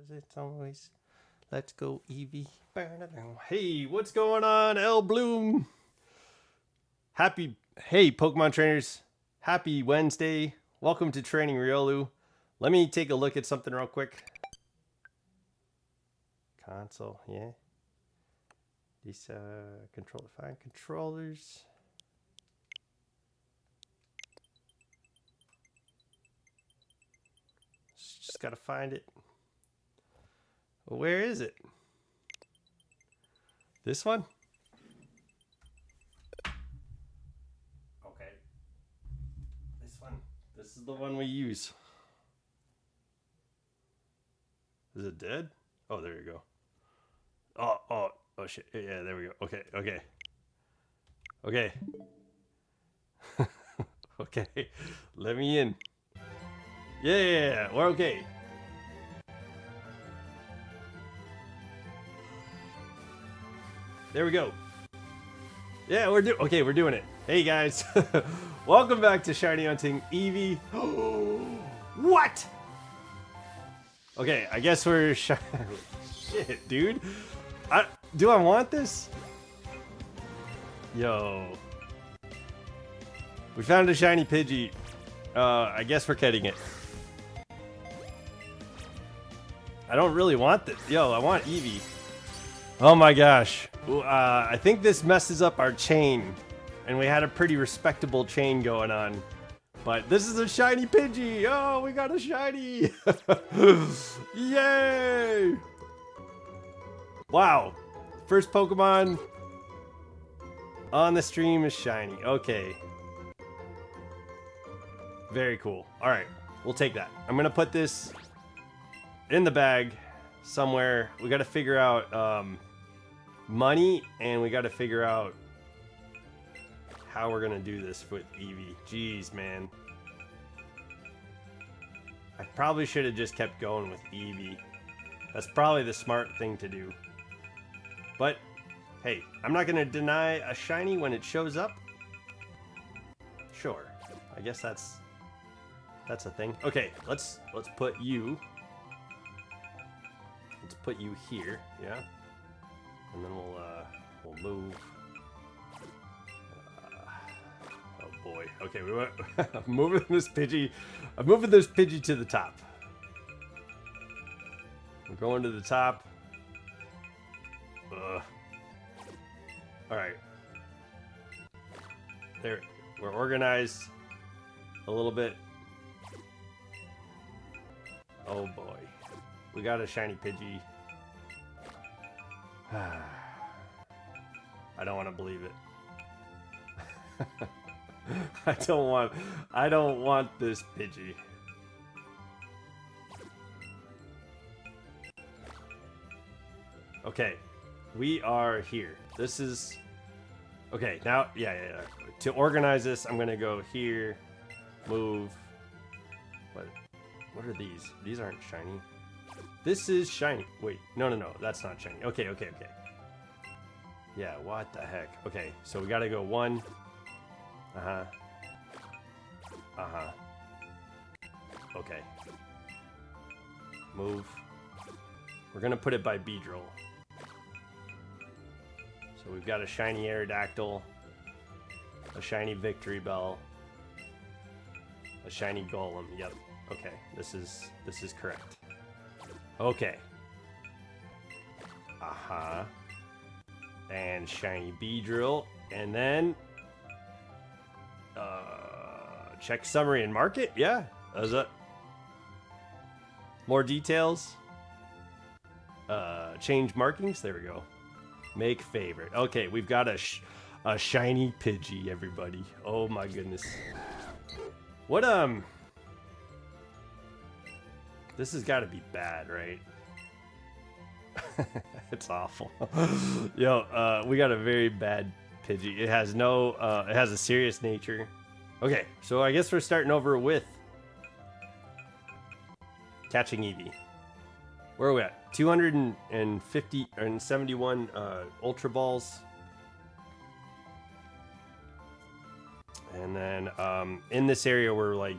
It's always, let's go Eevee. Hey, what's going on, L Bloom? Hey, Pokemon trainers. Happy Wednesday. Welcome to Training Riolu. Let me take a look at something real quick. Console, yeah. These find controllers. Just gotta find it. Well, where is it? This one? Okay. This one. This is the one we use. Is it dead? Oh, there you go. Oh shit. Yeah, there we go. Okay. Okay. Let me in. Yeah, we're okay. There we go. Yeah, we're doing it. Hey guys, welcome back to Shiny Hunting Eevee. What? Okay, I guess we're shiny. Shit, dude. Do I want this? Yo, we found a shiny Pidgey. I guess we're getting it. I don't really want this. Yo, I want Eevee. Oh my gosh. I think this messes up our chain. And we had a pretty respectable chain going on. But this is a shiny Pidgey. Oh, we got a shiny. Yay. Wow. First Pokemon on the stream is shiny. Okay. Very cool. All right. We'll take that. I'm going to put this in the bag somewhere. We got to figure out money, and we got to figure out how we're gonna do this with Eevee. Jeez, man. I probably should have just kept going with Eevee. That's probably the smart thing to do. But hey, I'm not gonna deny a shiny when it shows up. Sure, I guess that's a thing. Okay, let's put you. Let's put you here. Yeah. And then we'll move. Oh boy. Okay, we went. I'm moving this Pidgey. I'm moving this Pidgey to the top. We're going to the top. All right. There. We're organized a little bit. Oh boy. We got a shiny Pidgey. I don't want to believe it. I don't want this Pidgey. Okay, we are here. This is okay. Now, yeah. To organize this, I'm gonna go here, move. What are these? These aren't shiny. This is shiny. Wait, no, that's not shiny. Okay. Yeah, what the heck? Okay, so we gotta go one. Okay. Move. We're gonna put it by Beedrill. So we've got a shiny Aerodactyl, a shiny Victory Bell, a shiny Golem. Yep. Okay, this is correct. Okay. And shiny Beedrill, and then check summary and market. Yeah, that's it. More details. Change markings. There we go. Make favorite. Okay, we've got a shiny Pidgey, everybody. Oh my goodness. What this has got to be bad, right? It's awful. Yo, we got a very bad Pidgey. It has no, it has a serious nature. Okay, so I guess we're starting over with catching Eevee. Where are we at? 250 and 71 Ultra Balls. And then in this area we're like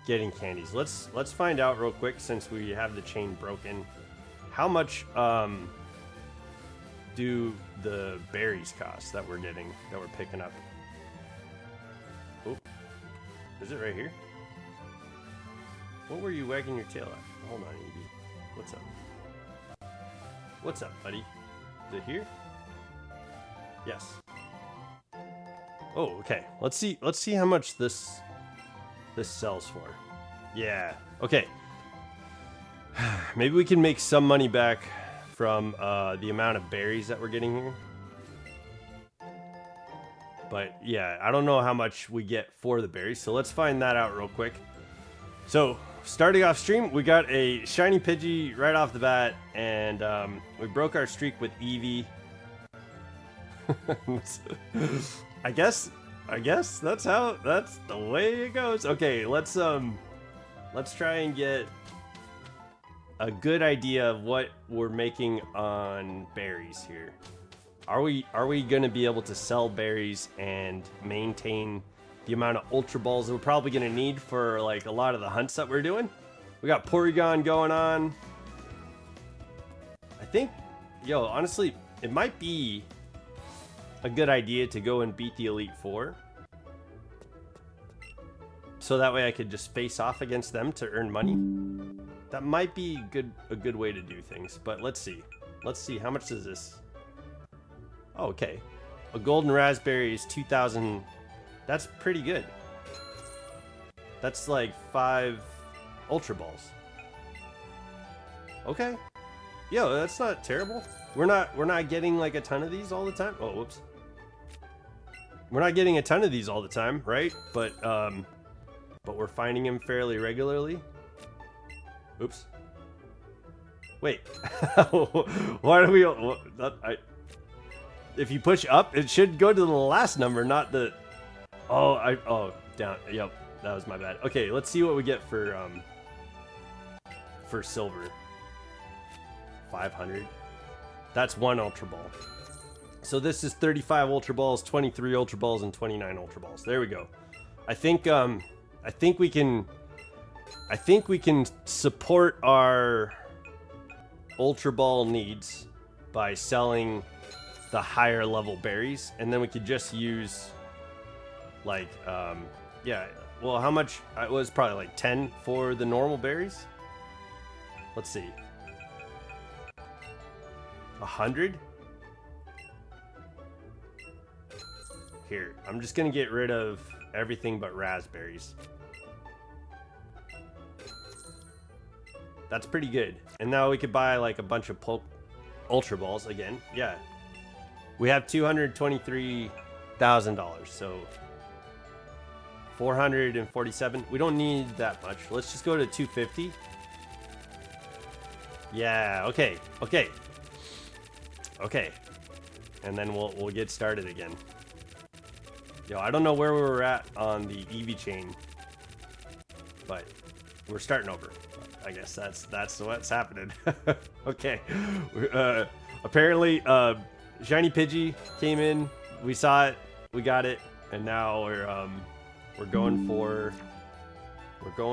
getting candies. Let's find out real quick, since we have the chain broken. how much do the berries cost that we're picking up? Oh, is it right here? What were you wagging your tail at? Hold on, Eevee. What's up? What's up, buddy? Is it here? Yes. Oh, okay. Let's see how much this sells for. Yeah. Okay. Maybe we can make some money back from the amount of berries that we're getting here. But yeah, I don't know how much we get for the berries, so let's find that out real quick. So starting off stream, we got a shiny Pidgey right off the bat, and we broke our streak with Eevee. I guess that's the way it goes. Okay, let's try and get a good idea of what we're making on berries here. Are we gonna be able to sell berries and maintain the amount of Ultra Balls that we're probably gonna need for like a lot of the hunts that we're doing? We got Porygon going on. I think, honestly, it might be a good idea to go and beat the Elite Four. So that way I could just face off against them to earn money. That might be a good way to do things, but let's see. Let's see, how much is this? Oh, okay. A golden raspberry is 2,000. That's pretty good. That's like 5 Ultra Balls. Okay. Yo, that's not terrible. We're not getting like a ton of these all the time. Oh, whoops. We're not getting a ton of these all the time, right? But we're finding them fairly regularly. Oops. Wait. Why do we? If you push up, it should go to the last number, not the. Oh, down. Yep, that was my bad. Okay, let's see what we get for silver. 500. That's 1 Ultra Ball. So this is 35 Ultra Balls, 23 Ultra Balls, and 29 Ultra Balls. There we go. I think we can support our Ultra Ball needs by selling the higher level berries, and then we could just use like yeah, well, how much? It was probably like 10 for the normal berries. Let's see. 100? Here, I'm just gonna get rid of everything but raspberries. That's pretty good. And now we could buy like a bunch of Ultra Balls again. Yeah. We have $223,000, so 447. We don't need that much. Let's just go to 250. Yeah, okay. And then we'll get started again. Yo, I don't know where we were at on the Eevee chain, but we're starting over. I guess that's what's happening. Okay. Apparently, shiny Pidgey came in. We saw it. We got it, and now we're going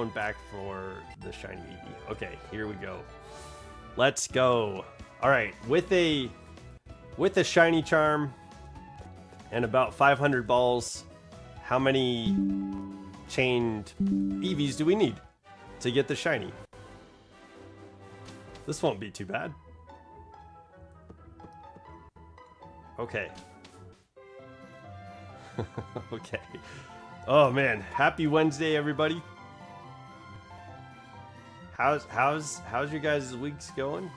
back for the shiny Eevee. Okay, here we go. Let's go. All right, with a shiny charm and about 500 balls, how many chained Eevees do we need to get the shiny? This won't be too bad. Okay. Okay. Oh man, happy Wednesday, everybody. How's your guys' weeks going?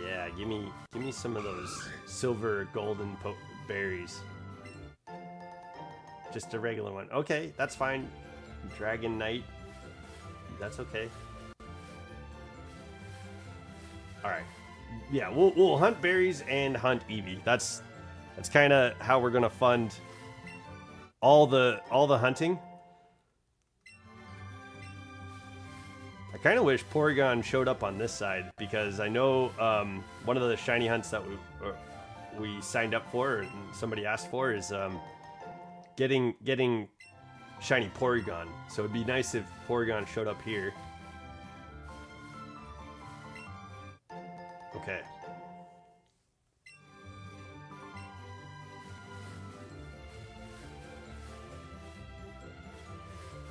Yeah, give me some of those silver golden berries. Just a regular one. Okay, that's fine. Dragon Knight. That's okay. All right. Yeah, we'll hunt berries and hunt Eevee. That's kind of how we're gonna fund all the hunting. I kind of wish Porygon showed up on this side, because I know one of the shiny hunts that we signed up for and somebody asked for is getting shiny Porygon. So it'd be nice if Porygon showed up here. Okay.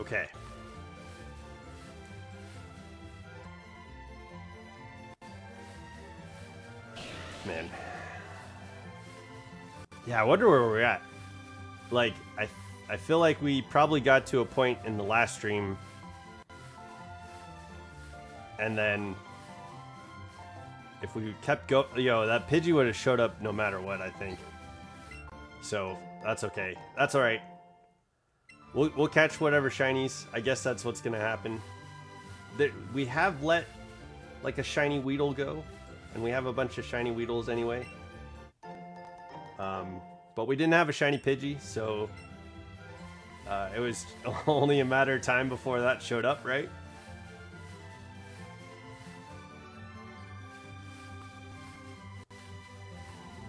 Okay. Man. Yeah, I wonder where we're at. Like, I feel like we probably got to a point in the last stream, and then if we kept going, that Pidgey would have showed up no matter what, I think. So that's okay. That's all right. We'll catch whatever shinies. I guess that's what's gonna happen. We have let like a shiny Weedle go, and we have a bunch of shiny Weedles anyway. But we didn't have a shiny Pidgey, so it was only a matter of time before that showed up, right?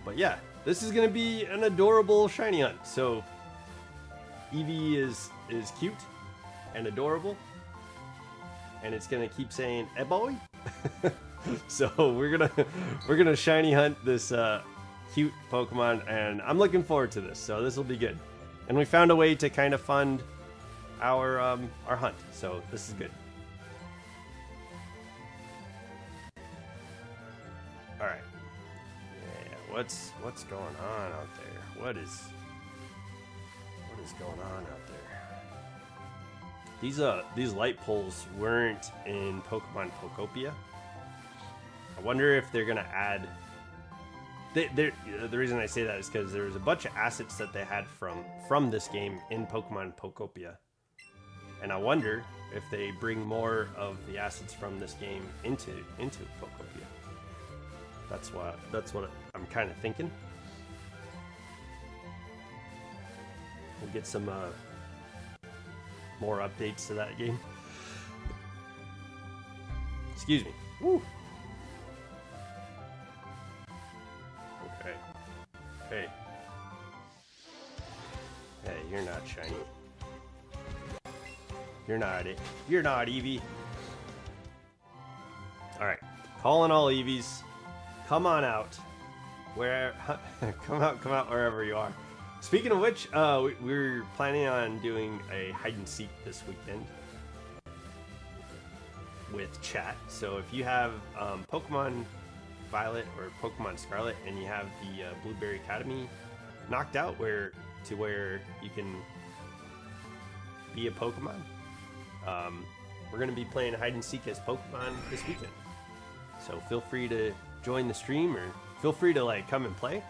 But yeah, this is gonna be an adorable shiny hunt. So Eevee is cute and adorable, and it's gonna keep saying "eh boy." So we're gonna shiny hunt this cute Pokemon, and I'm looking forward to this. So this will be good. And we found a way to kind of fund our hunt, so this is good. All right. Yeah, what's going on out there? What is going on out there? These light poles weren't in Pokemon Pokopia. I wonder if they're gonna add. The reason I say that is because there's a bunch of assets that they had from this game in Pokemon Pokopia, and I wonder if they bring more of the assets from this game into Pokopia. That's what I'm kind of thinking. We'll get some more updates to that game. Excuse me. Woo. Okay. Hey. Hey, you're not shiny. You're not it. You're not Eevee. All right. Calling all Eevees. Come on out. Come out wherever you are. Speaking of which, we're planning on doing a hide and seek this weekend with chat. So if you have Pokemon Violet or Pokemon Scarlet and you have the Blueberry Academy knocked out where you can be a Pokemon, we're going to be playing hide and seek as Pokemon this weekend. So feel free to join the stream, or feel free to like come and play.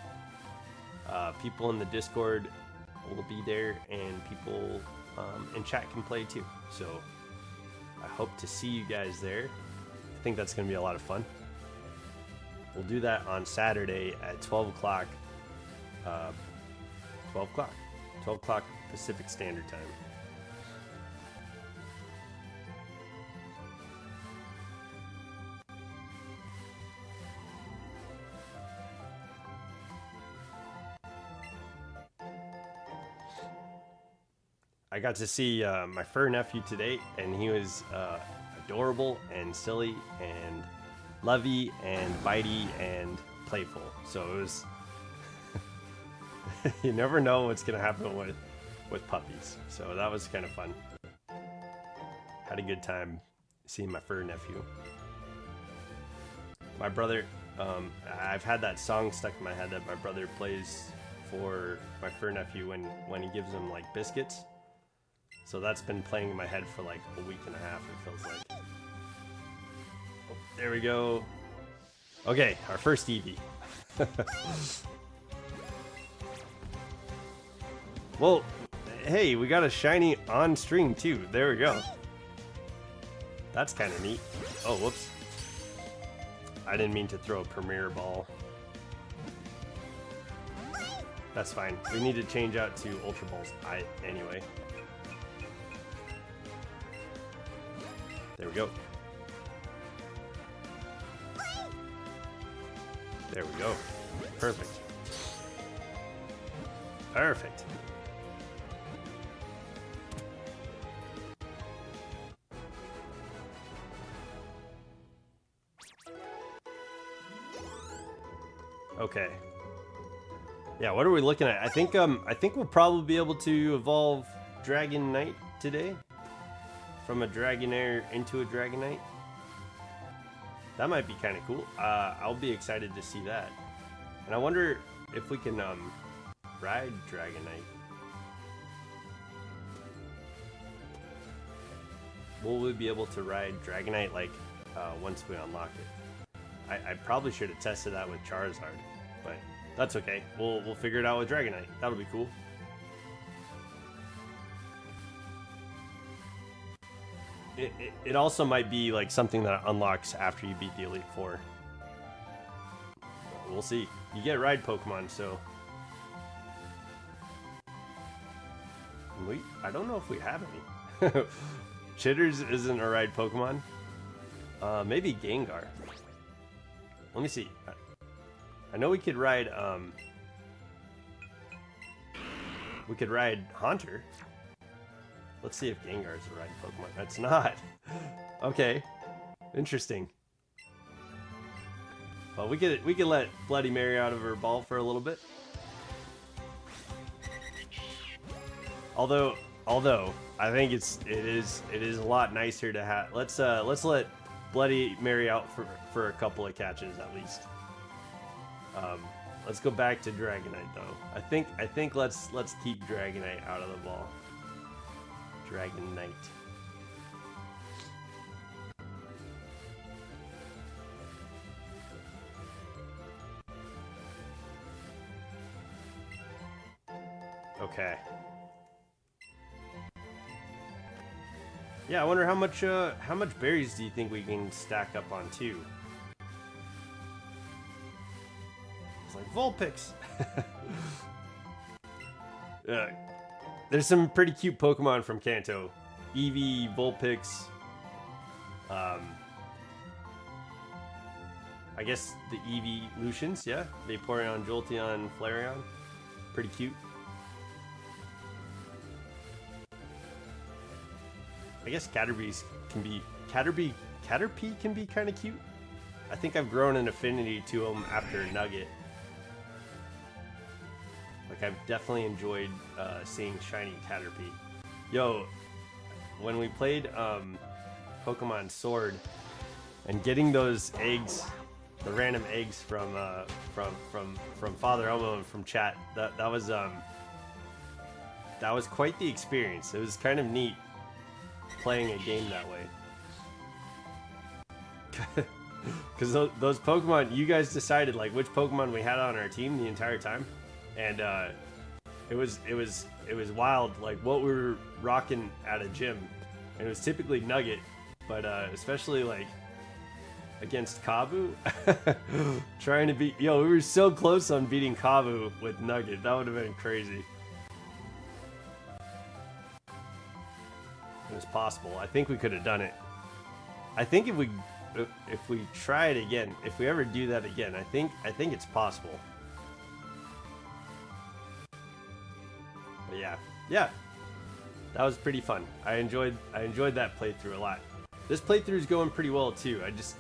People in the Discord will be there, and people in chat can play too. So I hope to see you guys there. I think that's going to be a lot of fun. We'll do that on Saturday at 12 o'clock. 12 o'clock Pacific Standard Time. I got to see my fur nephew today, and he was adorable and silly and lovey and bitey and playful. So it was you never know what's gonna happen with puppies. So that was kind of fun. Had a good time seeing my fur nephew. My brother, I've had that song stuck in my head that my brother plays for my fur nephew when he gives him like biscuits. So that's been playing in my head for like a week and a half, it feels like. Oh, there we go. Okay, our first Eevee. Well, hey, we got a shiny on stream too. There we go. That's kind of neat. Oh, whoops. I didn't mean to throw a Premier Ball. That's fine. We need to change out to Ultra Balls anyway. There we go. There we go. Perfect. Perfect. Okay. Yeah, what are we looking at? I think we'll probably be able to evolve Dragon Knight today. From a Dragonair into a Dragonite. That might be kind of cool. I'll be excited to see that. And I wonder if we can ride Dragonite. Will we be able to ride Dragonite like once we unlock it? I probably should have tested that with Charizard, but that's okay. We'll figure it out with Dragonite. That'll be cool. It also might be like something that unlocks after you beat the Elite Four. We'll see. You get ride Pokemon, so I don't know if we have any. Chitters isn't a ride Pokemon. Maybe Gengar. Let me see. I know we could ride Haunter. Let's see if Gengar is a ride Pokemon. That's not. Okay. Interesting. Well, we could let Bloody Mary out of her ball for a little bit. Although I think it is a lot nicer to have. Let's let Bloody Mary out for a couple of catches at least. Let's go back to Dragonite though. I think let's keep Dragonite out of the ball. Dragon Knight. Okay. Yeah, I wonder how much berries do you think we can stack up on two? It's like Vulpix. There's some pretty cute Pokemon from Kanto. Eevee, Vulpix. I guess the Eeveelutions, yeah. Vaporeon, Jolteon, Flareon. Pretty cute. I guess Caterpie can be kind of cute. I think I've grown an affinity to them after Nugget. Like, I've definitely enjoyed seeing shiny Caterpie. Yo, when we played Pokemon Sword and getting those eggs, the random eggs from Father Elmo and from chat, that was quite the experience. It was kind of neat playing a game that way. Because those Pokemon, you guys decided like which Pokemon we had on our team the entire time. And it was wild, like what we were rocking at a gym. And it was typically Nugget, but especially like against Kabu, trying to beat. Yo, we were so close on beating Kabu with Nugget. That would have been crazy. It was possible. I think we could have done it. I think if we try it again, if we ever do that again, I think it's possible. But yeah, that was pretty fun. I enjoyed that playthrough a lot. This playthrough is going pretty well too. I just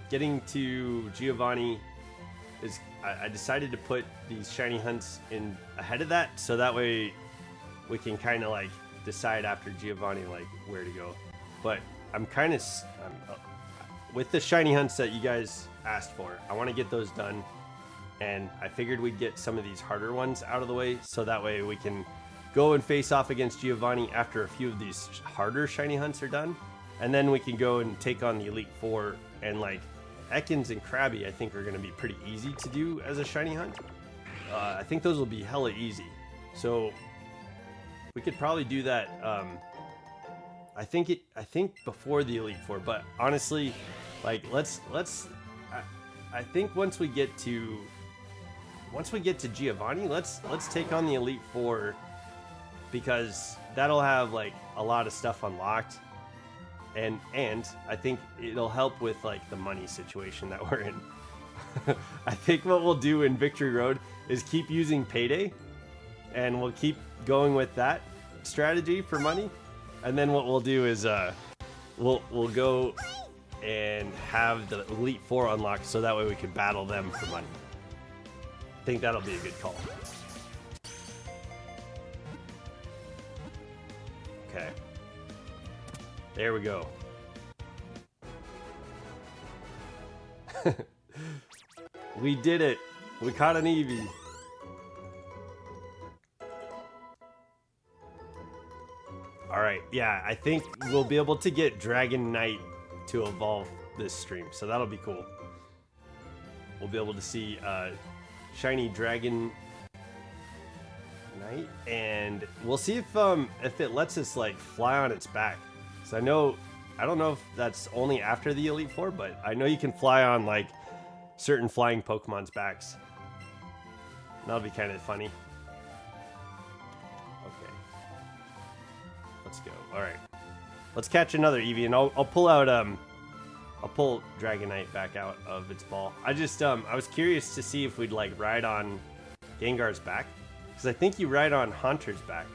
getting to Giovanni is. I decided to put these shiny hunts in ahead of that, so that way we can kind of like decide after Giovanni like where to go. But I'm kind of with the shiny hunts that you guys asked for. I want to get those done, and I figured we'd get some of these harder ones out of the way, so that way we can go and face off against Giovanni after a few of these harder shiny hunts are done, and then we can go and take on the Elite Four. And like Ekans and Krabby, I think are going to be pretty easy to do as a shiny hunt. I think those will be hella easy, so we could probably do that. I think before the Elite Four, but honestly, like let's. I think once we get to Giovanni, let's take on the Elite Four, because that'll have like a lot of stuff unlocked, and I think it'll help with like the money situation that we're in. I think what we'll do in Victory Road is keep using Payday, and we'll keep going with that strategy for money, and then what we'll do is we'll go and have the Elite Four unlocked, so that way we can battle them for money. think that'll be a good call. Okay. There we go. We did it. We caught an Eevee. Alright, yeah, I think we'll be able to get Dragon Knight to evolve this stream, so that'll be cool. We'll be able to see shiny Dragon Knight, and we'll see if it lets us like fly on its back. So I don't know if that's only after the Elite Four, but I know you can fly on like certain flying Pokemon's backs. That'll be kind of funny. Okay, let's go. All right, let's catch another Eevee, and I'll pull out I'll pull Dragonite back out of its ball. I was curious to see if we'd like ride on Gengar's back, because I think you ride on Haunter's back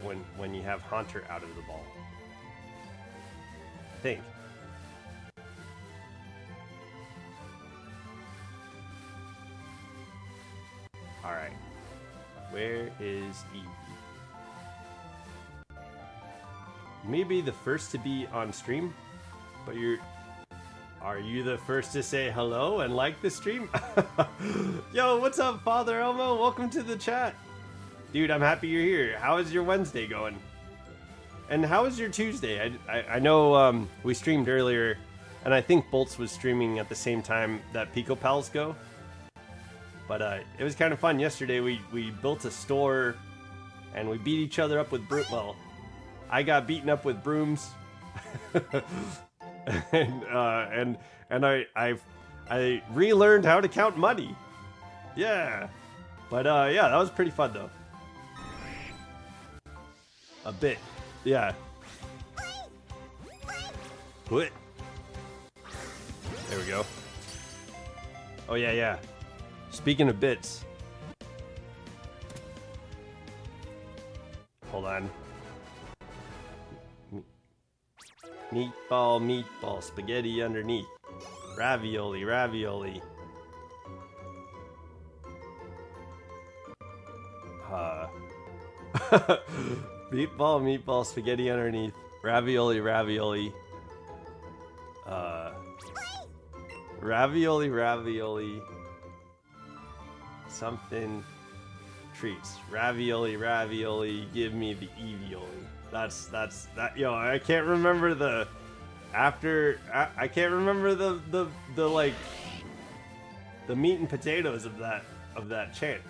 when you have Haunter out of the ball. I think. All right, where is Eevee? You may be the first to be on stream, but are you the first to say hello and like the stream? Yo, what's up, Father Elmo? Welcome to the chat. Dude, I'm happy you're here. How is your Wednesday going? And how is your Tuesday? I know we streamed earlier, and I think Bolts was streaming at the same time that Pico Pals go. But it was kind of fun. Yesterday we built a store, and we beat each other up with well, I got beaten up with brooms. and I relearned how to count money. Yeah. But yeah, that was pretty fun though. A bit. Yeah. What? There we go. Oh yeah, yeah. Speaking of bits. Hold on. Meatball, meatball, spaghetti underneath. Ravioli, ravioli. Meatball, meatball, spaghetti underneath. Ravioli, ravioli. Ravioli, ravioli. Something treats. Ravioli, ravioli. Give me the Eeveeoli. That's that. Yo, I can't remember the after. I can't remember the like the meat and potatoes of that chant.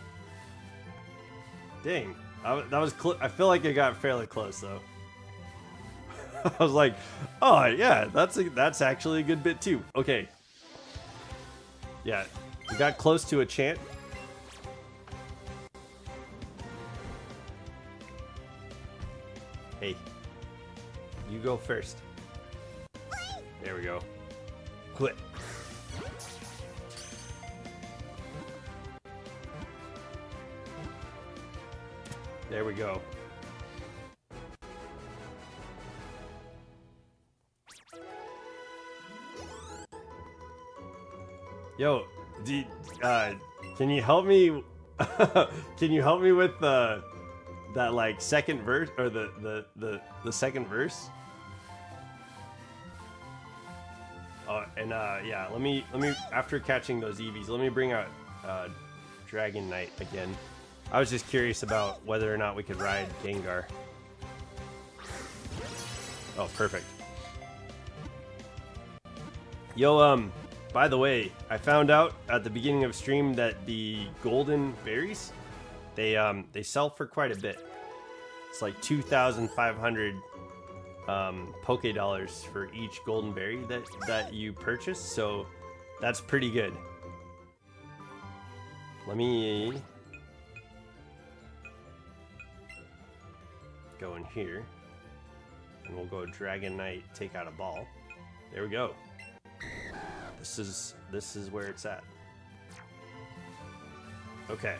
Dang, that was. I feel like I got fairly close though. I was like, oh yeah, that's actually a good bit too. Okay. Yeah, we got close to a chant. Hey, you go first. There we go. Quit. There we go. Yo, can you help me? Can you help me with that like second verse or the second verse? And yeah, let me after catching those Eevees, let me bring out Dragon Knight again. I was just curious about whether or not we could ride Gengar. Oh, perfect. Yo, by the way, I found out at the beginning of stream that the golden berries, they sell for quite a bit. It's like 2,500 Poke Dollars for each golden berry that you purchase, so that's pretty good. Let me go in here, and we'll go Dragon Knight, take out a ball. There we go. This is where it's at. Okay.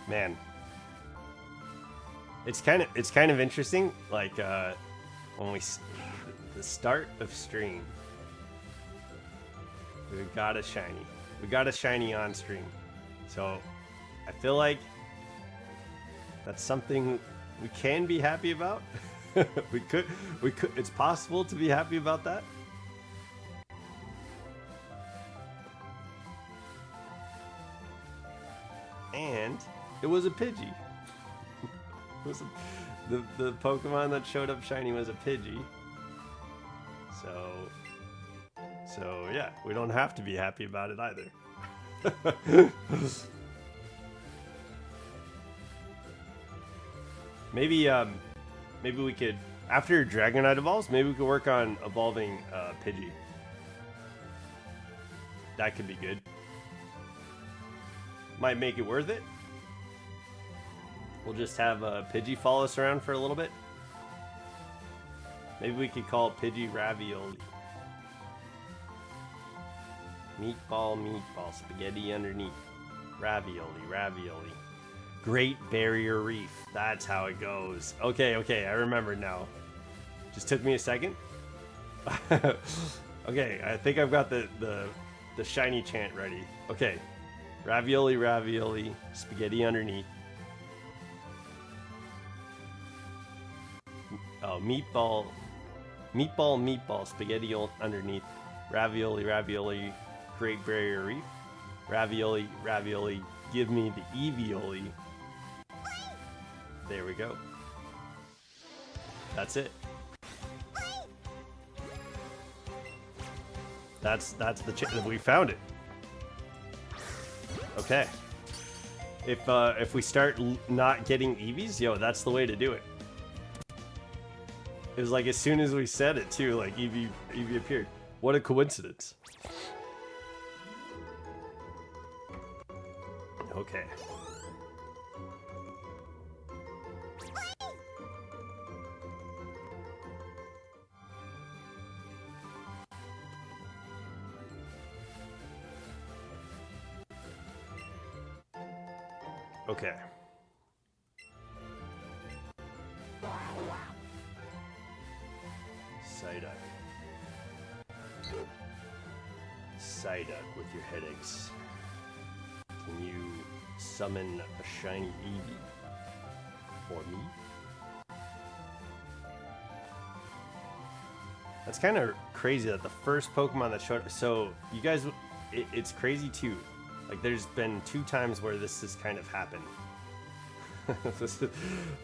Man. It's kind of interesting, like when the start of stream, we got a shiny. We got a shiny on stream. So I feel like that's something we can be happy about. we could it's possible to be happy about that. And it was a Pidgey. The Pokemon that showed up shiny was a Pidgey. So yeah, we don't have to be happy about it either. Maybe we could, after Dragonite evolves, maybe we could work on evolving Pidgey. That could be good. Might make it worth it. We'll just have Pidgey follow us around for a little bit. Maybe we could call it Pidgey Ravioli. Meatball, meatball, spaghetti underneath. Ravioli, ravioli. Great Barrier Reef. That's how it goes. Okay, I remember now. Just took me a second. Okay, I think I've got the shiny chant ready. Okay. Ravioli, ravioli, spaghetti underneath. Oh, meatball, meatball, spaghetti underneath. Ravioli, ravioli, Great Barrier Reef. Ravioli, ravioli, give me the Eevee-oli. There we go. That's it. That's the we found it. Okay. If we start not getting Eevees, yo, that's the way to do it. It was like as soon as we said it too, like Eevee appeared. What a coincidence. Okay. Okay. Psyduck. Psyduck with your headaches. Can you summon a shiny Eevee for me? That's kind of crazy that the first Pokemon that showed... So, you guys... It's crazy too. Like, there's been 2 times where this has kind of happened.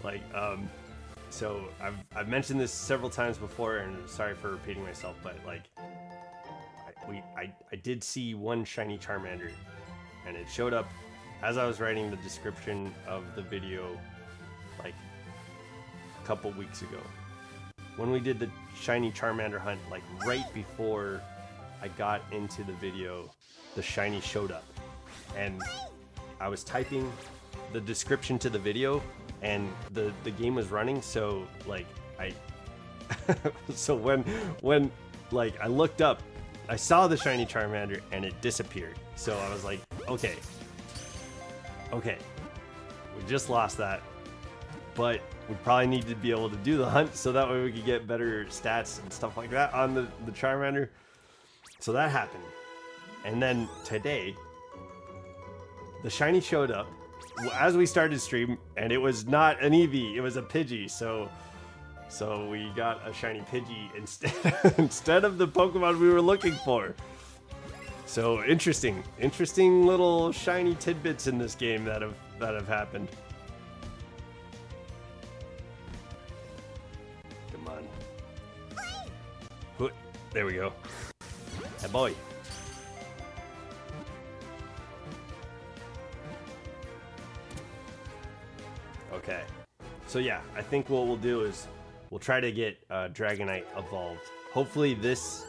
Like, so I've mentioned this several times before, and sorry for repeating myself, but like, I did see one shiny Charmander, and it showed up as I was writing the description of the video, like a couple weeks ago, when we did the shiny Charmander hunt. Like right before I got into the video, the shiny showed up, and I was typing the description to the video, and the game was running, so like so when like I looked up, I saw the shiny Charmander and it disappeared. So I was like, okay, we just lost that, but we probably need to be able to do the hunt so that way we could get better stats and stuff like that on the Charmander. So that happened, and then today the shiny showed up as we started stream, and it was not an Eevee, it was a Pidgey. So we got a shiny Pidgey instead of the Pokemon we were looking for. So interesting little shiny tidbits in this game that have happened. Come on. There we go. Hey boy. Okay, so yeah, I think what we'll do is we'll try to get Dragonite evolved. Hopefully this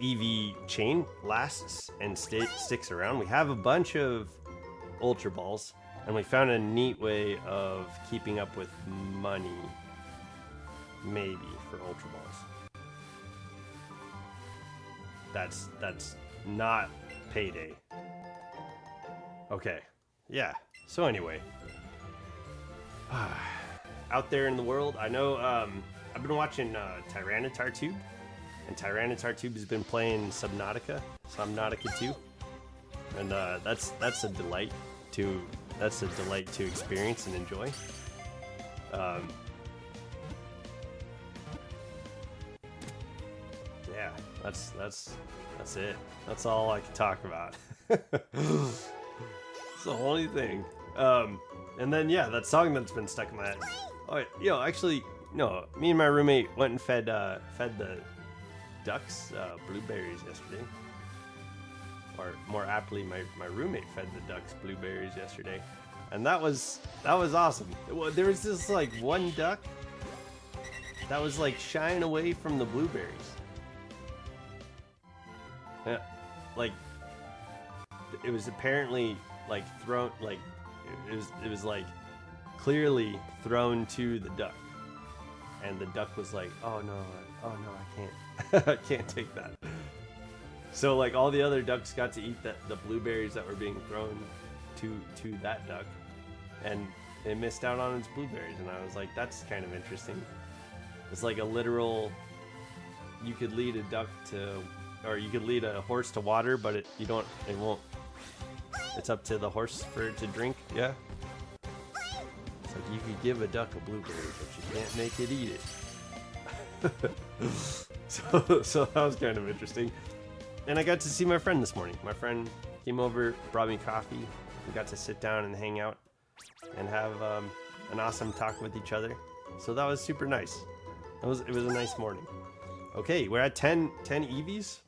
Eevee chain lasts and sticks around. We have a bunch of Ultra Balls, and we found a neat way of keeping up with money, maybe, for Ultra Balls. That's not payday. Okay, yeah, so anyway. Out there in the world, I know I've been watching Tyranitar Tube, and Tyranitar Tube has been playing Subnautica 2, and that's a delight to experience and enjoy. Yeah, that's it. That's all I can talk about. It's the only thing. And then yeah, that song that's been stuck in my head. Oh, actually, no. Me and my roommate went and fed the ducks blueberries yesterday. Or more aptly, my roommate fed the ducks blueberries yesterday, and that was awesome. There was this like one duck that was like shying away from the blueberries. Yeah, like it was apparently like thrown, like it was like clearly thrown to the duck, and the duck was like, oh no, I can't, I can't take that. So like all the other ducks got to eat the blueberries that were being thrown to that duck, and it missed out on its blueberries. And I was like, that's kind of interesting. It's like a literal, you could lead a duck to, or you could lead a horse to water, but it won't. It's up to the horse for it to drink. Yeah. It's like you could give a duck a blueberry, but you can't make it eat it. So that was kind of interesting. And I got to see my friend this morning. My friend came over, brought me coffee. We got to sit down and hang out and have an awesome talk with each other. So that was super nice. It was a nice morning. Okay, we're at 10 Eevees.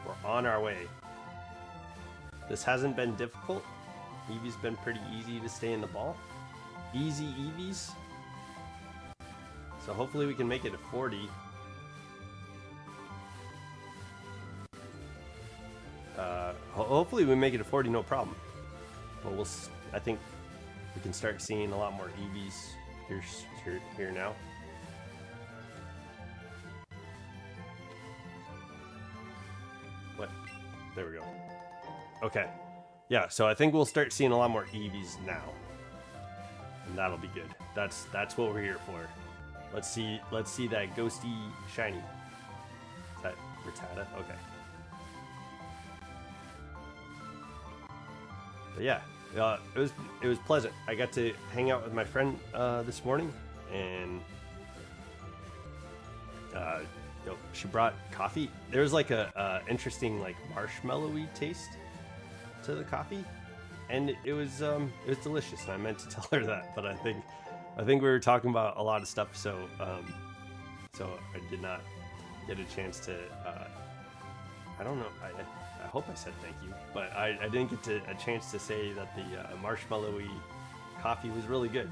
We're on our way. This hasn't been difficult. Eevee's been pretty easy to stay in the ball. Easy Eevees. So hopefully we can make it to 40. Hopefully we make it to 40, no problem. But I think we can start seeing a lot more Eevees here now. What? There we go. Okay. Yeah, so I think we'll start seeing a lot more Eevees now. And that'll be good. That's what we're here for. Let's see that ghosty shiny. Is that Rattata? Okay. But yeah, it was pleasant. I got to hang out with my friend this morning, and she brought coffee. There was like a interesting like marshmallowy taste to the coffee, and it was delicious. And I meant to tell her that, but I think we were talking about a lot of stuff, so I did not get a chance to. I don't know. I hope I said thank you, but I didn't get a chance to say that the marshmallowy coffee was really good.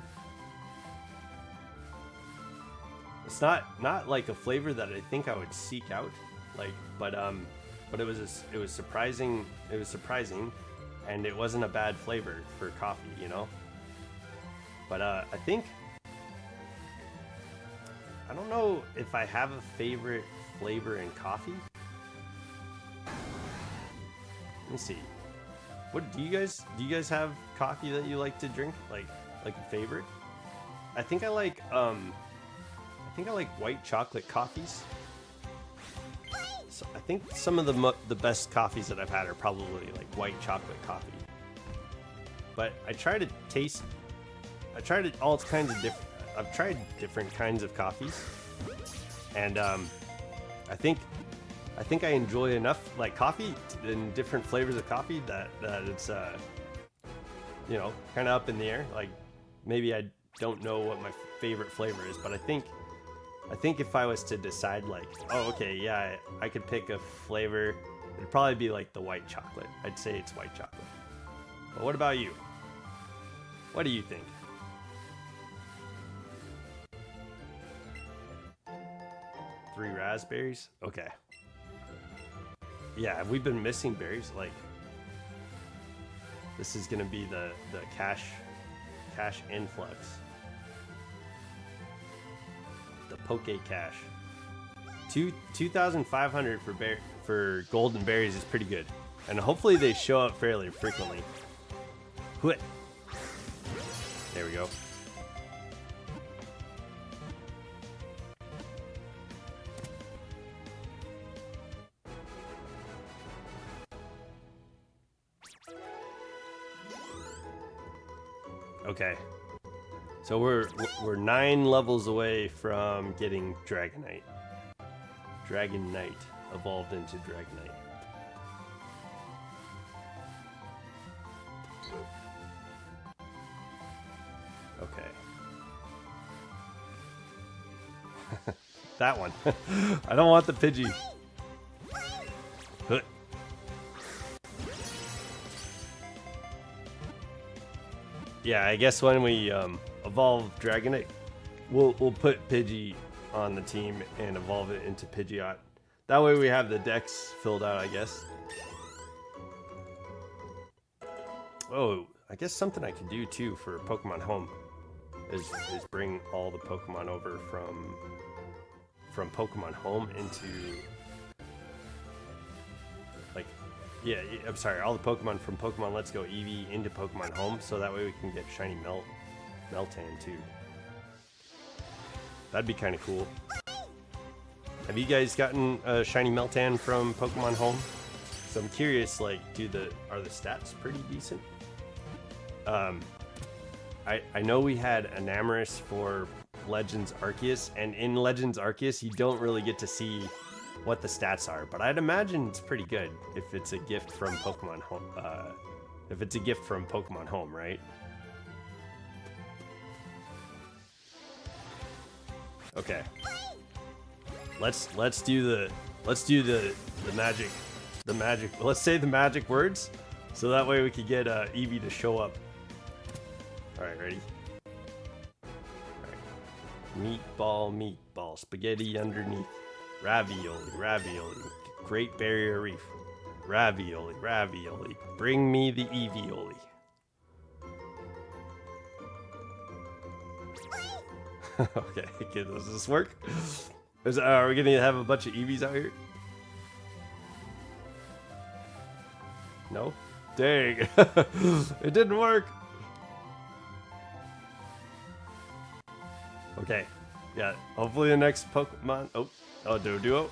It's not like a flavor that I think I would seek out, like, but it was surprising. It was surprising, and it wasn't a bad flavor for coffee, you know. But I think, I don't know if I have a favorite flavor in coffee. Let me see. What do you guys have coffee that you like to drink, like a favorite? I think I like white chocolate coffees. So I think some of the best coffees that I've had are probably like white chocolate coffee. But I tried all kinds of different. I've tried different kinds of coffees, and I think I enjoy enough like coffee and different flavors of coffee that it's kind of up in the air. Like maybe I don't know what my favorite flavor is, but I think if I was to decide like, oh okay, yeah, I could pick a flavor, it'd probably be like the white chocolate. I'd say it's white chocolate. But what about you? What do you think? Three raspberries? Okay. Yeah, we've been missing berries. Like, this is gonna be the cash influx. The Poke Cash. 2,500 for golden berries is pretty good, and hopefully they show up fairly frequently. What? There we go. Okay. So we're 9 levels away from getting Dragonite. Dragonite evolved into Dragonite. Okay. That one. I don't want the Pidgey. Yeah, I guess when we evolve Dragonite, we'll put Pidgey on the team and evolve it into Pidgeot. That way we have the decks filled out, I guess. Oh, I guess something I could do too for Pokemon Home is bring all the Pokemon over from Pokemon Home into, like, yeah, I'm sorry, all the Pokemon from Pokemon Let's Go Eevee into Pokemon Home, so that way we can get shiny Meltan too. That'd be kind of cool. Have you guys gotten a shiny Meltan from Pokemon Home? So I'm curious, like, are the stats pretty decent? I know we had Enamorus for Legends Arceus, and in Legends Arceus you don't really get to see what the stats are, but I'd imagine it's pretty good if it's a gift from Pokemon Home. If it's a gift from Pokemon Home, right? Okay. Let's do the magic. Let's say the magic words, so that way we could get Eevee to show up. All right, ready? All right. Meatball, spaghetti underneath. Ravioli, Great Barrier Reef. Ravioli, bring me the Eeveeoli. Okay, does this work? Are we gonna have a bunch of Eevees out here? No? Dang. It didn't work. Okay. Yeah, hopefully the next Pokemon... Oh, Duo.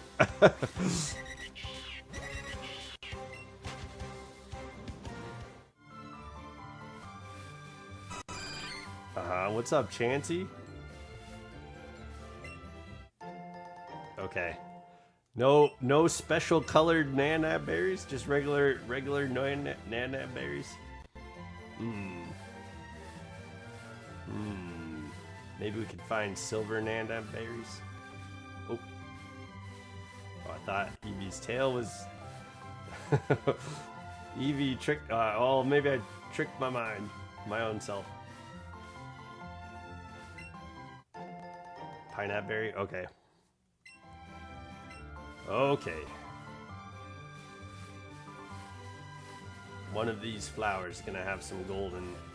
What's up, Chansey? Okay. No special colored Nanab berries, just regular Nanab berries. Maybe we could find silver Nanab berries. Oh, I thought Eevee's tail was Eevee tricked. Oh, maybe I tricked my mind, my own self. Pineapple berry. Okay. Okay. One of these flowers is gonna have some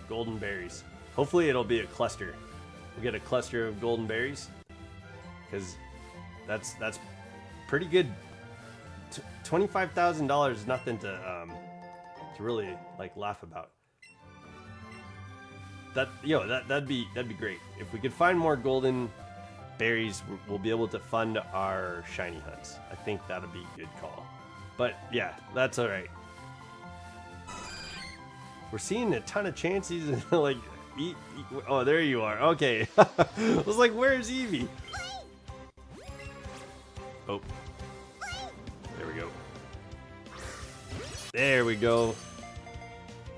golden berries. Hopefully it'll be a cluster. We'll get a cluster of golden berries, because that's pretty good. $25,000 is nothing to really like laugh about. That'd be great. If we could find more golden berries, we'll be able to fund our shiny hunts. I think that'll be a good call. But yeah, that's all right. We're seeing a ton of chances like oh, there you are. Okay. I was like, where's Eevee? Oh. There we go. There we go.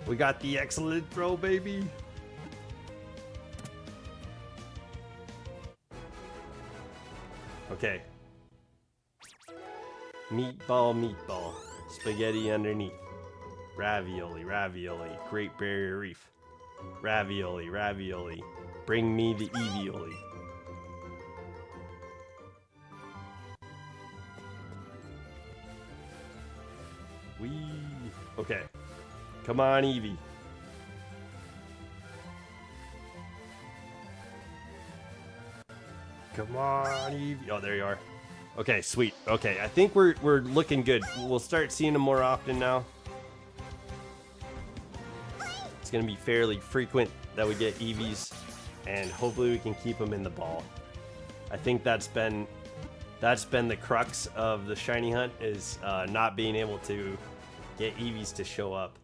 We got the excellent throw, baby. Okay. Meatball, spaghetti underneath. Ravioli, Great Barrier Reef. Ravioli, bring me the Eeveeoli. Wee. Okay. Come on, Eevee. Come on, Eevee. Oh, there you are. Okay, sweet. Okay, I think we're looking good. We'll start seeing them more often now. It's gonna be fairly frequent we get Eevees, and hopefully we can keep them in the ball. I think that's been the crux of the shiny hunt, is not being able to get Eevees to show up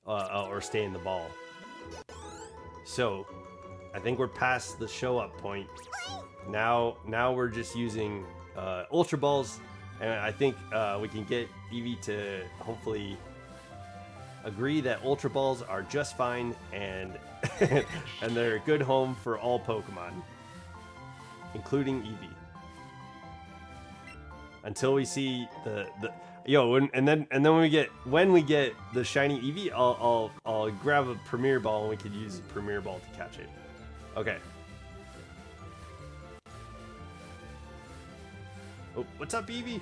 or stay in the ball. So I think we're past the show up point. Now we're just using Ultra Balls, and I think we can get Eevee to hopefully agree that Ultra Balls are just fine, and and they're a good home for all Pokemon, including Eevee. Until we see and then when we get the shiny Eevee, I'll grab a Premier Ball and we could use a Premier Ball to catch it. Okay. Oh, what's up, Eevee?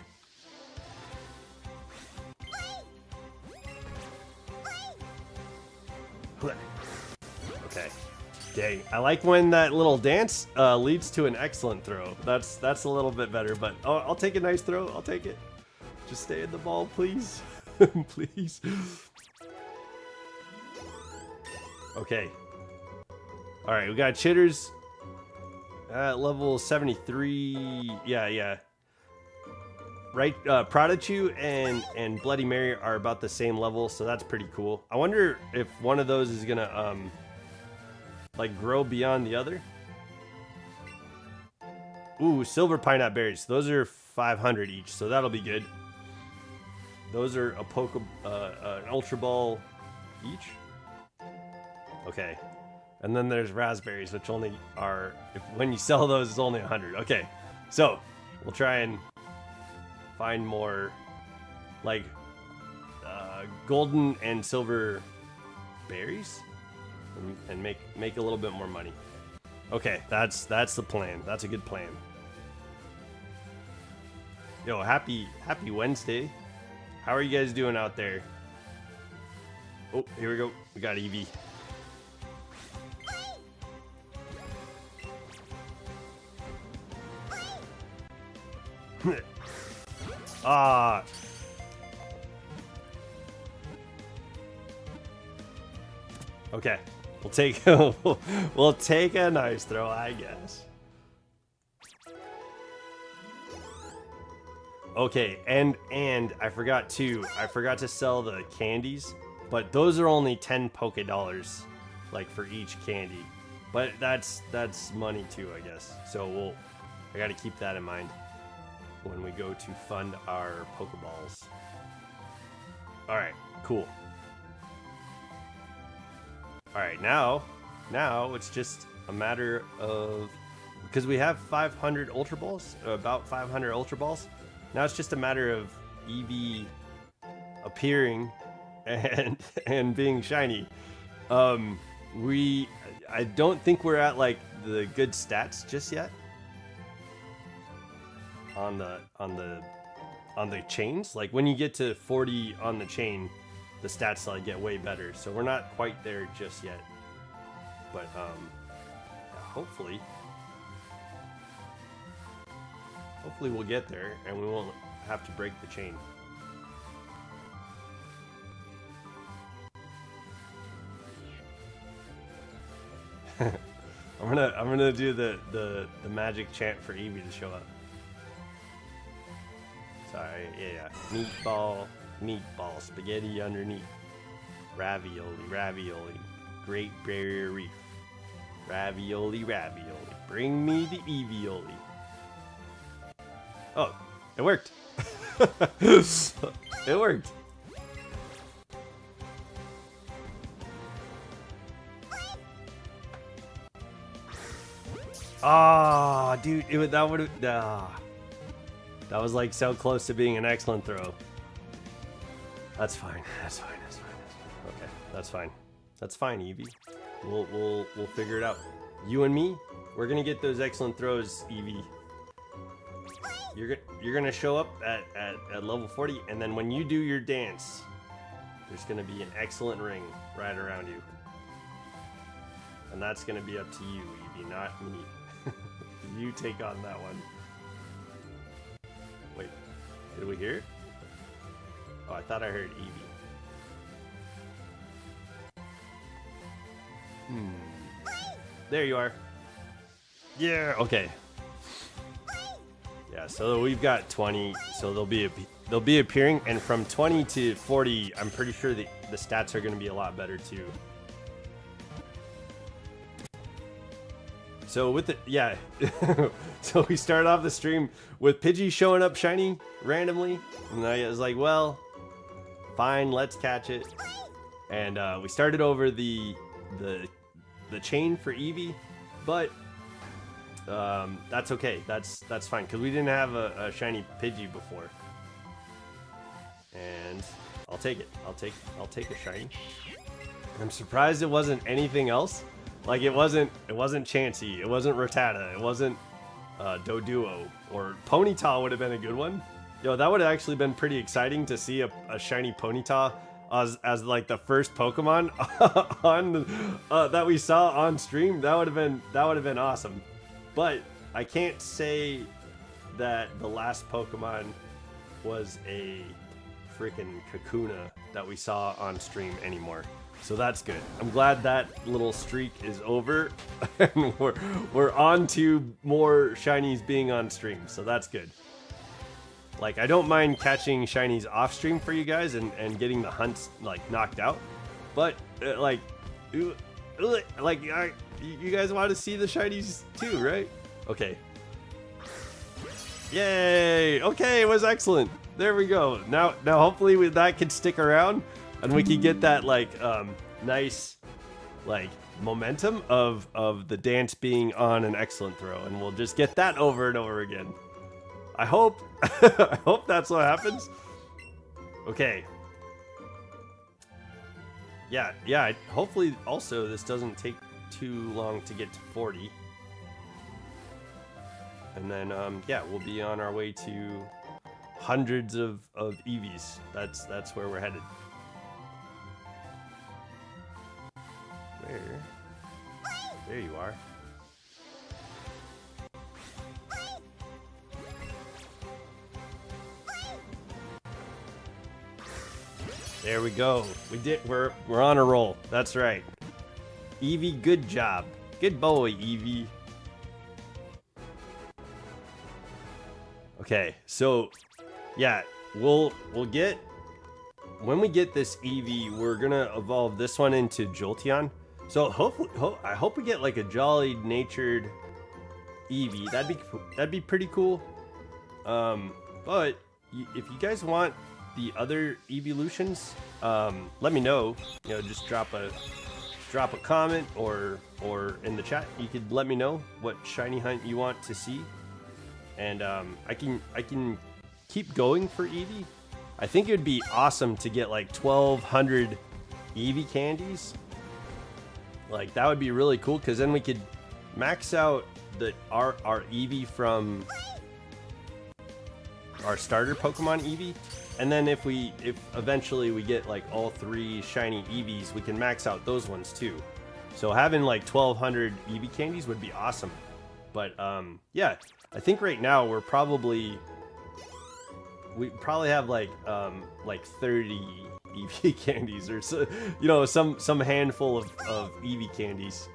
Okay. Dang, I like when that little dance leads to an excellent throw. That's a little bit better, but I'll take a nice throw. I'll take it. Just stay in the ball, please. Please. Okay. All right, we got Chitters at level 73. Yeah. Right, Prodigy and Bloody Mary are about the same level, so that's pretty cool. I wonder if one of those is gonna like grow beyond the other. Ooh, silver pineapple berries. Those are 500 each, so that'll be good. Those are an Ultra Ball each. Okay, and then there's raspberries, which only are when you sell those, it's only 100. Okay, so we'll try and find more like golden and silver berries and make a little bit more money. Okay, that's the plan. That's a good plan. Yo, happy Wednesday. How are you guys doing out there? Oh, here we go. We got Eevee. Ah. Okay, we'll take a nice throw, I guess. Okay, and I forgot to sell the candies, but those are only 10 Poké Dollars, like for each candy. But that's money too, I guess. So I got to keep that in mind when we go to fund our Pokeballs. All right, cool. All right, now it's just a matter of, because we have 500 Ultra Balls, about 500 Ultra Balls. Now it's just a matter of Eevee appearing and being shiny. I don't think we're at like the good stats just yet on the chains. Like when you get to 40 on the chain, the stats like get way better. So we're not quite there just yet, but hopefully we'll get there and we won't have to break the chain. I'm gonna do the magic chant for Eevee to show up. Sorry, yeah. Meatball, spaghetti underneath. Ravioli, Great Barrier Reef. Ravioli, bring me the Eeveeoli. Oh, it worked. It worked. Ah, oh, dude, that would have. That was like so close to being an excellent throw. That's fine. Okay, that's fine, Eevee. We'll figure it out. You and me, we're gonna get those excellent throws, Eevee. You're gonna show up at level 40, and then when you do your dance, there's gonna be an excellent ring right around you, and that's gonna be up to you, Eevee, not me. You take on that one. Wait, did we hear it? Oh, I thought I heard Eevee. There you are. Yeah. Okay. Yeah. So we've got 20. So they'll be appearing, and from 20 to 40, I'm pretty sure the stats are going to be a lot better too. So with the, yeah, so we started off the stream with Pidgey showing up shiny randomly, and I was like, well, fine, let's catch it. And we started over the chain for Eevee, but that's okay. That's fine because we didn't have a shiny Pidgey before, and I'll take it. I'll take a shiny. I'm surprised it wasn't anything else. Like it wasn't Chansey, it wasn't Rattata, it wasn't Doduo, or Ponyta would have been a good one. Yo, that would have actually been pretty exciting to see a shiny Ponyta as like the first Pokemon on that we saw on stream. That would have been awesome. But I can't say that the last Pokemon was a freaking Kakuna that we saw on stream anymore. So that's good. I'm glad that little streak is over, and we're on to more shinies being on stream. So that's good. Like I don't mind catching shinies off stream for you guys and getting the hunts like knocked out, but you guys want to see the shinies too, right? Okay. Yay! Okay, it was excellent. There we go. Now hopefully that can stick around. And we can get that like nice like momentum of the dance being on an excellent throw, and we'll just get that over and over again. I hope I hope that's what happens. Okay. Yeah. Hopefully also this doesn't take too long to get to 40. And then yeah, we'll be on our way to hundreds of Eevees. That's where we're headed. There you are. There we go. We did. We're on a roll. That's right. Eevee, good job. Good boy, Eevee. Okay, so yeah, we'll get when we get this Eevee, we're gonna evolve this one into Jolteon. So hopefully, I hope we get like a jolly-natured Eevee. That'd be pretty cool. But if you guys want the other evolutions, let me know. You know, just drop a comment or in the chat. You could let me know what shiny hunt you want to see, and I can keep going for Eevee. I think it would be awesome to get like 1,200 Eevee candies. Like that would be really cool, because then we could max out our Eevee from our starter Pokemon Eevee, and then if eventually we get like all 3 shiny Eevees, we can max out those ones too. So having like 1,200 Eevee candies would be awesome. But yeah, I think right now we probably have like 30 Eevee candies, or so, you know, some handful of Eevee candies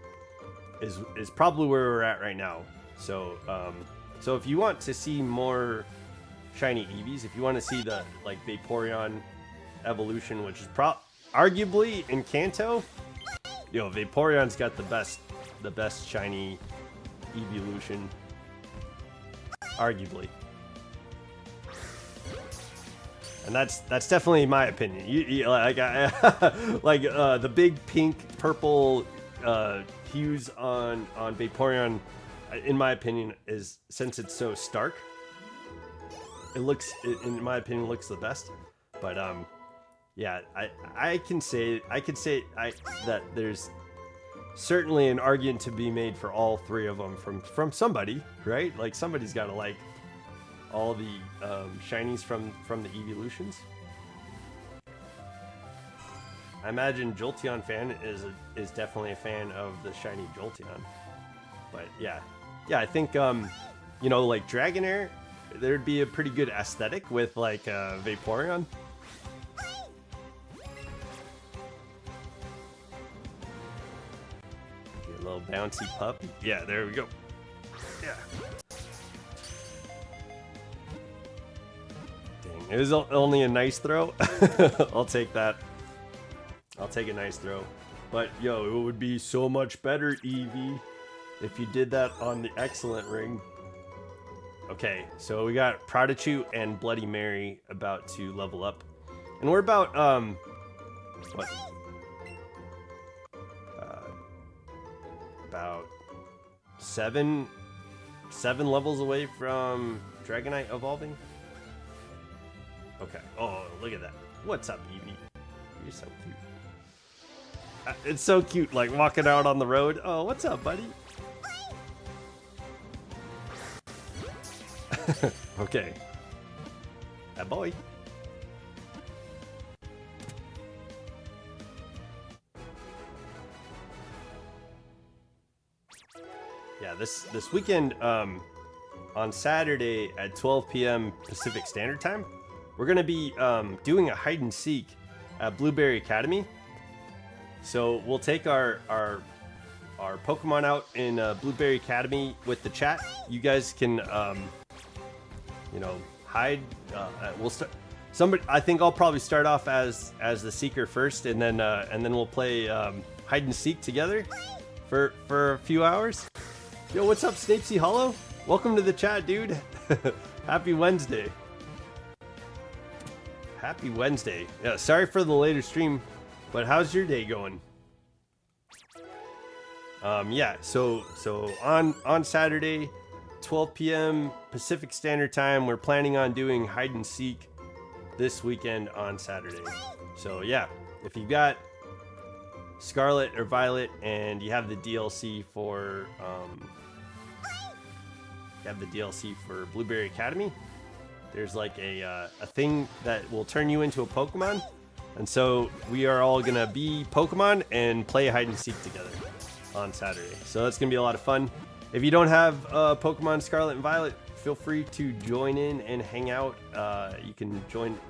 is probably where we're at right now. So so if you want to see more shiny Eevees, if you want to see the like Vaporeon evolution, which is arguably in Kanto, you know, Vaporeon's got the best shiny evolution, arguably. And that's definitely my opinion. You like the big pink purple hues on Vaporeon, in my opinion, is, since it's so stark, in my opinion, looks the best. But yeah, I could say that there's certainly an argument to be made for all 3 of them from somebody, right? Like somebody's got to like all the shinies from the evolutions. I imagine Jolteon fan is definitely a fan of the shiny Jolteon. But yeah, I think you know, like Dragonair, there'd be a pretty good aesthetic with like Vaporeon. Get a little bouncy puppy. Yeah, there we go. Yeah. Dang, it was only a nice throw. I'll take that. I'll take a nice throw. But yo, it would be so much better, Eevee, if you did that on the excellent ring. Okay, so we got Prodigy and Bloody Mary about to level up. And we're about, what? About seven levels away from Dragonite evolving. Okay. Oh, look at that. What's up, Eevee? You're so cute. It's so cute, like walking out on the road. Oh, what's up, buddy? Okay. That boy. Yeah, this weekend, on Saturday at 12 p.m. Pacific Standard Time, we're gonna be doing a hide and seek at Blueberry Academy. So we'll take our Pokemon out in Blueberry Academy with the chat. You guys can, you know, hide. We'll start. I think I'll probably start off as the seeker first, and then we'll play hide and seek together for a few hours. Yo, what's up, Snapesy Hollow? Welcome to the chat, dude. Happy Wednesday. Happy Wednesday. Yeah, sorry for the later stream, but how's your day going? Yeah, so on Saturday, 12 p.m. Pacific Standard Time, we're planning on doing hide and seek this weekend on Saturday. So yeah, if you got Scarlet or Violet and you have the DLC for Blueberry Academy, there's like a thing that will turn you into a Pokemon, and so we are all gonna be Pokemon and play hide and seek together on Saturday. So that's gonna be a lot of fun. If you don't have Pokemon Scarlet and Violet, feel free to join in and hang out. You can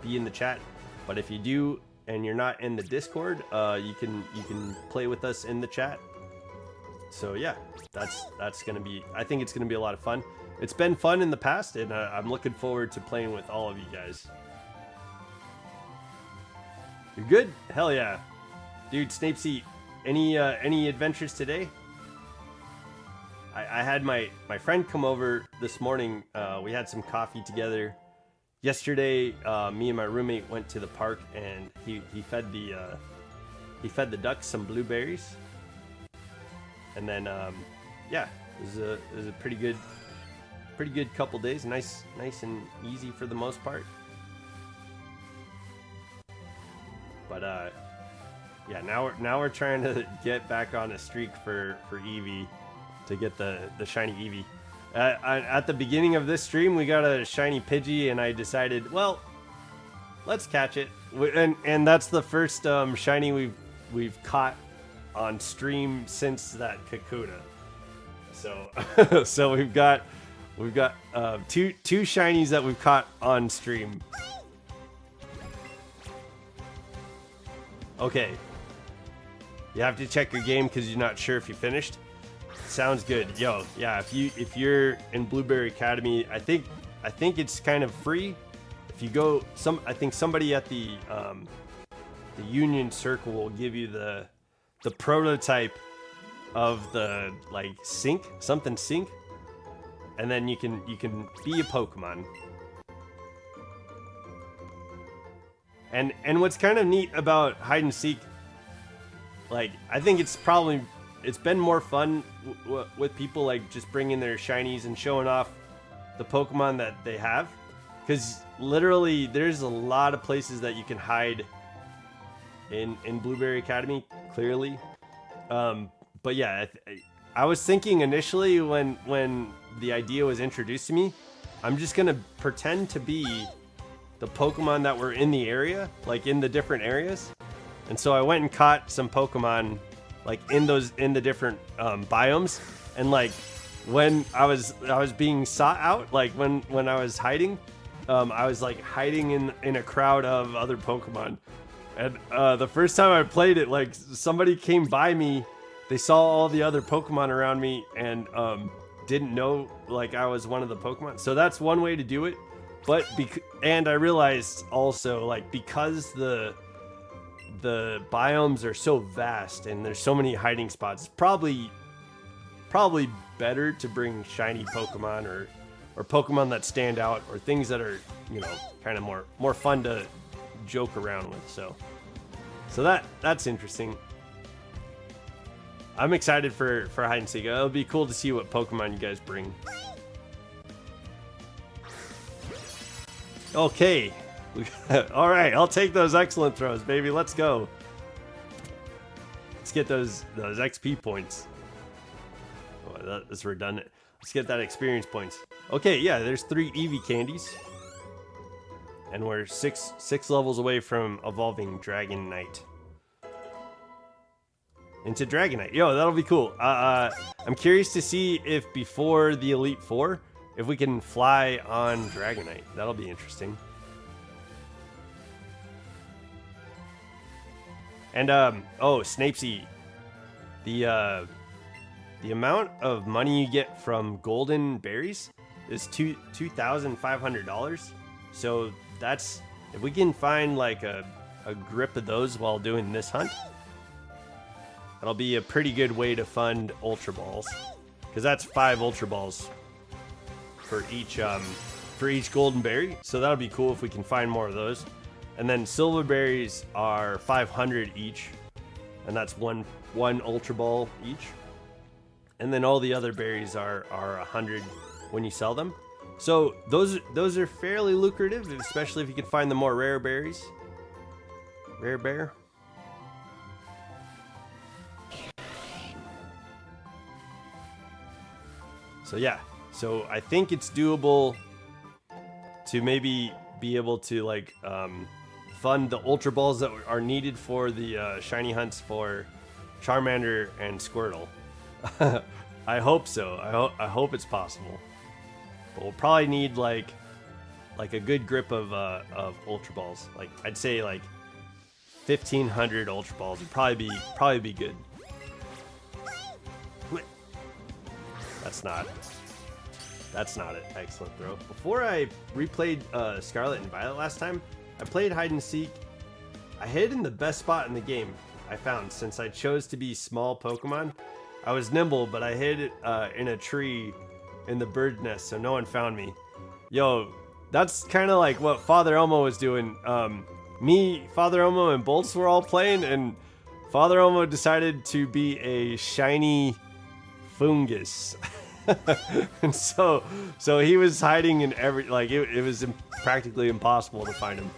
be in the chat, but if you do and you're not in the Discord, you can play with us in the chat. So yeah, that's gonna be, I think it's gonna be a lot of fun. It's been fun in the past, and I'm looking forward to playing with all of you guys. You're good? Hell yeah. Dude, Snapesy, any adventures today? I had my friend come over this morning. We had some coffee together. Yesterday, me and my roommate went to the park, and he fed the ducks some blueberries. And then yeah, it was a pretty good couple days. Nice and easy for the most part. But yeah, now we're trying to get back on a streak for Eevee to get the shiny Eevee. At the beginning of this stream, we got a shiny Pidgey, and I decided, well, let's catch it. And that's the first shiny we've caught on stream since that Kakuna. So so we've got two shinies that we've caught on stream. Okay. You have to check your game because you're not sure if you finished. Sounds good. Yo, yeah, if you're in Blueberry Academy, I think it's kind of free. If you go, I think somebody at the Union Circle will give you the prototype of the like sync, and then you can be a Pokemon. And what's kind of neat about hide and seek, like, I think it's been more fun with people like just bringing their shinies and showing off the Pokemon that they have, because literally there's a lot of places that you can hide in Blueberry Academy, clearly. But yeah, I was thinking initially when the idea was introduced to me, I'm just gonna pretend to be the Pokemon that were in the area, like in the different areas. And so I went and caught some Pokemon like in the different biomes, and like when I was being sought out, like when I was hiding, I was like hiding in a crowd of other Pokemon. And the first time I played it, like somebody came by me they saw all the other Pokemon around me and didn't know like I was one of the Pokemon. So that's one way to do it. But and I realized also like because the biomes are so vast and there's so many hiding spots, it's probably better to bring shiny Pokemon or Pokemon that stand out or things that are, you know, kind of more fun to joke around with. So that's interesting. I'm excited for hide and seek. It'll be cool to see what Pokemon you guys bring. Okay. All right, I'll take those excellent throws, baby. Let's go. Let's get those XP points. Oh, that's redundant. Let's get that experience points. Okay, yeah, there's 3 Eevee candies. And we're six levels away from evolving Dragonite into Dragonite. Yo, that'll be cool. I'm curious to see if before the Elite Four, if we can fly on Dragonite. That'll be interesting. And oh, Snapesy, the amount of money you get from golden berries is $2,500. So that's, if we can find like a grip of those while doing this hunt, that'll be a pretty good way to fund Ultra Balls, because that's 5 Ultra Balls for each golden berry. So that'll be cool if we can find more of those. And then silver berries are 500 each, and that's one Ultra Ball each. And then all the other berries are 100 when you sell them. So those are fairly lucrative, especially if you can find the more rare berries. Rare bear. So yeah, so I think it's doable to maybe be able to like fund the Ultra Balls that are needed for the shiny hunts for Charmander and Squirtle. I hope so. I hope it's possible. But we'll probably need like a good grip of Ultra Balls. Like I'd say like 1,500 Ultra Balls would probably be good. That's not an excellent throw. Before I replayed Scarlet and Violet last time, I played hide and seek. I hid in the best spot in the game I found, since I chose to be small Pokemon. I was nimble, but I hid in a tree in the bird nest, so no one found me. Yo, that's kind of like what Father Elmo was doing. Me, Father Elmo, and Bolts were all playing, and Father Elmo decided to be a shiny fungus. And so he was hiding in every, like it was practically impossible to find him.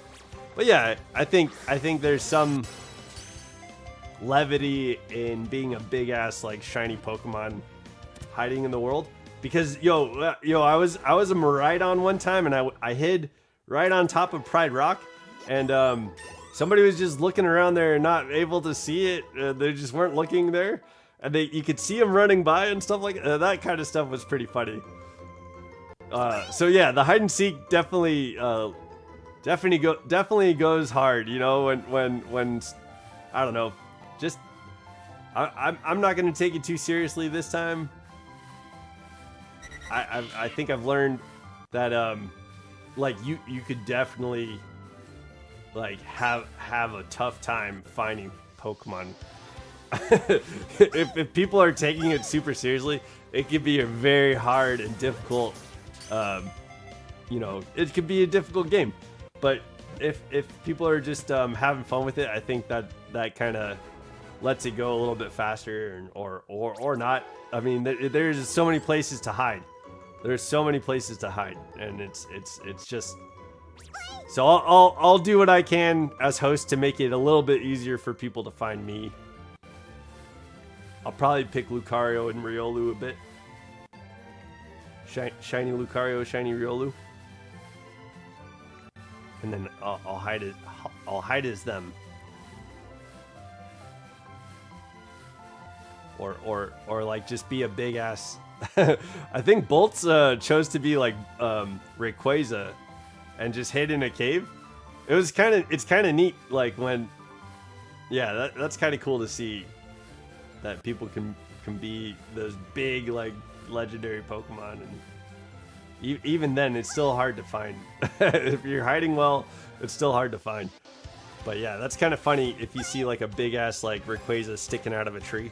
But yeah, I think there's some levity in being a big ass like shiny Pokemon hiding in the world, because yo I was a Miraidon one time, and I hid right on top of Pride Rock, and somebody was just looking around there and not able to see it. They just weren't looking there. And you could see him running by and stuff like that. Kind of stuff was pretty funny. So yeah, the hide and seek definitely goes hard. You know, when I don't know, just I'm not gonna take it too seriously this time. I think I've learned that like you could definitely like have a tough time finding Pokemon. if people are taking it super seriously, it could be a very hard and difficult, you know, it could be a difficult game. But if people are just having fun with it, I think that kind of lets it go a little bit faster, or not. I mean, there's so many places to hide. There's so many places to hide, and it's just. So I'll do what I can as host to make it a little bit easier for people to find me. I'll probably pick Lucario and Riolu a bit. Shiny Lucario, shiny Riolu. And then I'll hide it. I'll hide as them. Or like just be a big ass. I think Bolts chose to be like Rayquaza and just hid in a cave. It's kind of neat. Like when, yeah, that's kind of cool to see. that people can be those big like legendary Pokemon, and even then it's still hard to find. If you're hiding well, it's still hard to find. But yeah, that's kind of funny if you see like a big ass like Rayquaza sticking out of a tree.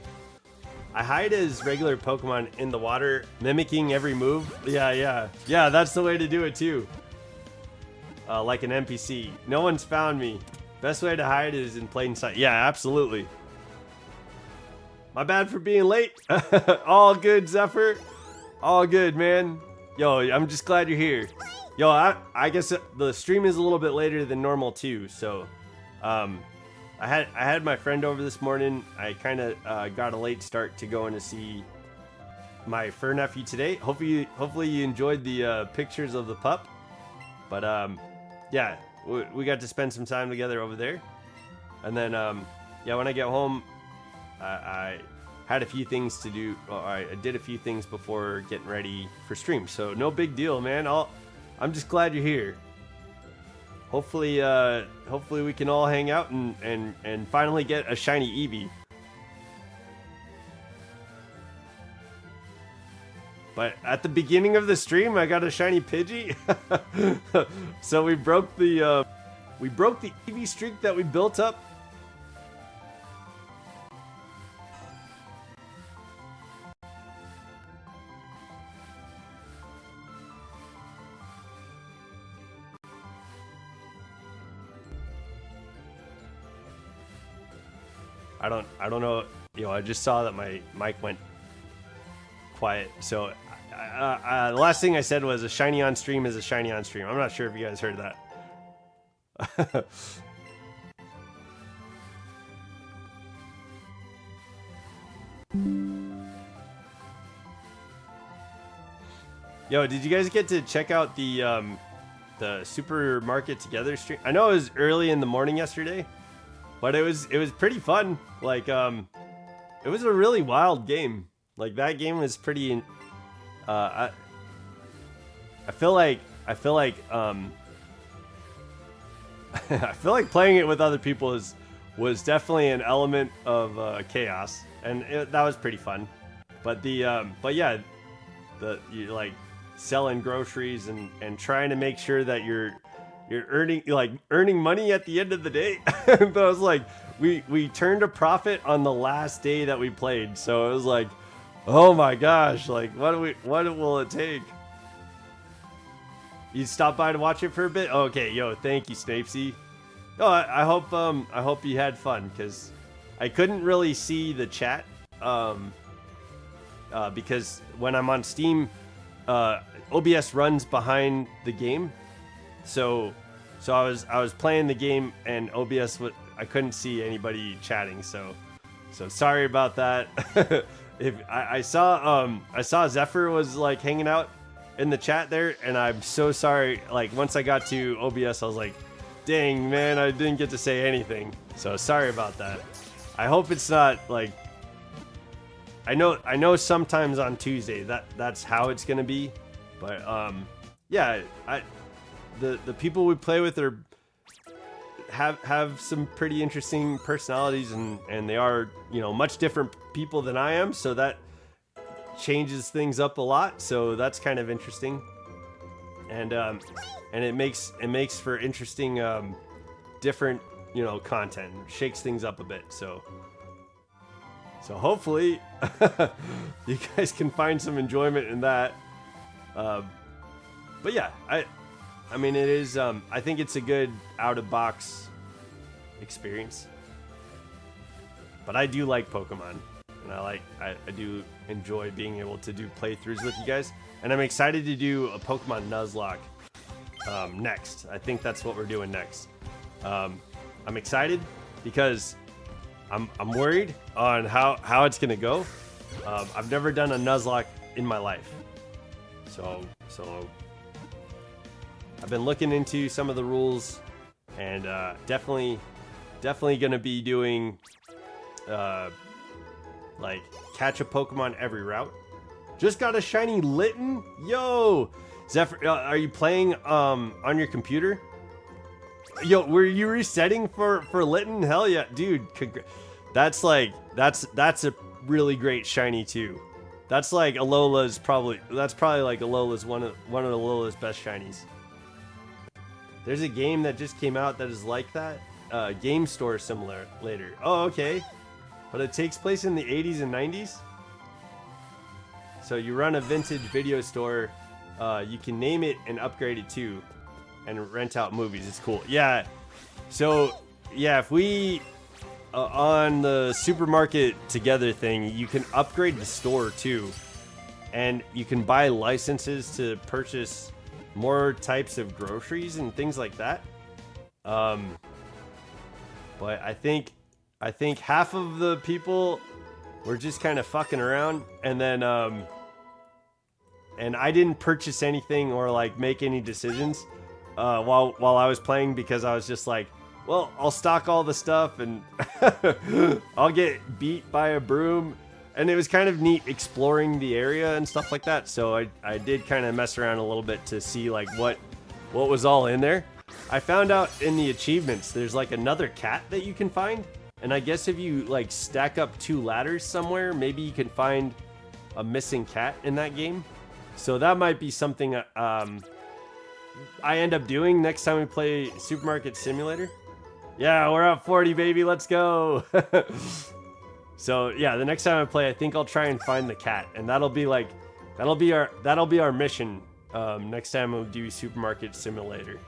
I hide as regular Pokemon in the water, mimicking every move. Yeah, that's the way to do it too. Like an NPC. No one's found me. Best way to hide is in plain sight. Yeah, absolutely. My bad for being late. All good, Zephyr. All good, man. Yo, I'm just glad you're here. Yo, I guess the stream is a little bit later than normal too, so I had my friend over this morning. I kind of got a late start to going to see my fur nephew today. Hopefully you enjoyed the pictures of the pup. But yeah, we got to spend some time together over there. And then yeah, when I get home, I had a few things to do. Well, I did a few things before getting ready for stream. So no big deal, man. I'm just glad you're here. Hopefully we can all hang out and finally get a shiny Eevee. But at the beginning of the stream, I got a shiny Pidgey. So we broke the Eevee streak that we built up. I don't know, you know, I just saw that my mic went quiet. So the last thing I said was a shiny on stream is a shiny on stream. I'm not sure if you guys heard that. Yo, did you guys get to check out the Supermarket Together stream? I know it was early in the morning yesterday, but it was pretty fun. Like it was a really wild game. Like that game was pretty. I feel like I feel like playing it with other people was definitely an element of chaos, and that was pretty fun. But yeah, you like selling groceries and trying to make sure that you're earning money at the end of the day. But I was like, we turned a profit on the last day that we played, so it was like, oh my gosh, like what will it take? You stopped by to watch it for a bit? Okay, yo, thank you, Snapesy. Oh, I hope you had fun, because I couldn't really see the chat because when I'm on Steam, OBS runs behind the game, so I was playing the game and OBS I couldn't see anybody chatting, so sorry about that. If I saw Zephyr was like hanging out in the chat there, and I'm so sorry. Like once I got to OBS, I was like, dang man, I didn't get to say anything, so sorry about that. I hope it's not like, I know sometimes on Tuesday that's how it's gonna be, but yeah, the people we play with have some pretty interesting personalities, and they are, you know, much different people than I am, so that changes things up a lot, so that's kind of interesting, and it makes for interesting different, you know, content, shakes things up a bit, so hopefully you guys can find some enjoyment in that. But yeah, I mean, it is, I think it's a good out-of-box experience. But I do like Pokemon, and I do enjoy being able to do playthroughs with you guys. And I'm excited to do a Pokemon Nuzlocke next. I think that's what we're doing next. I'm excited because I'm worried on how it's gonna go. I've never done a Nuzlocke in my life, so I've been looking into some of the rules, and definitely gonna be doing like catch a Pokemon every route. Just got a shiny Litten. Yo, Zephyr, are you playing on your computer? Yo, were you resetting for Litten? Hell yeah, dude. That's really great shiny too. That's like Alola's probably. That's probably like Alola's one of Alola's best shinies. There's a game that just came out that is like that. Game Store similar later. Oh, okay. But it takes place in the 80s and 90s. So you run a vintage video store. You can name it and upgrade it too, and rent out movies. It's cool. Yeah. So yeah, if we on the supermarket together thing, you can upgrade the store too, and you can buy licenses to purchase more types of groceries and things like that. But I think half of the people were just kind of fucking around, and then and I didn't purchase anything or like make any decisions while I was playing, because I was just like, well, I'll stock all the stuff and I'll get beat by a broom. And it was kind of neat exploring the area and stuff like that. So I did kind of mess around a little bit to see like what was all in there. I found out in the achievements there's like another cat that you can find. And I guess if you like stack up 2 ladders somewhere, maybe you can find a missing cat in that game. So that might be something I end up doing next time we play Supermarket Simulator. Yeah, we're at 40, baby. Let's go. So yeah, the next time I play, I think I'll try and find the cat, and that'll be our mission next time we'll do Supermarket Simulator.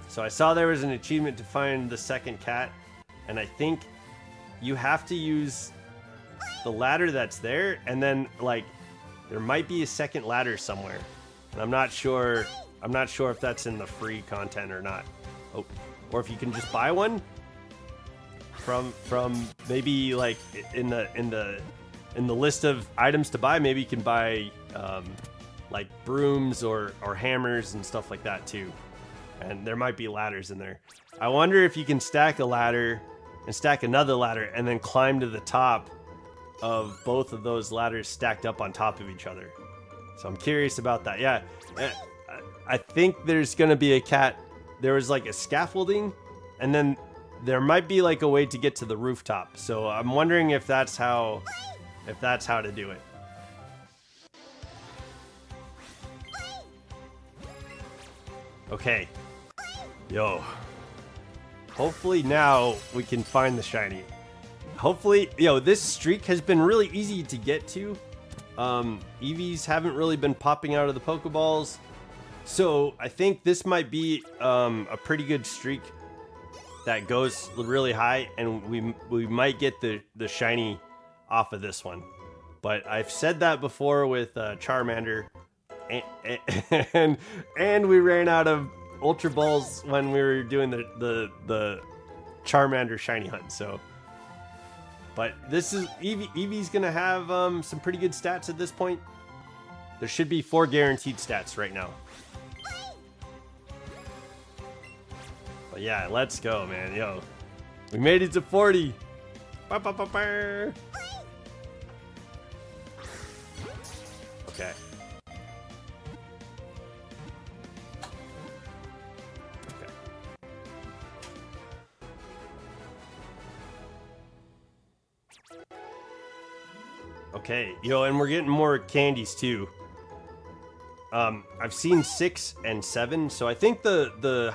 So I saw there was an achievement to find the second cat, and I think you have to use the ladder that's there, and then like there might be a second ladder somewhere, and I'm not sure if that's in the free content or not. Oh, or if you can just buy one from maybe like in the list of items to buy. Maybe you can buy like brooms or hammers and stuff like that too, and there might be ladders in there. I wonder if you can stack a ladder and stack another ladder and then climb to the top of both of those ladders stacked up on top of each other. So I'm curious about that. Yeah, I think there's gonna be a cat. There was like a scaffolding, and then there might be like a way to get to the rooftop. So I'm wondering if that's how to do it. Okay. Yo. Hopefully now we can find the shiny. Hopefully, this streak has been really easy to get to. Eevees haven't really been popping out of the Pokeballs. So I think this might be a pretty good streak that goes really high, and we might get the shiny off of this one. But I've said that before with Charmander, and we ran out of Ultra Balls when we were doing the Charmander shiny hunt. So, but this is Eevee's gonna have some pretty good stats at this point. There should be 4 guaranteed stats right now. But yeah, let's go, man. Yo, we made it to 40. Okay. Okay, and we're getting more candies too. I've seen 6 and 7, so I think the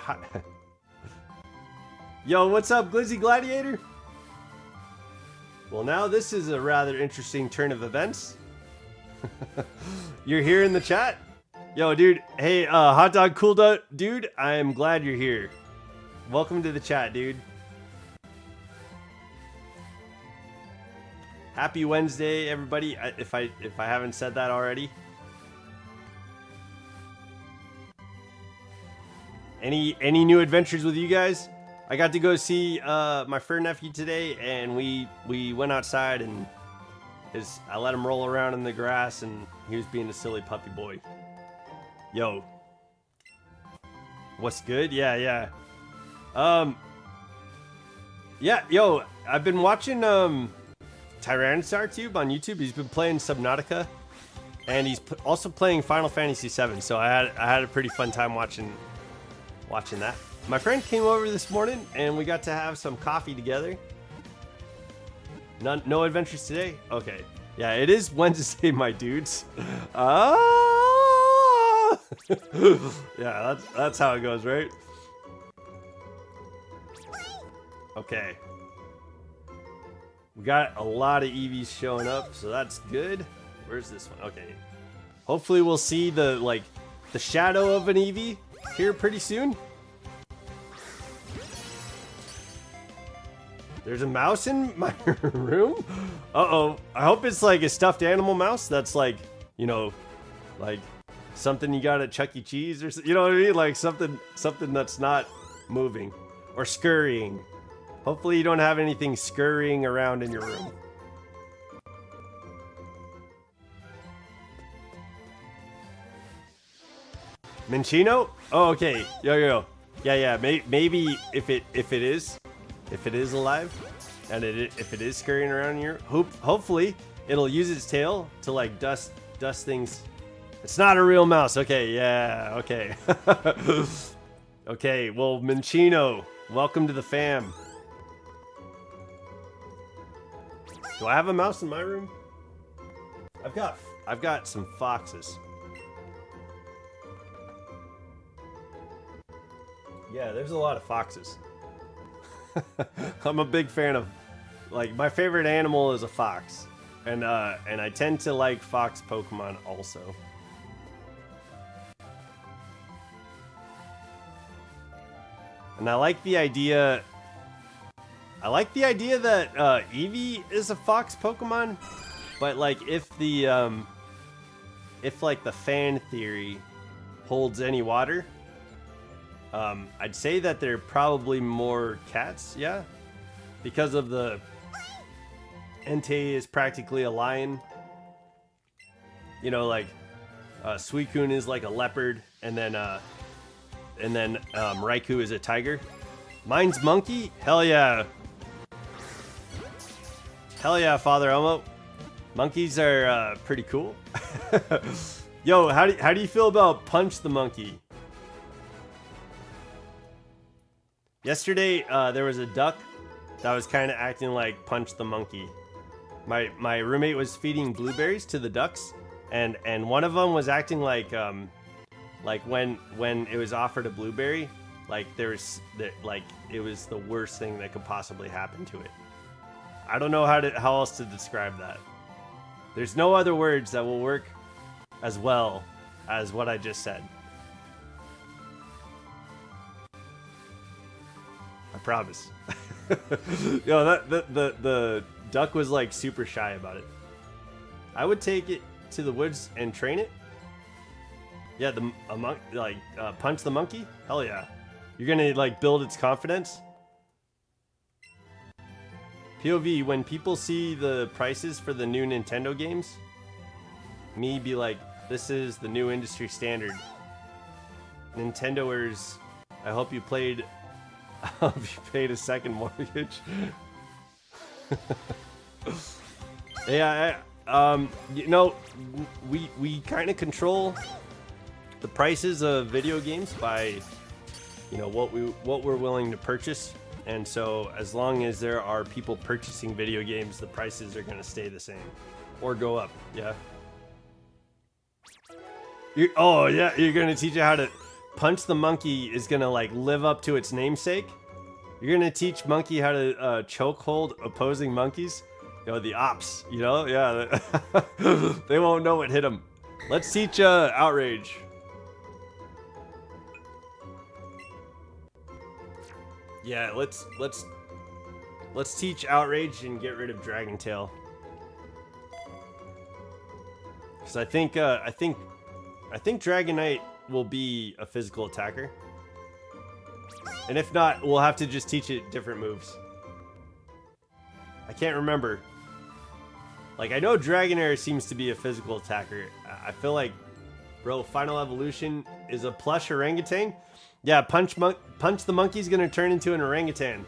Yo, what's up, Glizzy Gladiator? Well, now this is a rather interesting turn of events. You're here in the chat? Yo, dude. Hey, Hot Dog Cool Dude, I am glad you're here. Welcome to the chat, dude. Happy Wednesday, everybody, if I haven't said that already. Any new adventures with you guys? I got to go see my fur nephew today, and we went outside, and I let him roll around in the grass, and he was being a silly puppy boy. Yo. What's good? Yeah. Yeah, yo, I've been watching Tyrannosaur Tube on YouTube. He's been playing Subnautica, and he's also playing Final Fantasy VII. So I had a pretty fun time watching that. My friend came over this morning, and we got to have some coffee together. None, no adventures today? Okay. Yeah, it is Wednesday, my dudes. Ah! Yeah, that's how it goes, right? Okay. We got a lot of Eevees showing up, so that's good. Where's this one? Okay. Hopefully we'll see the shadow of an Eevee here pretty soon. There's a mouse in my room? Uh-oh. I hope it's like a stuffed animal mouse that's like, you know, like something you got at Chuck E. Cheese or something. You know what I mean? Like something that's not moving or scurrying. Hopefully you don't have anything scurrying around in your room. Minchino? Oh, okay. Yo. Yeah. Maybe if it is alive, and if it is scurrying around in your, hopefully it'll use its tail to like dust things. It's not a real mouse. Okay. Yeah. Okay. Okay. Well, Minchino, welcome to the fam. Do I have a mouse in my room? I've got some foxes. Yeah, there's a lot of foxes. I'm a big fan of, like, my favorite animal is a fox, and I tend to like fox Pokemon also. And I like the idea that Eevee is a fox Pokemon, but like if like the fan theory holds any water, I'd say that they're probably more cats, yeah, because of the Entei is practically a lion. You know, like Suicune is like a leopard, and then Raikou is a tiger. Mine's monkey. Hell yeah. Hell yeah, Father Elmo. Monkeys are pretty cool. Yo, how do you feel about Punch the Monkey? Yesterday, there was a duck that was kind of acting like Punch the Monkey. My roommate was feeding blueberries to the ducks, and one of them was acting like when it was offered a blueberry, like it was the worst thing that could possibly happen to it. I don't know how else to describe that. There's no other words that will work as well as what I just said. I promise. Yo, the duck was like super shy about it. I would take it to the woods and train it. Yeah, punch the monkey. Hell yeah, you're gonna like build its confidence. POV, when people see the prices for the new Nintendo games, me be like, this is the new industry standard. Nintendoers, I hope you paid a second mortgage. Yeah, you know, we kind of control the prices of video games by, you know, what we're willing to purchase. And so as long as there are people purchasing video games, the prices are going to stay the same or go up. Yeah. Oh yeah, you're going to teach it how to Punch the Monkey is going to like live up to its namesake. You're going to teach Monkey how to chokehold opposing monkeys. You know, the ops, you know? Yeah. They won't know what hit them. Let's teach Outrage. Yeah, let's teach Outrage and get rid of Dragon Tail. Because I think Dragonite will be a physical attacker. And if not, we'll have to just teach it different moves. I can't remember. Like, I know Dragonair seems to be a physical attacker. I feel like, bro, Final Evolution is a plush orangutan. Yeah, Punch the Monkey's gonna turn into an orangutan.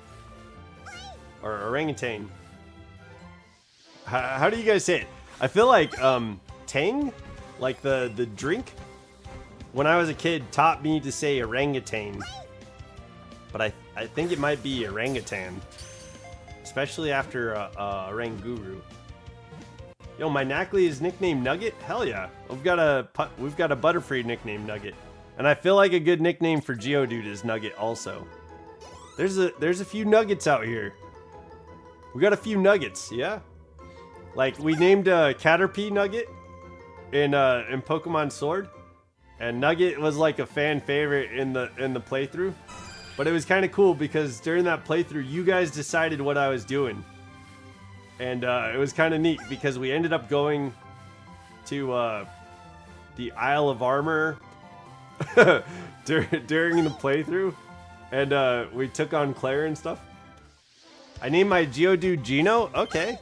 Or orangutan. How do you guys say it? I feel like Tang, like the drink, when I was a kid, taught me to say orangutan. But I think it might be orangutan. especially after Ranguru. Yo, my Knackley is nicknamed Nugget. Hell yeah, we've got a Butterfree nicknamed Nugget, and I feel like a good nickname for Geodude is Nugget also. There's a few Nuggets out here. We got a few Nuggets, yeah. Like we named Caterpie Nugget in Pokemon Sword, and Nugget was like a fan favorite in the playthrough. But it was kind of cool because during that playthrough, you guys decided what I was doing. And it was kind of neat because we ended up going to the Isle of Armor during the playthrough. And we took on Claire and stuff. I named my Geodude Geno. Okay.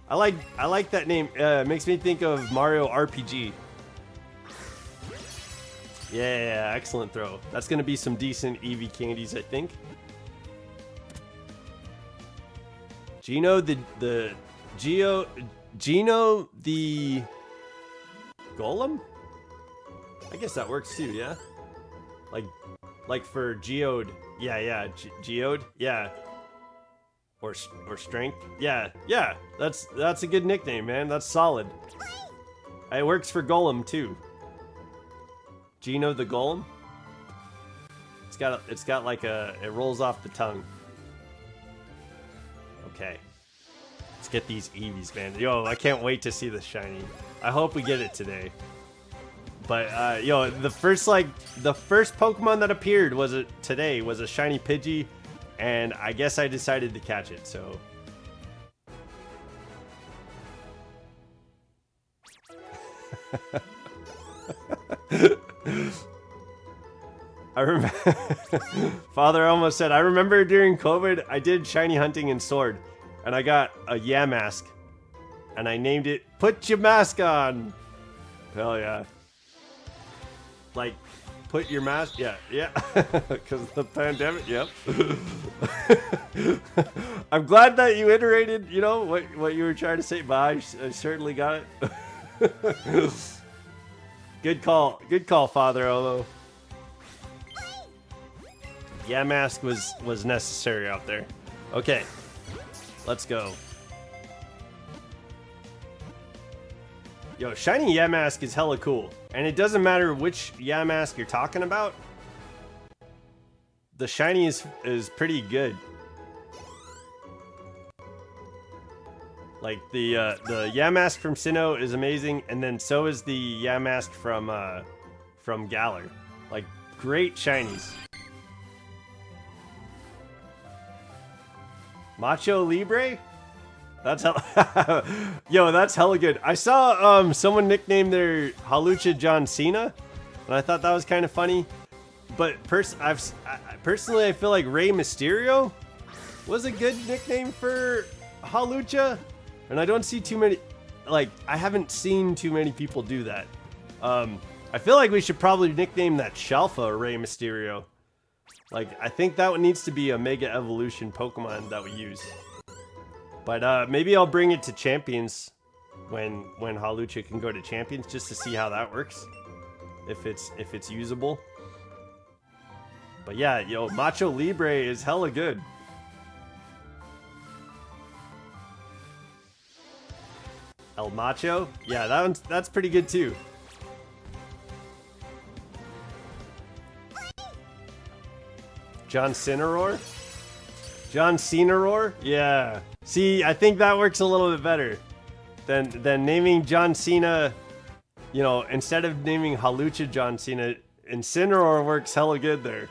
I like that name. It makes me think of Mario RPG. Yeah, excellent throw. That's going to be some decent Eevee candies, I think. Geno the Golem? I guess that works too, yeah? Like for Geode. Yeah, Geode. Yeah. Or Strength. Yeah. That's a good nickname, man. That's solid. It works for Golem too. Geno the Golem. It's got like it rolls off the tongue. Okay. Let's get these Eevees, man. Yo, I can't wait to see the shiny. I hope we get it today. But yo, the first Pokemon that appeared today was a shiny Pidgey, and I guess I decided to catch it, so I remember Father almost said, I remember during COVID I did shiny hunting in Sword and I got a Yamask and I named it Put Your Mask On. Hell yeah. Like put your mask, yeah, because of the pandemic, yep. I'm glad that you iterated, you know, what you were trying to say, but I certainly got it. Good call, Father Olo. Yamask was necessary out there. Okay, let's go. Yo, shiny Yamask is hella cool. And it doesn't matter which Yamask you're talking about. The shiny is pretty good. Like the Yamask from Sinnoh is amazing, and then so is the Yamask from Galar. Like great shinies. Macho Libre? That's yo, that's hella good. I saw someone nicknamed their Halucha John Cena, and I thought that was kind of funny. But personally, I feel like Rey Mysterio was a good nickname for Halucha, and I don't see too many. Like, I haven't seen too many people do that. I feel like we should probably nickname that Shalfa Rey Mysterio. Like, I think that one needs to be a Mega Evolution Pokemon that we use. But maybe I'll bring it to Champions when Halucha can go to Champions just to see how that works. If it's usable. But yeah, yo, Macho Libre is hella good. El Macho? Yeah, that's pretty good too. John Cineroar? John Cineroar? Yeah. See, I think that works a little bit better than naming John Cena, you know, instead of naming Halucha John Cena. Incineroar works hella good there.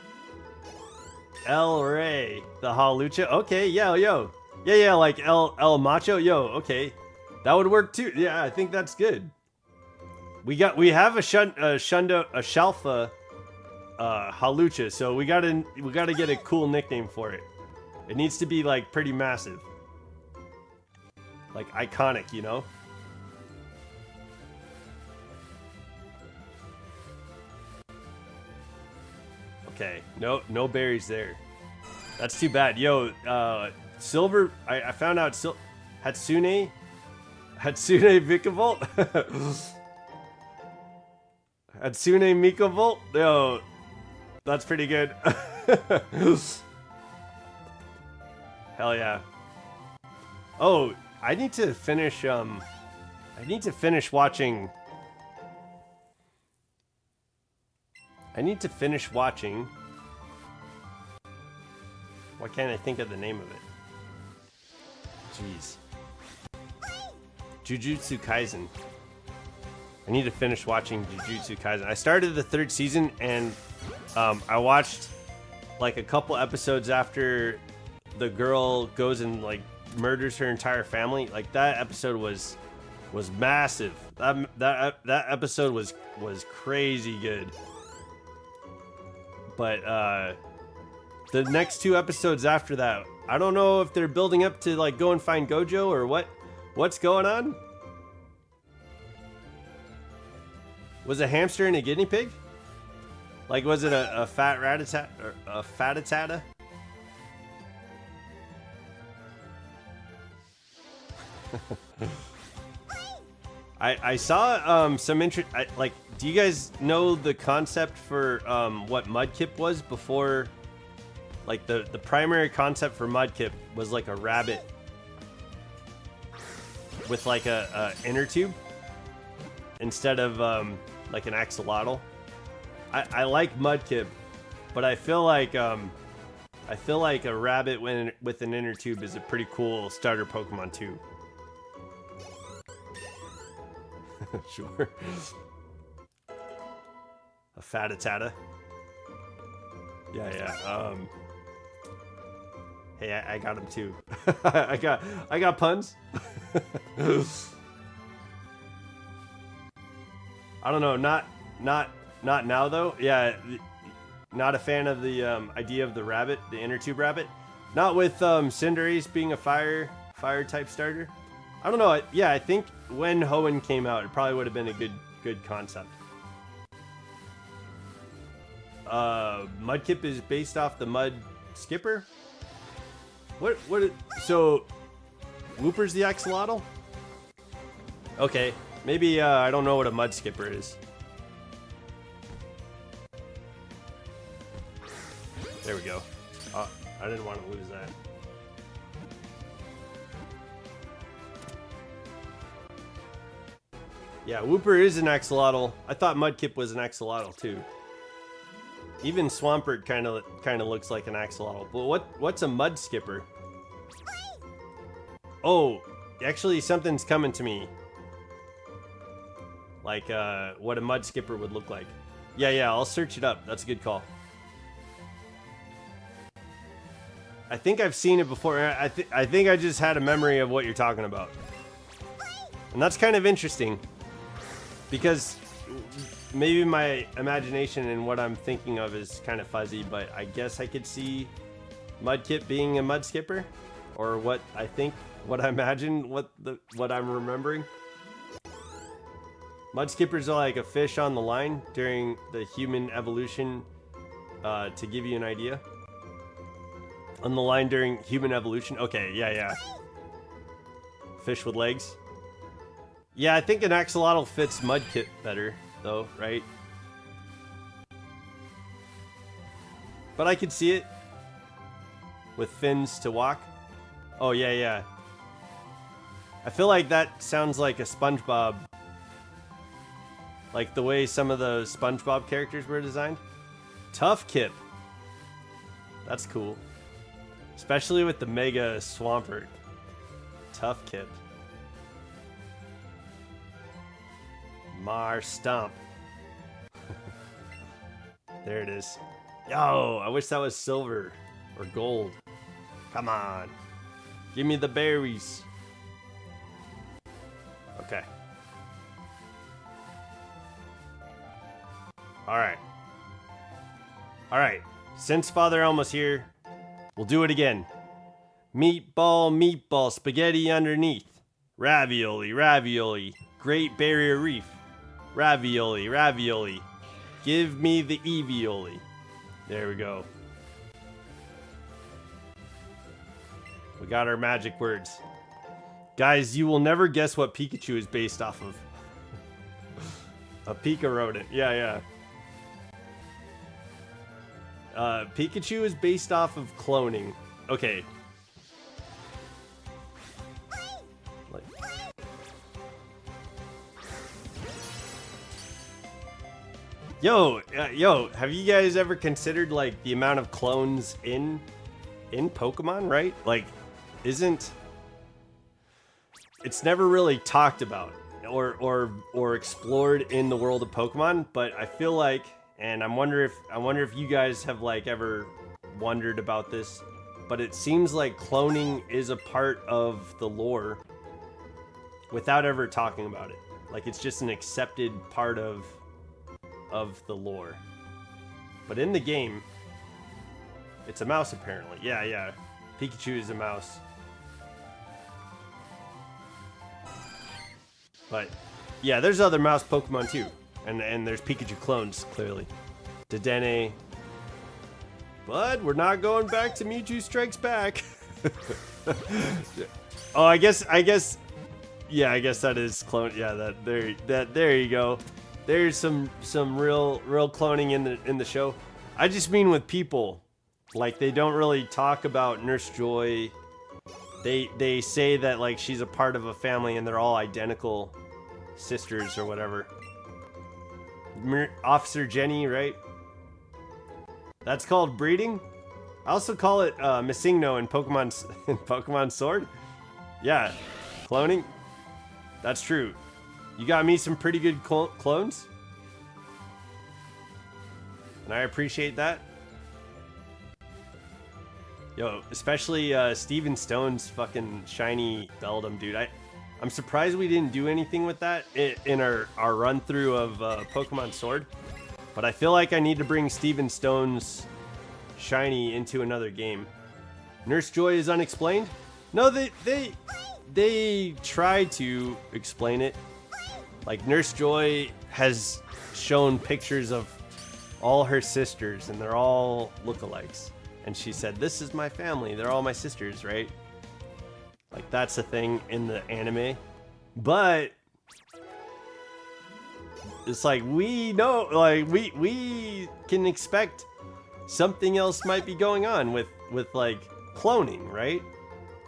El Rey, the Halucha. Okay, yeah, yo. Yeah, like El Macho. Yo, okay. That would work too. Yeah, I think that's good. We have a Shalfa Halucha, so we gotta get a cool nickname for it. It needs to be like pretty massive. Like iconic, you know? Okay, no berries there. That's too bad. Yo, Silver, I found out Hatsune Vikavolt? Hatsune Mikavolt? Yo, that's pretty good. Hell yeah. Oh, I need to finish. I need to finish watching. I need to finish watching. Why can't I think of the name of it? Jeez. Jujutsu Kaisen. I need to finish watching Jujutsu Kaisen. I started the 3rd season and I watched like a couple episodes after the girl goes and like murders her entire family. Like that episode was massive. That episode was crazy good. But the next 2 episodes after that, I don't know if they're building up to like go and find Gojo or what's going on. Was a hamster and a guinea pig? Like, was it a fat ratata or a fatatata? I saw some interest. Like, do you guys know the concept for what Mudkip was before? Like the primary concept for Mudkip was like a rabbit with like a inner tube instead of like an axolotl. I like Mudkip, but I feel like a rabbit with an inner tube is a pretty cool starter Pokemon too. Sure. A fatatata. Yeah. Hey, I got him too. I got puns. I don't know. Not now though. Yeah, not a fan of the idea of the rabbit, the inner tube rabbit. Not with Cinderace being a fire type starter. I don't know. Yeah, I think when Hoenn came out, it probably would have been a good concept. Mudkip is based off the Mud Skipper. So Wooper's the axolotl? Okay, maybe I don't know what a Mud Skipper is. There we go. I didn't want to lose that. Yeah, Wooper is an axolotl. I thought Mudkip was an axolotl too. Even Swampert kind of looks like an axolotl. But what's a Mud Skipper? Oh, actually something's coming to me. Like what a Mud Skipper would look like. Yeah, I'll search it up. That's a good call. I think I've seen it before. I think I just had a memory of what you're talking about. And that's kind of interesting. Because maybe my imagination and what I'm thinking of is kind of fuzzy, but I guess I could see Mudkip being a Mud Skipper, or what I imagine, what I'm remembering. Mud Skippers are like a fish on the line during the human evolution, to give you an idea. On the line during human evolution. Okay, yeah. Fish with legs. Yeah, I think an axolotl fits Mudkip better, though, right? But I could see it with fins to walk. Oh, yeah. I feel like that sounds like a SpongeBob. Like the way some of the SpongeBob characters were designed. Tough Kip. That's cool. Especially with the Mega Swampert. Tough Kip. Stomp. There it is. Yo, I wish that was silver or gold. Come on. Give me the berries. Okay. Alright. Since Father Elmo's here, we'll do it again. Meatball, spaghetti underneath. Ravioli. Great Barrier Reef. Ravioli. Give me the Eevee. There we go. We got our magic words. Guys, you will never guess what Pikachu is based off of. A Pika rodent. Yeah. Pikachu is based off of cloning. Okay. Yo, have you guys ever considered like the amount of clones in Pokemon, right? Like, it's never really talked about or explored in the world of Pokemon, but I feel like, and I wonder if you guys have like ever wondered about this, but it seems like cloning is a part of the lore without ever talking about it. Like, it's just an accepted part of the lore. But in the game, it's a mouse apparently. Yeah. Pikachu is a mouse. But yeah, there's other mouse Pokemon too. And there's Pikachu clones, clearly. Dedenne. But we're not going back to Mewtwo Strikes Back. Oh, I guess yeah, I guess that is clone. Yeah, there you go. There's some real cloning in the show. I just mean with people, like they don't really talk about Nurse Joy. They say that like she's a part of a family and they're all identical sisters or whatever. Officer Jenny, right? That's called breeding. I also call it Missingno in Pokemon Sword. Yeah, cloning. That's true. You got me some pretty good clones. And I appreciate that. Yo, especially Steven Stone's fucking shiny Beldum, dude. I'm surprised we didn't do anything with that in our run through of Pokemon Sword. But I feel like I need to bring Steven Stone's shiny into another game. Nurse Joy is unexplained? No, they try to explain it. Like, Nurse Joy has shown pictures of all her sisters, and they're all lookalikes. And she said, "This is my family. They're all my sisters," right? Like, that's a thing in the anime. But it's like, we know, like, we can expect something else might be going on with like cloning, right?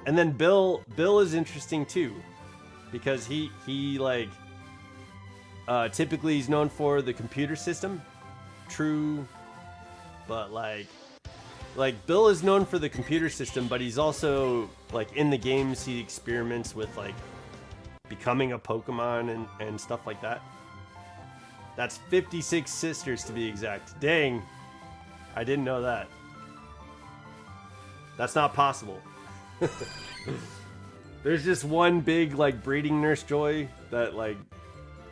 And then Bill is interesting too, because he like typically he's known for the computer system. True, but like Bill is known for the computer system, but he's also like in the games he experiments with like becoming a Pokemon and stuff like that. That's 56 sisters to be exact. Dang, I didn't know that. That's not possible. There's just one big like breeding Nurse Joy that like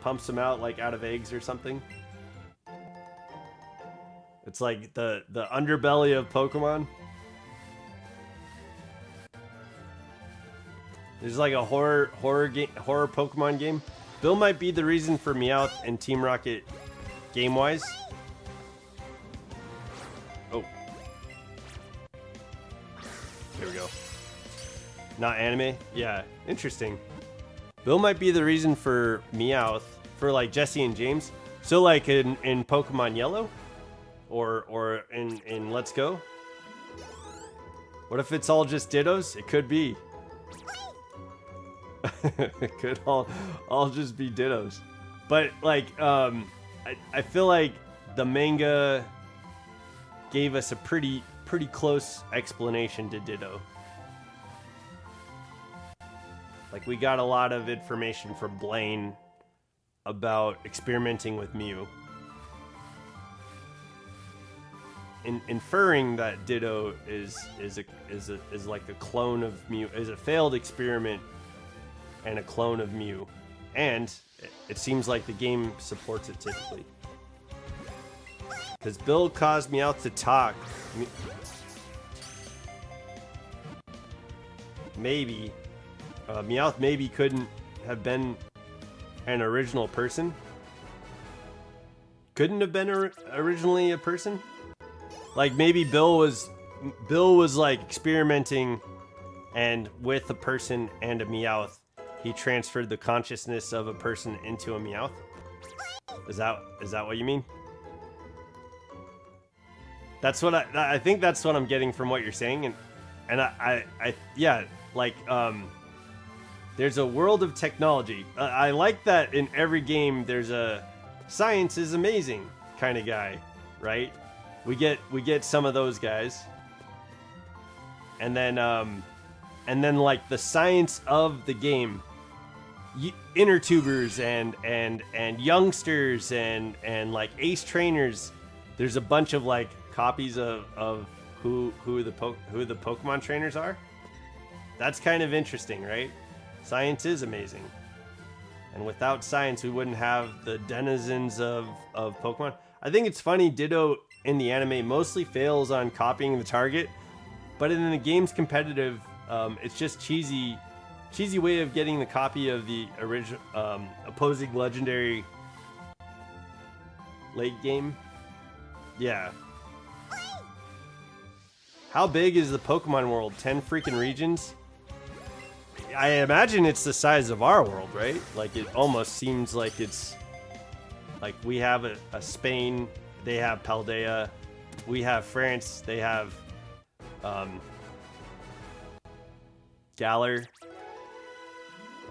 pumps them out like out of eggs or something. It's like the underbelly of Pokemon. There's like a horror Pokemon game. Bill might be the reason for Meowth and Team Rocket game-wise. Oh. Here we go. Not anime? Yeah, interesting. Bill might be the reason for Meowth, for like Jesse and James. So like in Pokemon Yellow? Or in Let's Go? What if it's all just Dittos? It could be. It could all just be Dittos. But like I feel like the manga gave us a pretty close explanation to Ditto. Like, we got a lot of information from Blaine about experimenting with Mew. Inferring that Ditto is like a clone of Mew, is a failed experiment and a clone of Mew, and it seems like the game supports it typically. Because Bill caused Meowth to talk. Maybe Meowth maybe couldn't have been an original person. Couldn't have been originally a person. Like maybe Bill was like experimenting, and with a person and a Meowth, he transferred the consciousness of a person into a Meowth. Is that what you mean? That's what I think that's what I'm getting from what you're saying, and I yeah, like there's a world of technology. I like that in every game there's a science is amazing. kind of guy, right? We get some of those guys. And then like the science of the game, inner tubers and youngsters and like ace trainers. There's a bunch of like copies of who the Pokemon trainers are. That's kind of interesting, right? Science is amazing. And without science, we wouldn't have the denizens of Pokemon. I think it's funny, Ditto in the anime mostly fails on copying the target, but in the game's competitive, it's just cheesy way of getting the copy of the original opposing legendary late game. Yeah. How big is the Pokemon world? 10 freaking regions? I imagine it's the size of our world, right? Like, it almost seems like it's... Like, we have a Spain, they have Paldea. We have France, they have... Galar.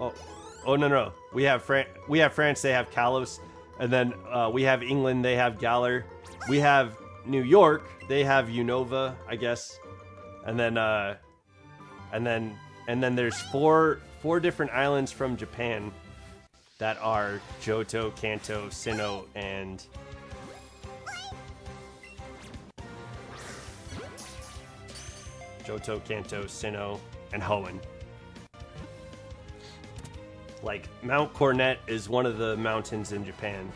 Oh no. We have France, they have Kalos. And then we have England, they have Galar. We have New York, they have Unova, I guess. And then there's four different islands from Japan that are Johto, Kanto, Sinnoh, and Hoenn. Like, Mount Cornet is one of the mountains in Japan.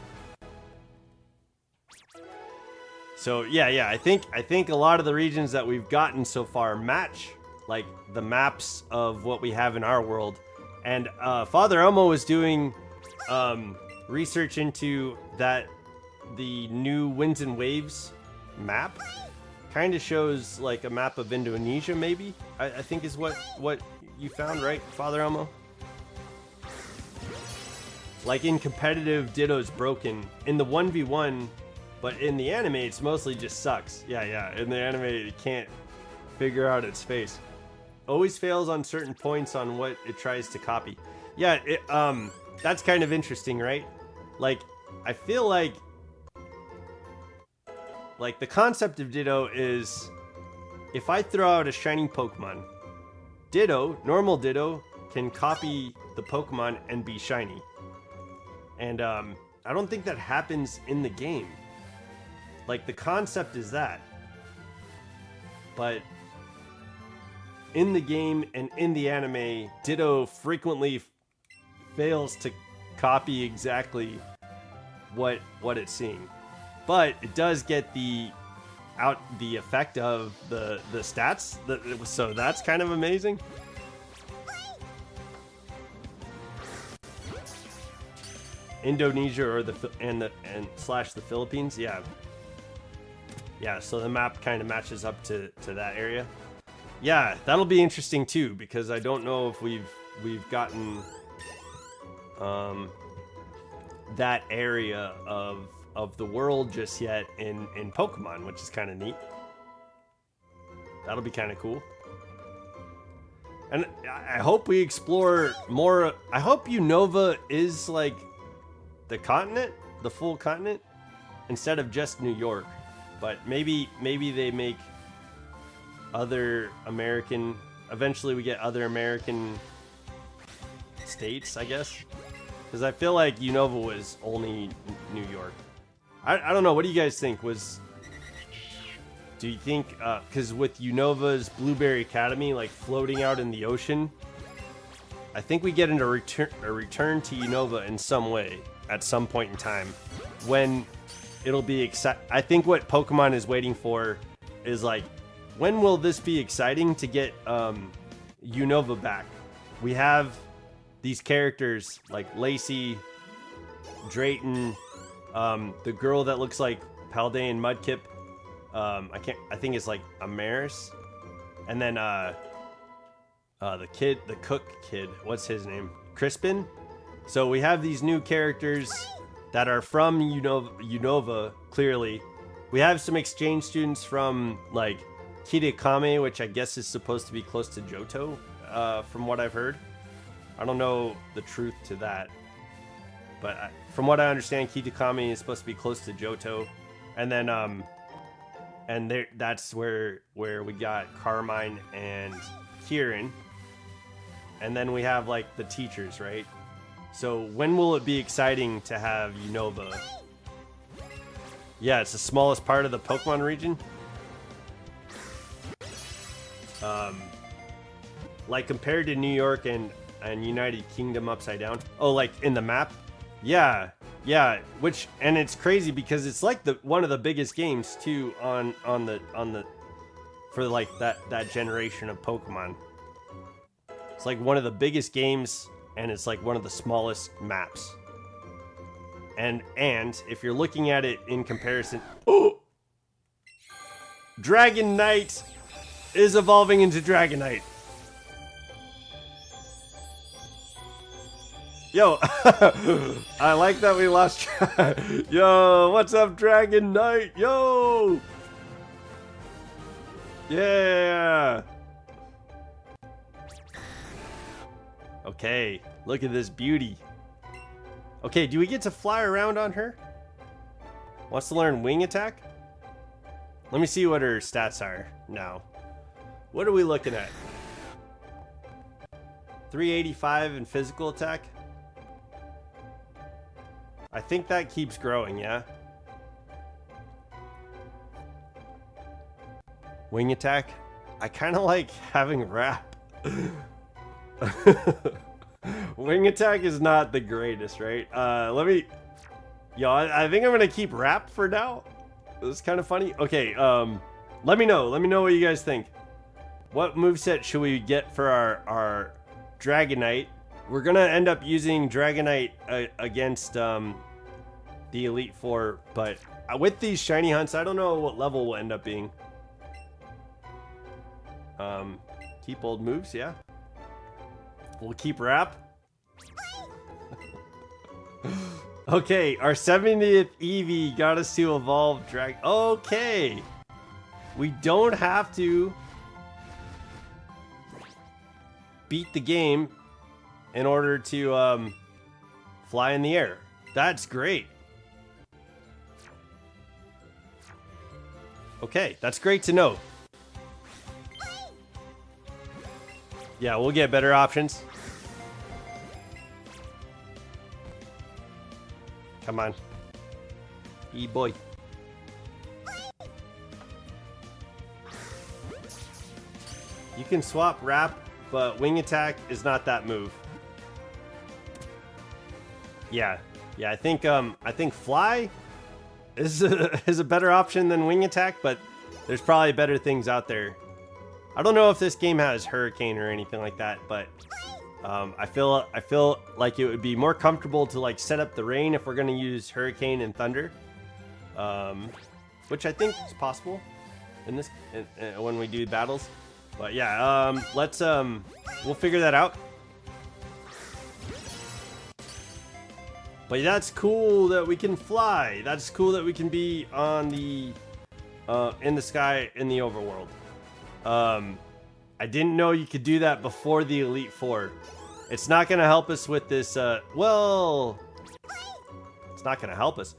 So yeah, I think a lot of the regions that we've gotten so far match like the maps of what we have in our world. And Father Elmo was doing research into that. The new Winds and Waves map kind of shows like a map of Indonesia, maybe. I think is what you found, right, Father Elmo? Like in competitive, Ditto's broken. In the 1v1, but in the anime, it's mostly just sucks. Yeah. In the anime, it can't figure out its face. Always fails on certain points on what it tries to copy. Yeah, that's kind of interesting, right? Like, I feel like the concept of Ditto is, if I throw out a shining Pokemon, normal Ditto, can copy the Pokemon and be shiny. And I don't think that happens in the game. Like, the concept is that. But in the game and in the anime, Ditto frequently fails to copy exactly what it's seeing. But it does get the effect of the stats. So that's kind of amazing. Indonesia or the Philippines, yeah. So the map kind of matches up to that area. Yeah, that'll be interesting too, because I don't know if we've gotten that area of the world just yet in Pokemon, which is kind of neat. That'll be kind of cool. And I hope we explore more. I hope Unova is like the continent, the full continent, instead of just New York. But maybe they make other American... Eventually we get other American states, I guess. Because I feel like Unova was only New York. I don't know. What do you guys think? Do you think... Because with Unova's Blueberry Academy, like, floating out in the ocean, I think we get a return to Unova in some way at some point in time. When it'll be exciting. I think what Pokemon is waiting for is, like, when will this be exciting to get Unova back? We have these characters like Lacey, Drayton, the girl that looks like Paldean Mudkip. I think it's like Amaris, and then the cook kid. What's his name? Crispin. So we have these new characters that are from Unova. Clearly, we have some exchange students from like Kitakami, which I guess is supposed to be close to Johto, from what I've heard. I don't know the truth to that. But from what I understand, Kitakami is supposed to be close to Johto, and then and there that's where we got Carmine and Kieran, and then we have like the teachers, right? So when will it be exciting to have Unova? Yeah, it's the smallest part of the Pokemon region. Like compared to New York and United Kingdom upside down. Oh, like in the map? Yeah, yeah. And it's crazy because it's like one of the biggest games too on the for like that generation of Pokemon. It's like one of the biggest games, and it's like one of the smallest maps. And if you're looking at it in comparison, oh, Dragonite is evolving into Dragonite. Yo, I like that we lost track. Yo, what's up, Dragonite? Yo! Yeah! Okay, look at this beauty. Okay, do we get to fly around on her? Wants to learn wing attack? Let me see what her stats are now. What are we looking at? 385 in physical attack? I think that keeps growing, yeah? Wing attack? I kind of like having wrap. Wing attack is not the greatest, right? Yo, I think I'm gonna keep wrap for now. It's kind of funny. Okay, let me know what you guys think. What moveset should we get for our Dragonite? We're gonna end up using Dragonite against the Elite Four, but with these shiny hunts, I don't know what level we'll end up being. Keep old moves, yeah. We'll keep wrap. Okay, our 70th Eevee got us to evolve Okay. We don't have to beat the game in order to fly in the air. That's great. Okay, that's great to know. Yeah, we'll get better options. Come on. E-boy. You can swap wrap, but wing attack is not that move. Yeah. Yeah, I think fly is a better option than wing attack, but there's probably better things out there. I don't know if this game has hurricane or anything like that, but I feel like it would be more comfortable to like set up the rain if we're gonna use hurricane and thunder, which I think is possible in this when we do battles. But yeah, we'll figure that out. But that's cool that we can fly. That's cool that we can be on the in the sky in the overworld. I didn't know you could do that before the Elite Four. It's not gonna help us with this. Well, it's not gonna help us.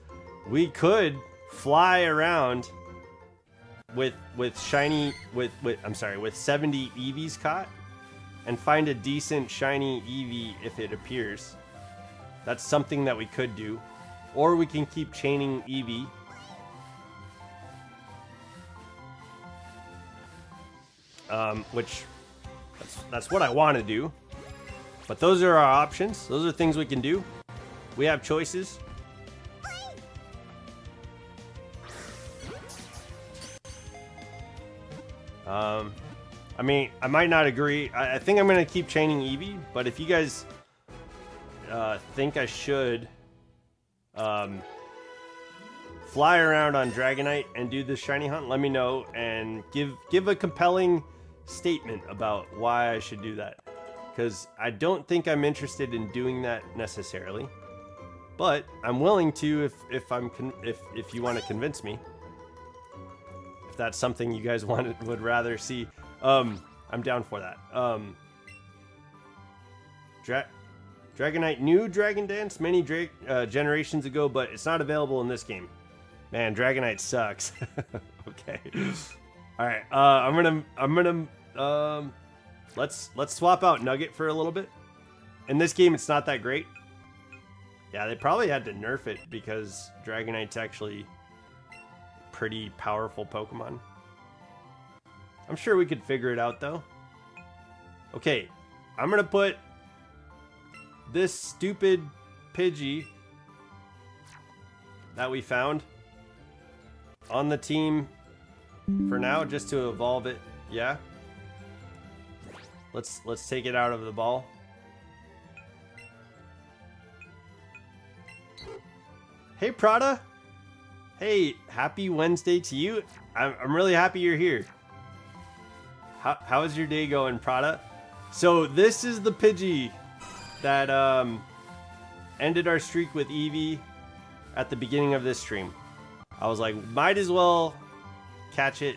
We could fly around with 70 Eevees caught and find a decent shiny Eevee if it appears. That's something that we could do, or we can keep chaining Eevee. Which that's what I want to do. But those are our options. Those are things we can do. We have choices. I mean, I might not agree. I think I'm going to keep chaining Eevee, but if you guys think I should fly around on Dragonite and do the shiny hunt, let me know and give a compelling statement about why I should do that, because I don't think I'm interested in doing that necessarily, but I'm willing to if you want to convince me, if that's something you guys would rather see. I'm down for that. Dragonite new Dragon Dance many generations ago, but it's not available in this game. Man, Dragonite sucks. Okay. All right. Let's swap out Nugget for a little bit. In this game, it's not that great. Yeah, they probably had to nerf it because Dragonite's actually pretty powerful Pokemon. I'm sure we could figure it out though. Okay, I'm gonna put this stupid Pidgey that we found on the team for now, just to evolve it. Yeah. Let's take it out of the ball. Hey Prada. Hey, happy Wednesday to you. I'm really happy you're here. How is your day going, Prada? So this is the Pidgey that ended our streak with Eevee at the beginning of this stream. I was like, might as well catch it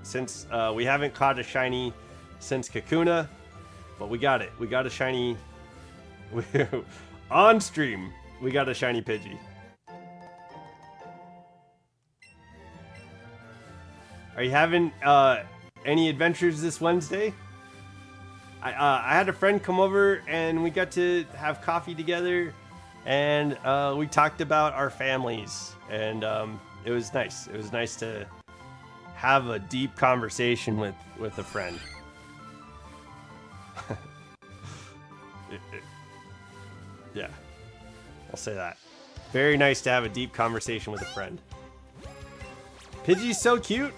since we haven't caught a shiny since Kakuna, but we got it. We got a shiny on stream. We got a shiny Pidgey. Are you having any adventures this Wednesday? I had a friend come over and we got to have coffee together, and we talked about our families, and it was nice. It was nice to have a deep conversation with a friend. Yeah, I'll say that. Very nice to have a deep conversation with a friend. Pidgey's so cute.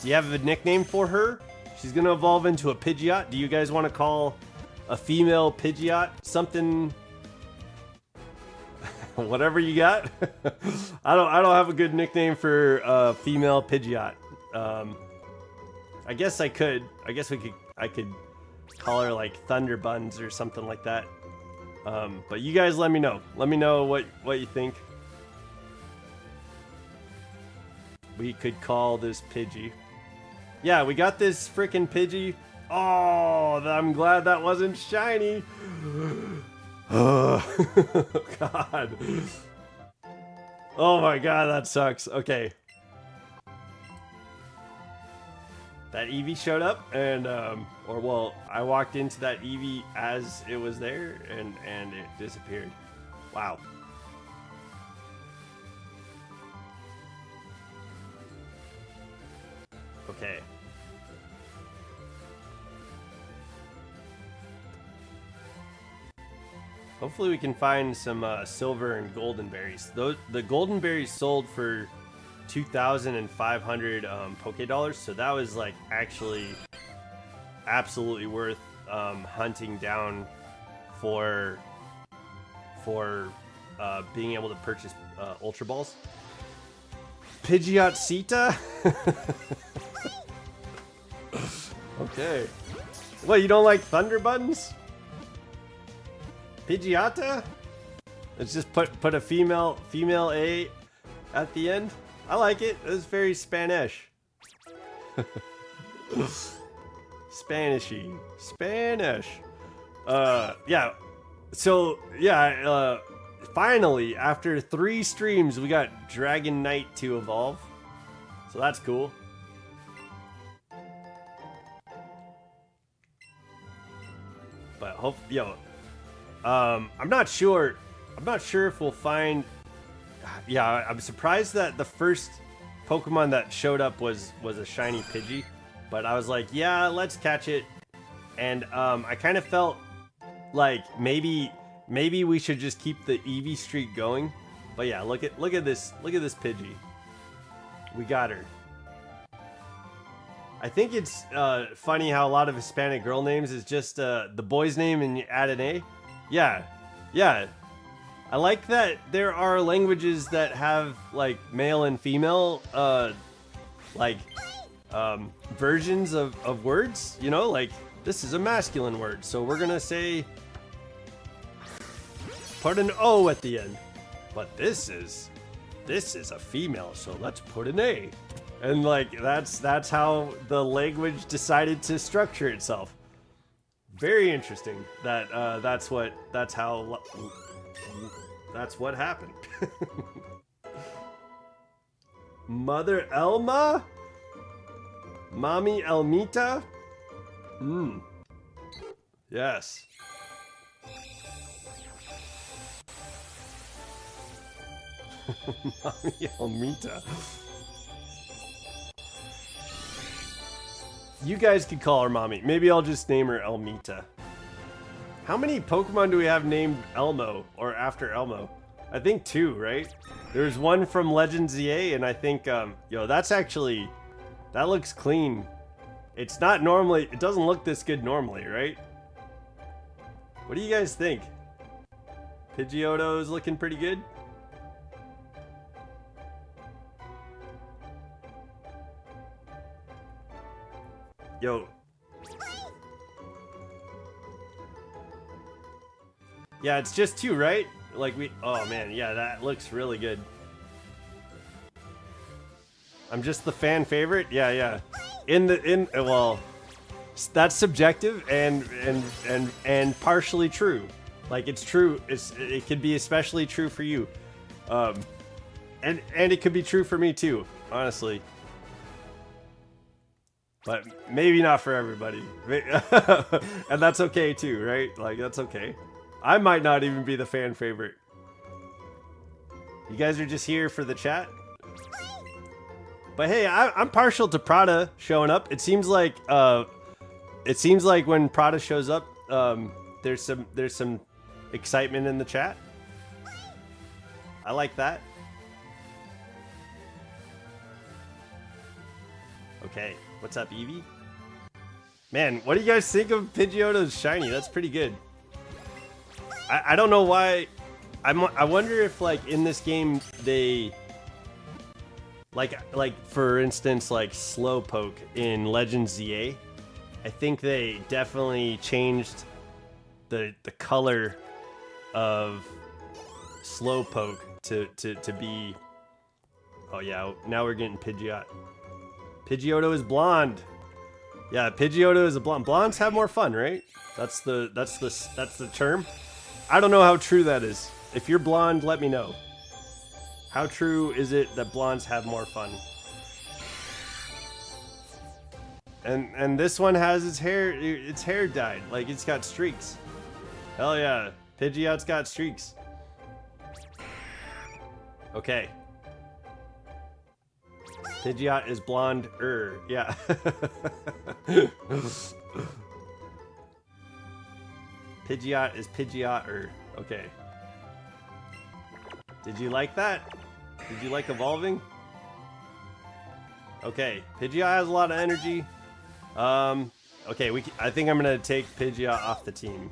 Do you have a nickname for her? She's gonna evolve into a Pidgeot. Do you guys want to call a female Pidgeot something? Whatever you got. I don't have a good nickname for a female Pidgeot. I guess I could. I guess I could call her like Thunder Buns or something like that. But you guys let me know. Let me know what you think. We could call this Pidgey. Yeah, we got this freaking Pidgey. Oh, I'm glad that wasn't shiny. Oh, God. Oh my God, that sucks. Okay. That Eevee showed up, and, or well, I walked into that Eevee as it was there, and it disappeared. Wow. Okay. Hopefully we can find some silver and golden berries. The golden berries sold for 2,500 Poké Dollars, so that was like actually absolutely worth hunting down for being able to purchase Ultra Balls. Pidgeot Sita? Okay. What, you don't like Thunder Buttons? Pidgeota? Let's just put a female A at the end. I like it. It's very Spanish. Spanishy. Spanish. Yeah. So yeah, finally, after 3 streams, we got Dragonite to evolve. So that's cool. But I'm not sure if we'll find. Yeah, I'm surprised that the first Pokemon that showed up was a shiny Pidgey, but I was like, yeah, let's catch it. And I kind of felt like maybe we should just keep the Eevee streak going. But yeah, look at this Pidgey. We got her. I think it's funny how a lot of Hispanic girl names is just the boy's name and you add an A. Yeah. I like that there are languages that have like male and female versions of words, you know, like this is a masculine word, so we're gonna say put an O at the end. But this is a female, so let's put an A. And like that's how the language decided to structure itself. Very interesting that that's what happened. Mother Elma? Mommy Elmita? Yes. Mommy Elmita. You guys could call her mommy. Maybe I'll just name her Elmita. How many Pokemon do we have named Elmo or after Elmo? I think 2, right? There's one from Legends ZA, and I think, yo, that's actually, that looks clean. It's not normally, it doesn't look this good normally, right? What do you guys think? Pidgeotto is looking pretty good? Yo. Yeah, it's just 2, right? Like oh man, yeah, that looks really good. I'm just the fan favorite? Yeah. Well, that's subjective and partially true. Like it's true, it could be especially true for you. And it could be true for me too, honestly. But maybe not for everybody. And that's okay too, right? Like, that's okay. I might not even be the fan favorite. You guys are just here for the chat? But hey, I'm partial to Prada showing up. It seems like when Prada shows up, there's some excitement in the chat. I like that. Okay. What's up, Eevee? Man, what do you guys think of Pidgeotto's shiny? That's pretty good. I don't know why. I wonder if like in this game they like for instance like Slowpoke in Legends ZA. I think they definitely changed the color of Slowpoke to be. Oh yeah, now we're getting Pidgeot. Pidgeotto is blonde. Yeah, Pidgeotto is a blonde. Blondes have more fun, right? That's the term. I don't know how true that is. If you're blonde, let me know. How true is it that blondes have more fun? And this one has its hair dyed, like it's got streaks. Hell yeah, Pidgeot's got streaks. Okay. Pidgeot is blonde-er, yeah. Pidgeot is Pidgeot-er, okay. Did you like that? Did you like evolving? Okay, Pidgeot has a lot of energy. Okay, I think I'm gonna take Pidgeot off the team.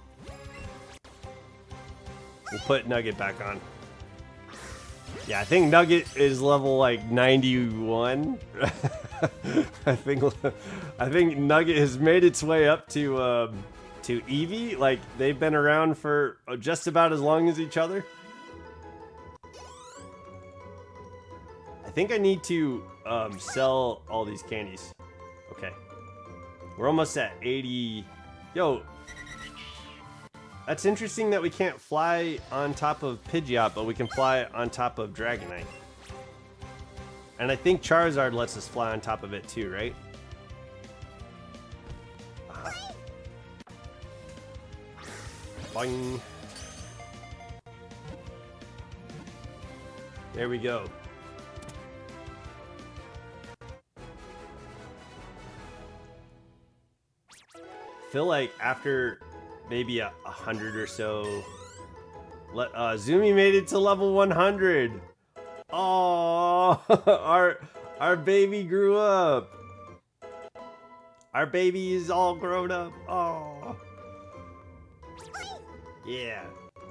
We'll put Nugget back on. Yeah, I think Nugget is level like 91. I think Nugget has made its way up to Eevee. Like they've been around for just about as long as each other. I think I need to sell all these candies. Okay, we're almost at 80. Yo. That's interesting that we can't fly on top of Pidgeot, but we can fly on top of Dragonite. And I think Charizard lets us fly on top of it too, right? Boing. There we go. Feel like after maybe 100 or so. Zumi made it to level 100. Oh, our baby grew up. Our baby is all grown up. Oh, yeah.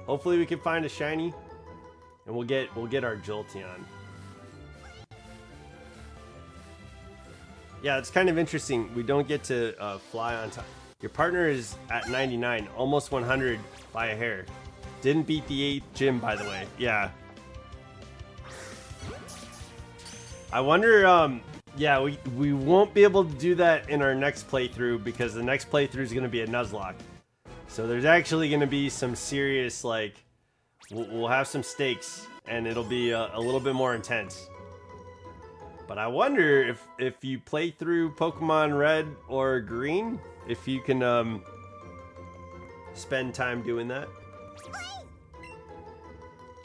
Hopefully we can find a shiny, and we'll get our Jolteon. Yeah, it's kind of interesting. We don't get to fly on top. Your partner is at 99, almost 100 by a hair. Didn't beat the 8th gym, by the way. Yeah. I wonder, yeah, we won't be able to do that in our next playthrough because the next playthrough is going to be a Nuzlocke. So there's actually going to be some serious, like, we'll have some stakes, and it'll be a little bit more intense. But I wonder if you play through Pokemon Red or Green, if you can spend time doing that.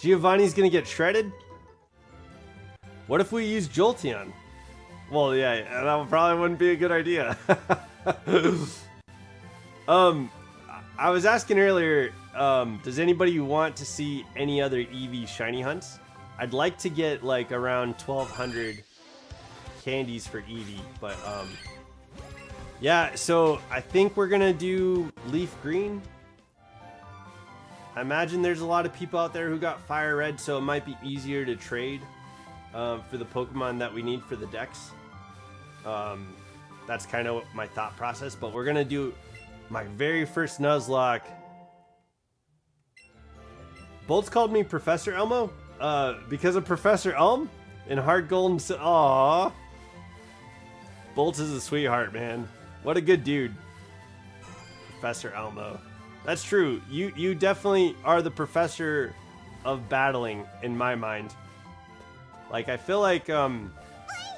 Giovanni's gonna get shredded? What if we use Jolteon? Well, yeah, that probably wouldn't be a good idea. I was asking earlier, does anybody want to see any other Eevee shiny hunts? I'd like to get like around 1,200 candies for Eevee, but yeah, so I think we're gonna do Leaf Green. I imagine there's a lot of people out there who got Fire Red, so it might be easier to trade for the Pokemon that we need for the decks. That's kind of my thought process, but we're gonna do my very first Nuzlocke. Bolt's called me Professor Elmo because of Professor Elm in Hard Golden. Aww. Bolt is a sweetheart, man. What a good dude. Professor Elmo. That's true. You definitely are the professor of battling in my mind. Like, I feel like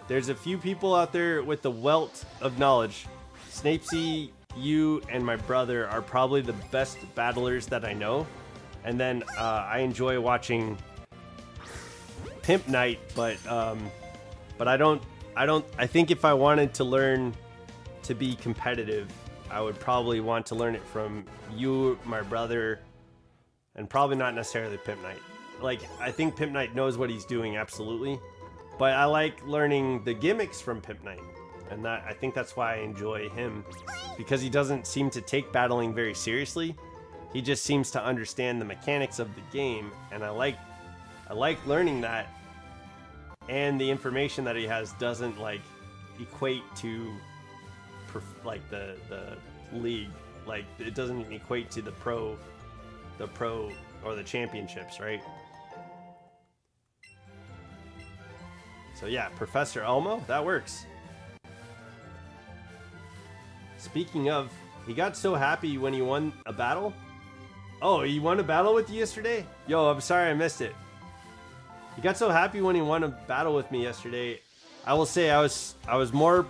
there's a few people out there with the wealth of knowledge. Snapesy, you, and my brother are probably the best battlers that I know. And then I enjoy watching Pimp Night, but I think if I wanted to learn to be competitive, I would probably want to learn it from you, my brother, and probably not necessarily Pimp Night. Like, I think Pimp Night knows what he's doing, absolutely. But I like learning the gimmicks from Pimp Night. And that, I think that's why I enjoy him. Because he doesn't seem to take battling very seriously. He just seems to understand the mechanics of the game. And I like learning that. And the information that he has doesn't like equate to like the league. Like, it doesn't equate to the pro or the championships, right? So yeah, Professor Elmo, that works. Speaking of, he got so happy when he won a battle. Oh, he won a battle with you yesterday? Yo, I'm sorry I missed it. He got so happy when he won a battle with me yesterday. I will say I was more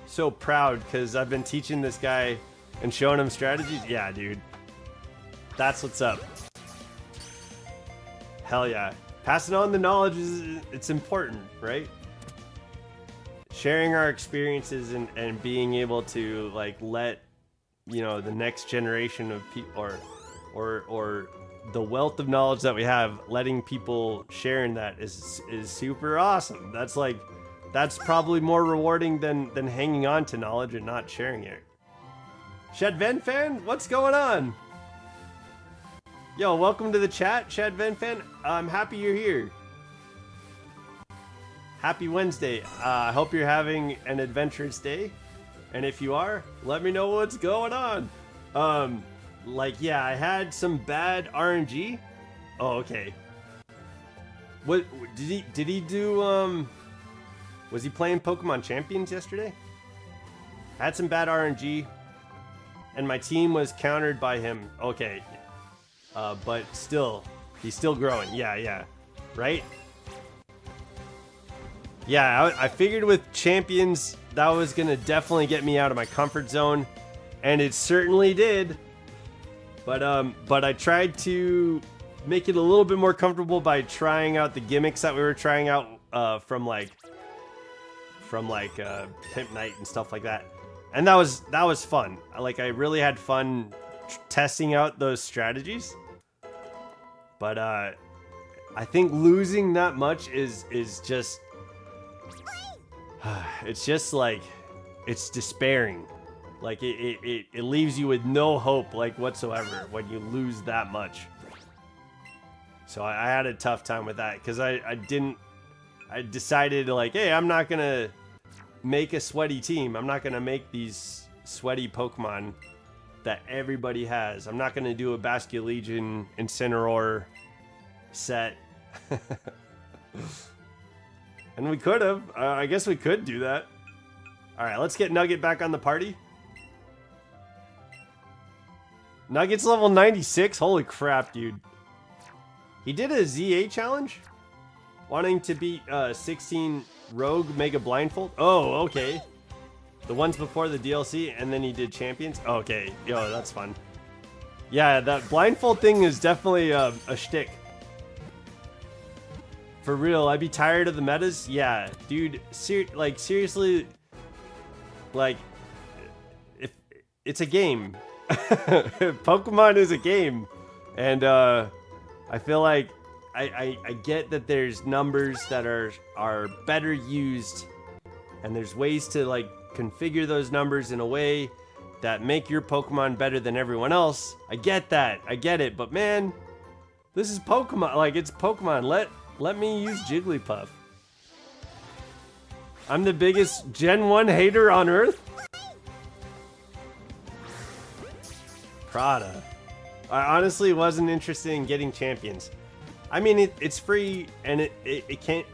so proud because I've been teaching this guy and showing him strategies. Yeah, dude. That's what's up. Hell yeah. Passing on the knowledge it's important, right? Sharing our experiences and being able to like let, you know, the next generation of people or the wealth of knowledge that we have, letting people share in that is super awesome. That's probably more rewarding than hanging on to knowledge and not sharing it. Shad Ven fan, what's going on? Yo, welcome to the chat, Shad Ven fan. I'm happy you're here. Happy Wednesday. I hope you're having an adventurous day. And if you are, let me know what's going on. Like, yeah, I had some bad RNG. Oh, okay. What did he do? Was he playing Pokemon Champions yesterday? I had some bad RNG, and my team was countered by him. Okay, but still, he's still growing. Yeah, right. Yeah, I figured with Champions that was gonna definitely get me out of my comfort zone, and it certainly did. But I tried to make it a little bit more comfortable by trying out the gimmicks that we were trying out from Pimp Night and stuff like that, and that was fun. Like, I really had fun testing out those strategies. But I think losing that much is just it's just like, it's despairing. Like, it leaves you with no hope, like, whatsoever when you lose that much. So I had a tough time with that because I decided, like, hey, I'm not gonna make a sweaty team. I'm not gonna make these sweaty Pokemon that everybody has. I'm not gonna do a Basculegion Incineroar set. And we could have. I guess we could do that. All right, let's get Nugget back on the party. Nuggets level 96? Holy crap, dude. He did a ZA challenge? Wanting to beat 16 Rogue Mega Blindfold? Oh, okay. The ones before the DLC, and then he did Champions? Okay, yo, that's fun. Yeah, that blindfold thing is definitely a shtick. For real, I'd be tired of the metas? Yeah, dude, like, seriously, like, if it's a game. Pokemon is a game. And, I feel like I get that there's numbers that are better used, and there's ways to, like, configure those numbers in a way that make your Pokemon better than everyone else. I get that. I get it. But man, this is Pokemon. Like, it's Pokemon. Let me use Jigglypuff. I'm the biggest Gen 1 hater on Earth. Prada. I honestly wasn't interested in getting champions. I mean, it's free, and it can't...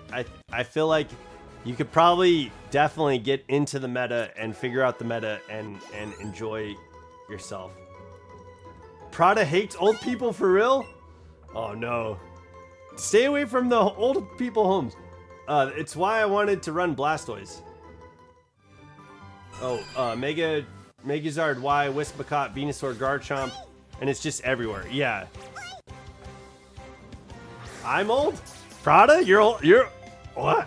I feel like you could probably definitely get into the meta and figure out the meta and enjoy yourself. Prada hates old people for real? Oh no. Stay away from the old people homes. It's why I wanted to run Blastoise. Oh, Megazard Y, Wispacot, Venusaur, Garchomp, and it's just everywhere. Yeah. I'm old? Prada? You're old? You're... What?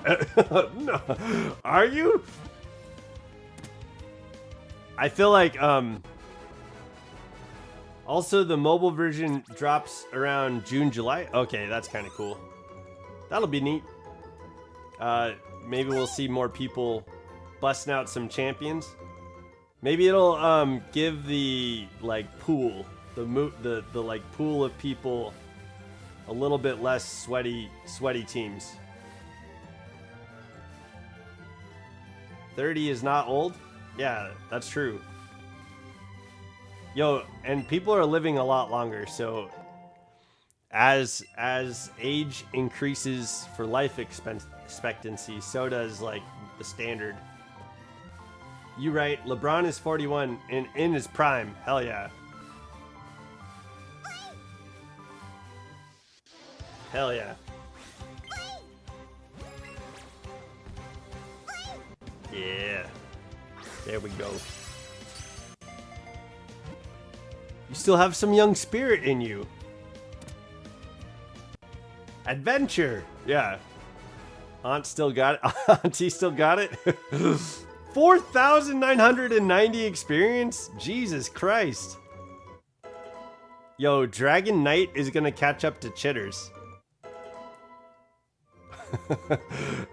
No. Are you? I feel like, also the mobile version drops around June, July. Okay, that's kind of cool. That'll be neat. Maybe we'll see more people busting out some champions. Maybe it'll, give the, like, pool, the like, pool of people a little bit less sweaty teams. 30 is not old? Yeah, that's true. Yo, and people are living a lot longer, so as age increases for life expectancy, so does, like, the standard. You right, LeBron is 41 in his prime. Hell yeah. Hell yeah. Yeah. There we go. You still have some young spirit in you. Adventure. Yeah. Aunt still got it. Auntie still got it. 4,990 experience? Jesus Christ. Yo, Dragon Knight is gonna catch up to Chitters.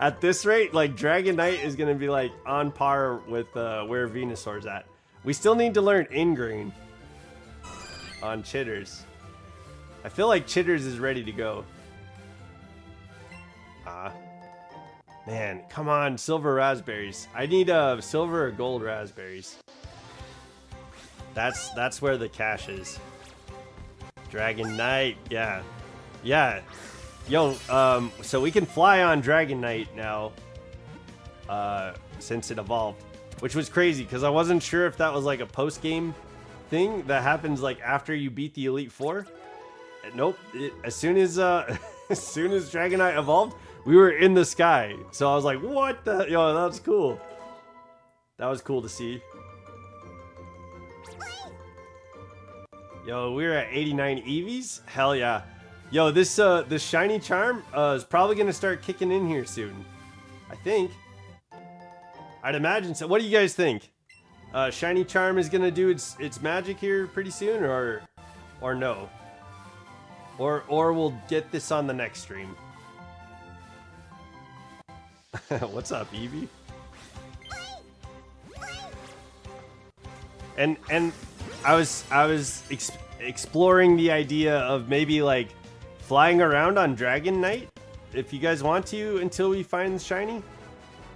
At this rate, like, Dragon Knight is gonna be, like, on par with where Venusaur's at. We still need to learn Ingrain on Chitters. I feel like Chitters is ready to go. Man, come on, silver raspberries. I need silver or gold raspberries. That's where the cash is. Dragon Knight, yeah. Yeah. Yo, so we can fly on Dragon Knight now, since it evolved, which was crazy because I wasn't sure if that was like a post-game thing that happens like after you beat the Elite Four. Nope. As soon as Dragon Knight evolved, we were in the sky. So I was like, what the? Yo, that was cool. That was cool to see. Yo, we were at 89 Eevees. Hell yeah. Yo, this shiny charm is probably gonna start kicking in here soon. I think. I'd imagine so. What do you guys think? Shiny charm is gonna do its magic here pretty soon, or no? Or we'll get this on the next stream. What's up, Eevee? And I was exploring the idea of maybe like flying around on Dragon Knight, if you guys want to, until we find shiny.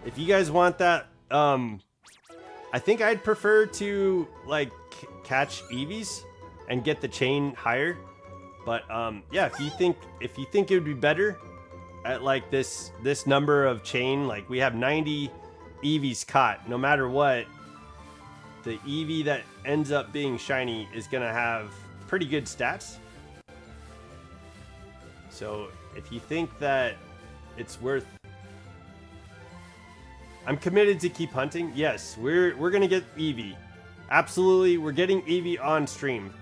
If you guys want that, I think I'd prefer to like catch Eevees and get the chain higher. But yeah, if you think it would be better at like this number of chain, like we have 90 Eevees caught, no matter what, the Eevee that ends up being shiny is gonna have pretty good stats. So if you think that it's worth, I'm committed to keep hunting. Yes, we're gonna get Eevee. Absolutely, we're getting Eevee on stream.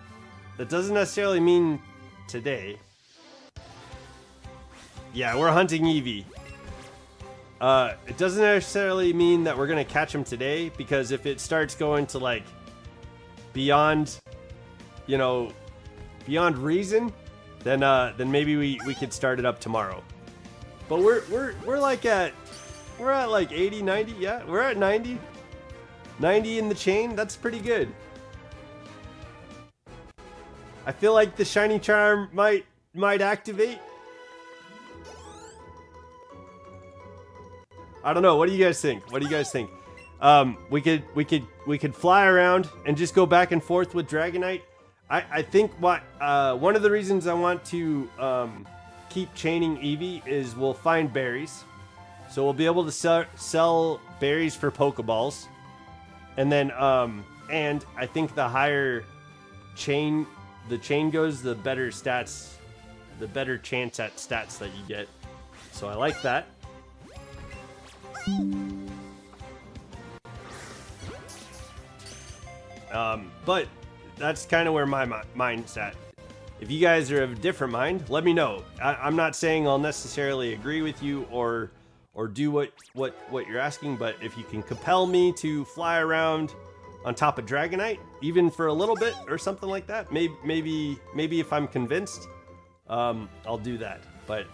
That doesn't necessarily mean today. Yeah, we're hunting Eevee. It doesn't necessarily mean that we're gonna catch him today, because if it starts going to like beyond, you know, beyond reason, then maybe we could start it up tomorrow. But we're like at like 80, 90. Yeah, we're at 90 in the chain. That's pretty good. I feel like the shiny charm might activate. I don't know. What do you guys think? What do you guys think? We could fly around and just go back and forth with Dragonite. I think one of the reasons I want to keep chaining Eevee is we'll find berries, so we'll be able to sell berries for Pokeballs, and then and I think the higher the chain goes, the better stats, the better chance at stats that you get. So I like that. But that's kind of where my mind's at. If you guys are of a different mind, let me know. I'm not saying I'll necessarily agree with you or do what you're asking, but if you can compel me to fly around on top of Dragonite, even for a little bit or something like that, maybe if I'm convinced, I'll do that. But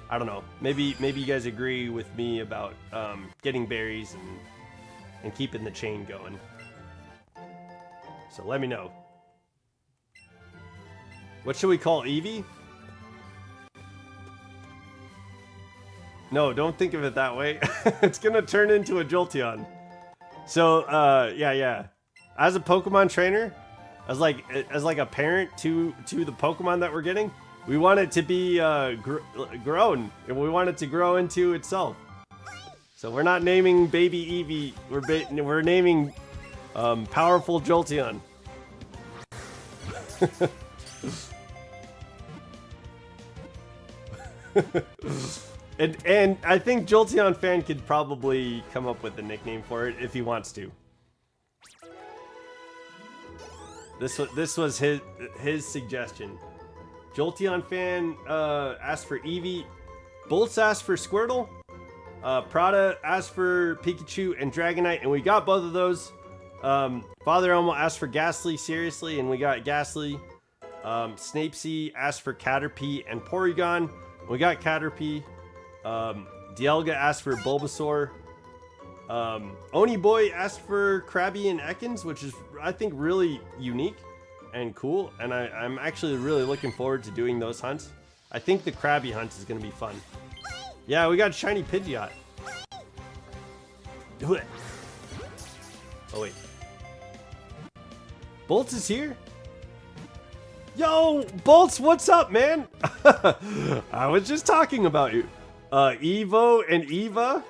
I don't know. Maybe you guys agree with me about getting berries and keeping the chain going. So let me know. What should we call Eevee? No, don't think of it that way. It's gonna turn into a Jolteon. So yeah. As a Pokemon trainer, as like a parent to the Pokemon that we're getting, we want it to be grown, and we want it to grow into itself. So we're not naming baby Eevee. We're naming powerful Jolteon. and I think Jolteon fan could probably come up with a nickname for it if he wants to. This was his suggestion. Jolteon fan asked for Eevee. Bolts asked for Squirtle. Prada asked for Pikachu and Dragonite, and we got both of those. Father Elmo asked for Ghastly, seriously, and we got Ghastly. Snapesy asked for Caterpie and Porygon. We got Caterpie. Dialga asked for Bulbasaur. Oni Boy asked for Krabby and Ekans, which is, I think, really unique and cool. And I'm actually really looking forward to doing those hunts. I think the Krabby hunt is going to be fun. Yeah, we got Shiny Pidgeot. Oh, wait. Bolts is here? Yo, Bolts, what's up, man? I was just talking about you. Evo and Eva.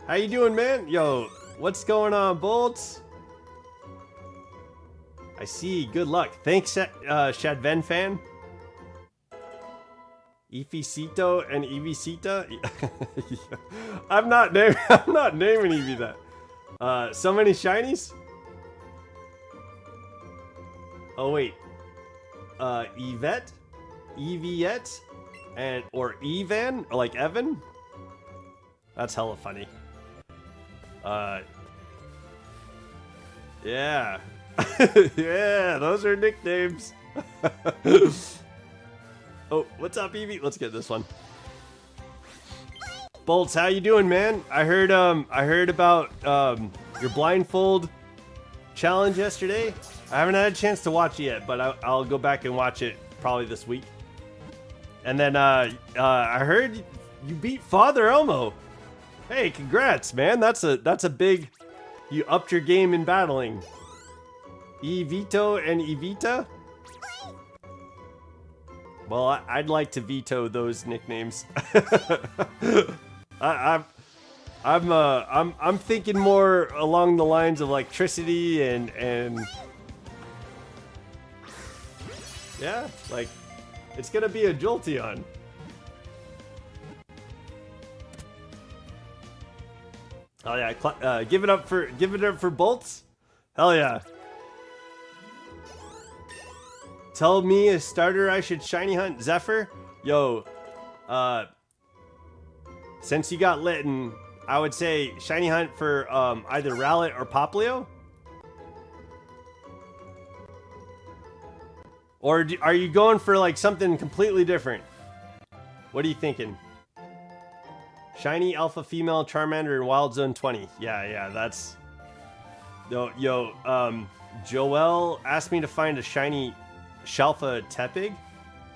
How you doing, man? Yo, what's going on, Bolts? I see. Good luck. Thanks, Shadven fan. Eevee and Eevee. I'm not naming Eevee that. So many shinies? Oh wait. Eevette, or Evan, or like Evan? That's hella funny. Yeah. Yeah, those are nicknames. Oh, what's up, Eevee? Let's get this one. Bolts, how you doing, man? I heard about your blindfold challenge yesterday. I haven't had a chance to watch it yet, but I'll go back and watch it probably this week. And then I heard you beat Father Elmo. Hey, congrats, man! That's a big. You upped your game in battling. Evito and Evita. Well, I'd like to veto those nicknames. I'm thinking more along the lines of electricity and yeah, like it's gonna be a Jolteon. Oh yeah, give it up for bolts. Hell yeah. Tell me a starter I should shiny hunt. Zephyr? Yo, since you got Litten, I would say shiny hunt for either Rowlet or Poplio. Or are you going for like something completely different? What are you thinking? Shiny Alpha Female Charmander in Wild Zone 20. Yeah, that's... Yo, Joel asked me to find a shiny Shalfa Tepig,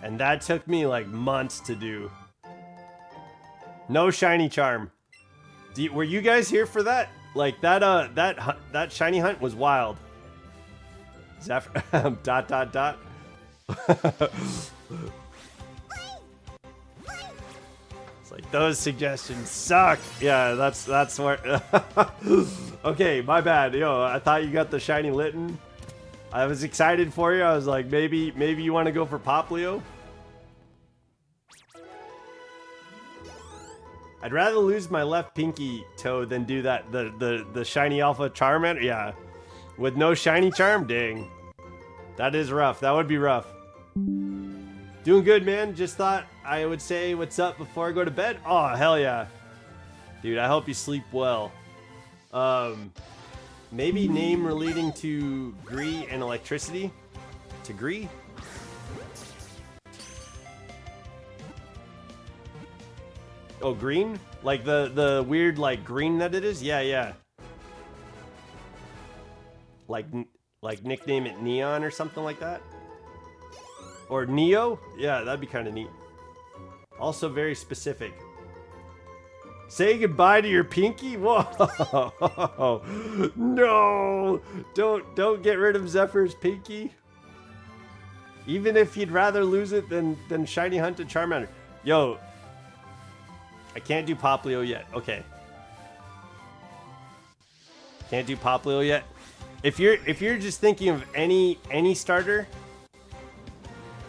and that took me like months to do. No shiny charm. Were you guys here for that? Like that shiny hunt was wild. Zephyr dot. It's like those suggestions suck. Yeah, that's where. Okay, my bad. Yo, I thought you got the shiny Litten. I was excited for you. I was like, maybe you want to go for Poplio. I'd rather lose my left pinky toe than do that. The shiny Alpha Charmander. Yeah, with no shiny charm. Dang, that is rough. That would be rough. Doing good, man. Just thought I would say what's up before I go to bed. Oh, hell yeah. Dude, I hope you sleep well. Maybe name relating to Gree and electricity? To Gree? Oh, green? Like the weird like green that it is? Yeah. Like nickname it Neon or something like that? Or Neo? Yeah, that'd be kind of neat. Also very specific. Say goodbye to your pinky? Whoa! No! Don't get rid of Zephyr's pinky. Even if you'd rather lose it than shiny hunt a Charmander. Yo, I can't do Poplio yet. Okay. Can't do Poplio yet. If you're just thinking of any starter.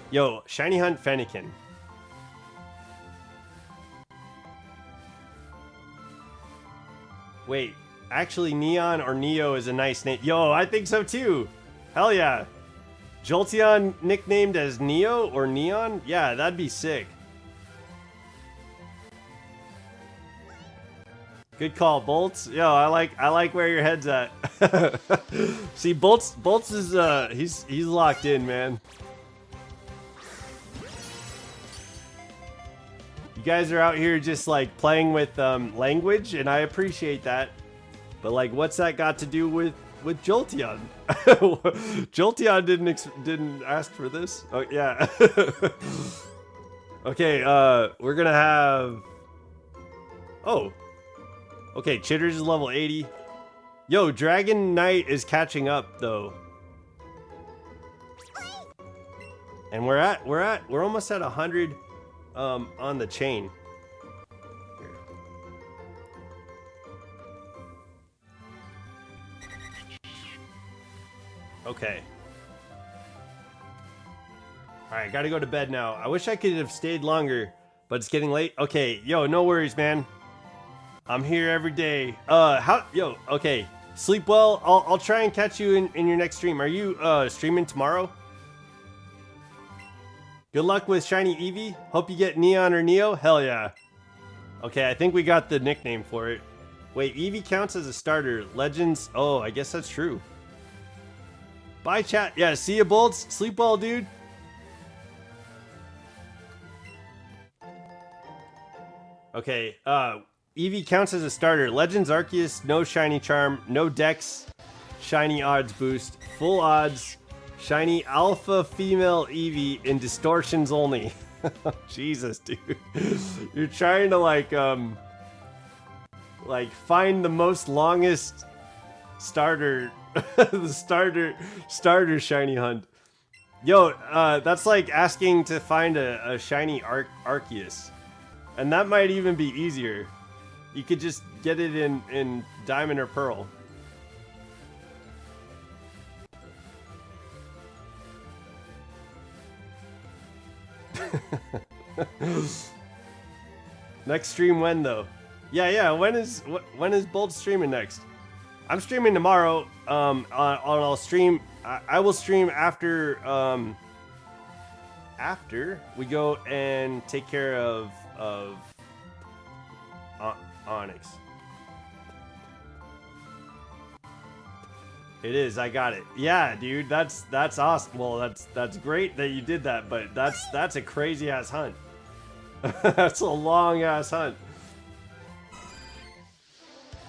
Yo, shiny hunt Fennekin. Wait, actually Neon or Neo is a nice name. Yo, I think so too. Hell yeah. Jolteon nicknamed as Neo or Neon? Yeah, that'd be sick. Good call, Bolts. Yo, I like where your head's at. See, Bolts is he's locked in, man. You guys are out here just like playing with language, and I appreciate that. But like, what's that got to do with Jolteon? Jolteon didn't ask for this. Oh yeah. Okay, we're gonna have. Oh. Okay, Chitters is level 80. Yo, Dragon Knight is catching up though. And we're almost at 100 on the chain. Here. Okay. Alright, gotta go to bed now. I wish I could have stayed longer, but it's getting late. Okay, yo, no worries, man. I'm here every day. Okay. Sleep well. I'll try and catch you in your next stream. Are you streaming tomorrow? Good luck with shiny Eevee. Hope you get Neon or Neo. Hell yeah. Okay, I think we got the nickname for it. Wait, Eevee counts as a starter. Legends. Oh, I guess that's true. Bye, chat. Yeah, see ya, Bolts. Sleep well, dude. Okay, Eevee counts as a starter. Legends Arceus, no shiny charm, no dex, shiny odds boost, full odds, shiny alpha female Eevee in distortions only. Jesus, dude. You're trying to like find the most longest starter the starter shiny hunt. Yo, that's like asking to find a shiny Arceus. And that might even be easier. You could just get it in Diamond or Pearl. Next stream when though? Yeah. When is Bolt streaming next? I'm streaming tomorrow. I'll stream. I will stream after after we go and take care of Onyx. It is. I got it. Yeah, dude. That's awesome. Well, that's great that you did that, but that's a crazy ass hunt. That's a long ass hunt.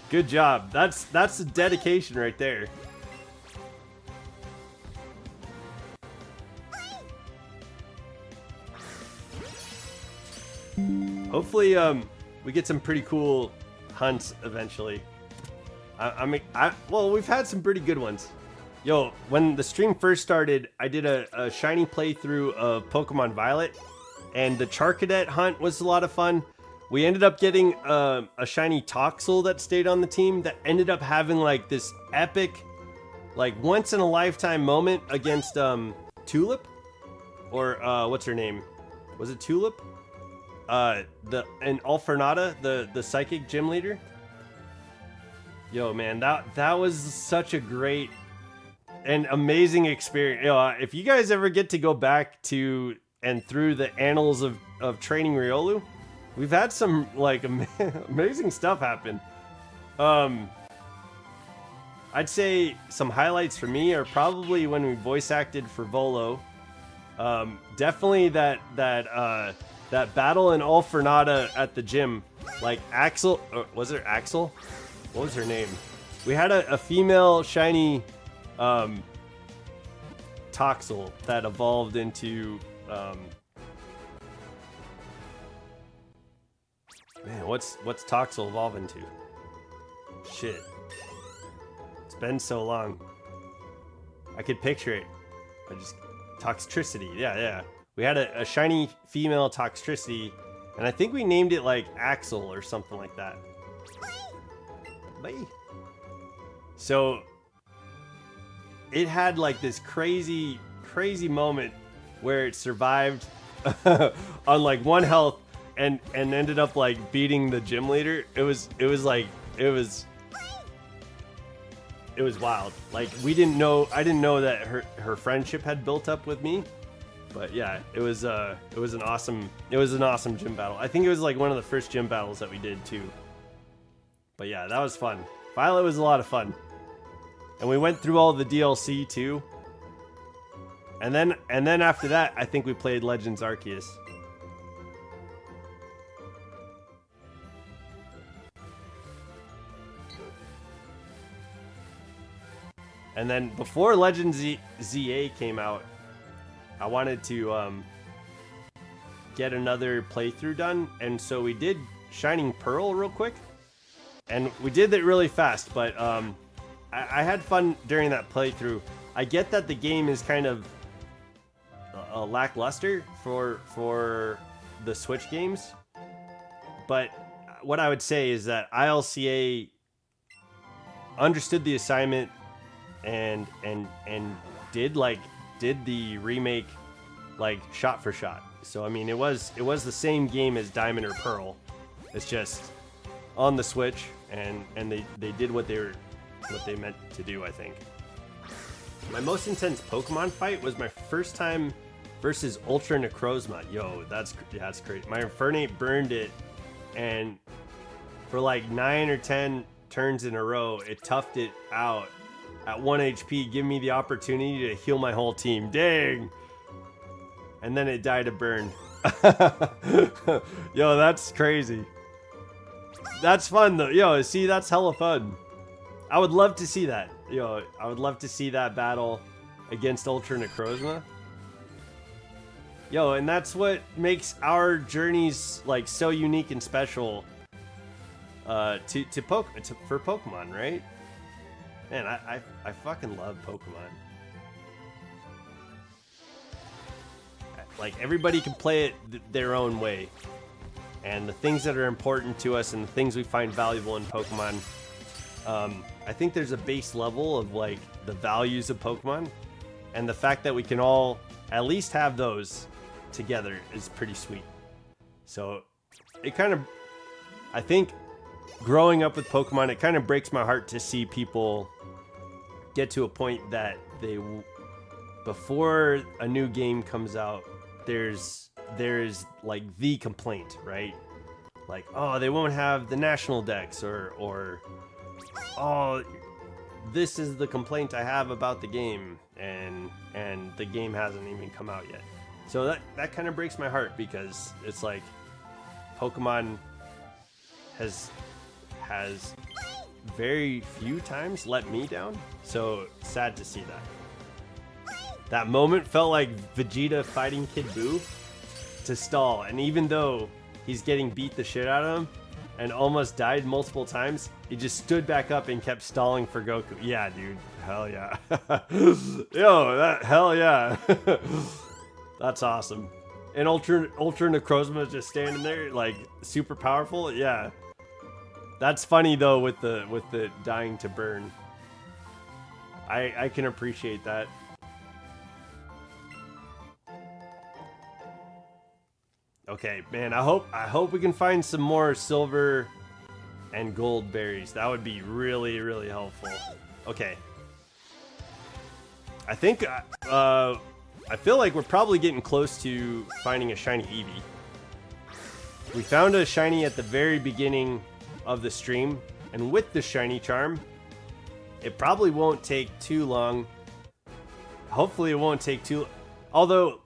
Good job. That's the dedication right there. Hopefully, we get some pretty cool hunts eventually. Well, we've had some pretty good ones. Yo, when the stream first started, I did a shiny playthrough of Pokemon Violet, and the Charcadet hunt was a lot of fun. We ended up getting a shiny Toxel that stayed on the team that ended up having like this epic, like once in a lifetime moment against Tulip, or what's her name? Was it Tulip? And Alfernata, the psychic gym leader. Yo, man, that was such a great and amazing experience. Yo, if you guys ever get to go back to and through the annals of training Riolu, we've had some like amazing stuff happen. I'd say some highlights for me are probably when we voice acted for Volo. Definitely that battle in Alfernata at the gym, like Axel, or was it Axel? What was her name? We had a female shiny Toxel that evolved into man, what's Toxel evolve into? Shit. It's been so long. I could picture it. Toxtricity. Yeah. We had a shiny female Toxtricity, and I think we named it like Axel or something like that. Bye. So it had like this crazy moment where it survived on like 1 health and ended up like beating the gym leader. It was wild. Like I didn't know that her friendship had built up with me. But yeah, it was an awesome gym battle. I think it was like one of the first gym battles that we did too. But yeah, that was fun. Violet was a lot of fun. And we went through all the DLC too. And then after that, I think we played Legends Arceus. And then before Legends ZA came out, I wanted to get another playthrough done, and so we did Shining Pearl real quick, and we did it really fast, but I had fun during that playthrough. I get that the game is kind of lackluster for the Switch games, but what I would say is that ILCA understood the assignment and did the remake like shot for shot. So I mean, it was the same game as Diamond or Pearl. It's just on the Switch, and they did what they meant to do, I think. My most intense Pokemon fight was my first time versus Ultra Necrozma. Yo, that's crazy. My Infernape burned it, and for like 9 or 10 turns in a row, it toughed it out at 1 HP, giving me the opportunity to heal my whole team. Dang! And then it died of burn. Yo, that's crazy. That's fun though. Yo, see, that's hella fun. I would love to see that. Yo, I would love to see that battle against Ultra Necrozma. Yo, and that's what makes our journeys like so unique and special for Pokemon, right? Man, I fucking love Pokemon. Like, everybody can play it their own way. and the things that are important to us and the things we find valuable in Pokemon. I think there's a base level of like the values of Pokemon, and the fact that we can all at least have those together is pretty sweet. So it kind of, I think growing up with Pokemon, it kind of breaks my heart to see people get to a point that they, before a new game comes out, there's like the complaint, right? Like, oh, they won't have the national dex, or oh, this is the complaint I have about the game, and the game hasn't even come out yet. So that kind of breaks my heart, because it's like Pokemon has very few times let me down. So sad to see that. That moment felt like Vegeta fighting Kid Buu to stall, and even though he's getting beat the shit out of him and almost died multiple times, he just stood back up and kept stalling for Goku. Yeah, dude. Hell yeah. Yo, hell yeah. That's awesome. And Ultra Necrozma just standing there, like, super powerful. Yeah. That's funny though, with the dying to burn. I can appreciate that. Okay, man, I hope we can find some more silver and gold berries. That would be really, really helpful. Okay. I think I feel like we're probably getting close to finding a shiny Eevee. We found a shiny at the very beginning of the stream, and with the shiny charm, it probably won't take too long. Hopefully it won't take too, although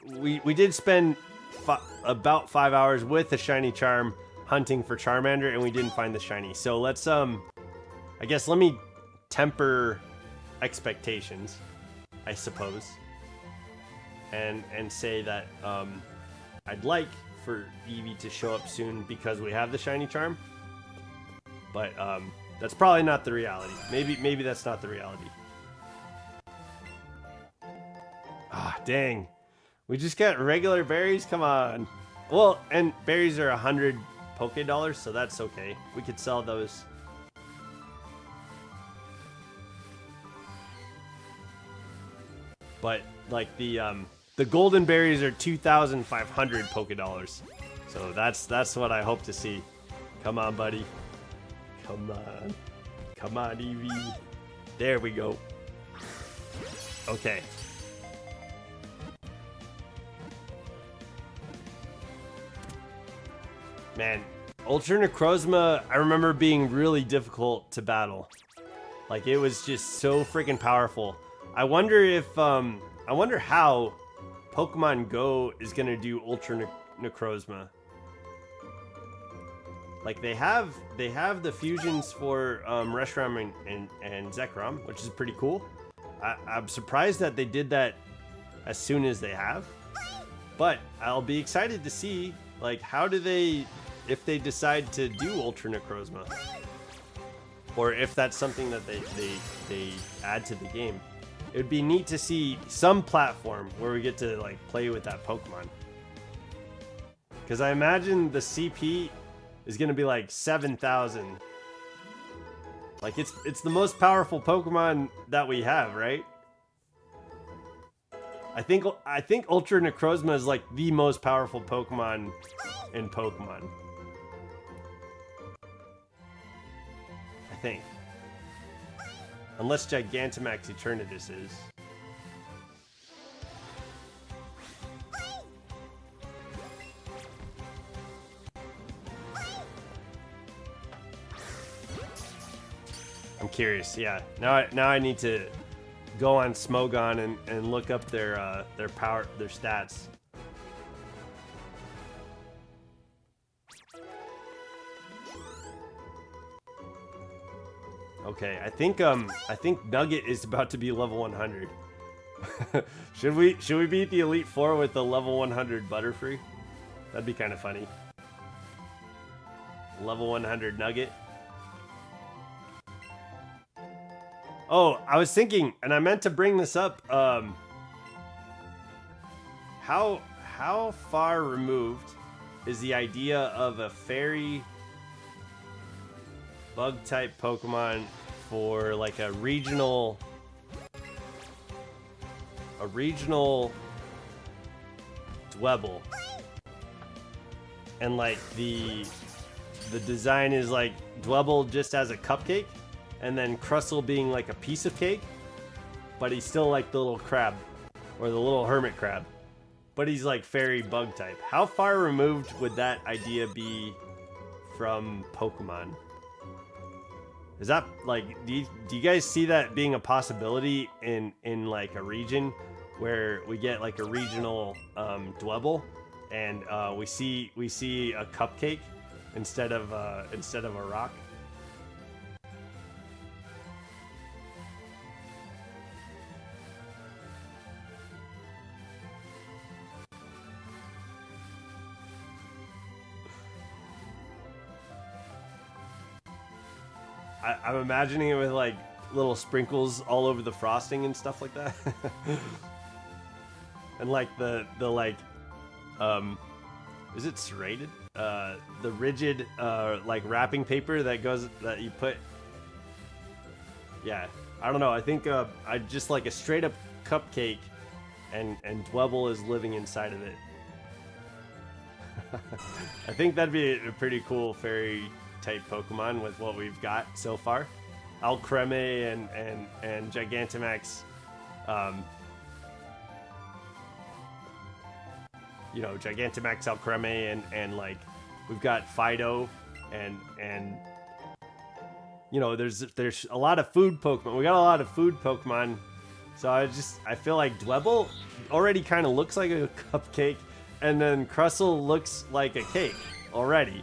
we did spend about 5 hours with the shiny charm hunting for Charmander, and we didn't find the shiny. So let's I guess let me temper expectations, I suppose, and say that I'd like for Eevee to show up soon because we have the shiny charm. But that's probably not the reality. Maybe that's not the reality. Ah, dang. We just got regular berries? Come on. Well, and berries are 100 Poké Dollars, so that's okay. We could sell those. But like the golden berries are 2,500 Poké Dollars. So that's what I hope to see. Come on, buddy. Come on. Come on, Eevee. There we go. Okay. Man, Ultra Necrozma, I remember being really difficult to battle. Like, it was just so freaking powerful. I wonder if, I wonder how Pokemon Go is gonna do Ultra Necrozma. Like, they have the fusions for Reshiram and Zekrom, which is pretty cool. I'm surprised that they did that as soon as they have. But I'll be excited to see, like, how do they, if they decide to do Ultra Necrozma, or if that's something that they add to the game. It would be neat to see some platform where we get to like play with that Pokemon. Because I imagine the CP is gonna be like 7,000. Like it's the most powerful Pokemon that we have, right? I think Ultra Necrozma is like the most powerful Pokemon in Pokemon. I think. Unless Gigantamax Eternatus is. I'm curious, yeah. Now I need to go on Smogon and look up their power, their stats. Okay, I think Nugget is about to be level 100. Should we beat the Elite Four with the level 100 Butterfree? That'd be kind of funny. Level 100 Nugget. Oh, I was thinking, and I meant to bring this up. How far removed is the idea of a fairy bug type Pokemon for like a regional Dwebble. And like the design is like Dwebble just as a cupcake, and then Crustle being like a piece of cake, but he's still like the little crab, or the little hermit crab, but he's like fairy bug type. How far removed would that idea be from Pokemon? Is that like, do you guys see that being a possibility in like a region where we get like a regional Dwebble, and we see a cupcake instead of a rock? I'm imagining it with like little sprinkles all over the frosting and stuff like that. And like the like is it serrated? The rigid like wrapping paper that you put. Yeah, I don't know. I think I just like a straight up cupcake, and Dwebble is living inside of it. I think that'd be a pretty cool fairy type Pokemon with what we've got so far. Alcremie and Gigantamax, you know, Gigantamax, Alcremie, and like we've got Fido, and you know, there's a lot of food Pokemon. We got a lot of food Pokemon, so I feel like Dwebble already kind of looks like a cupcake, and then Crustle looks like a cake already.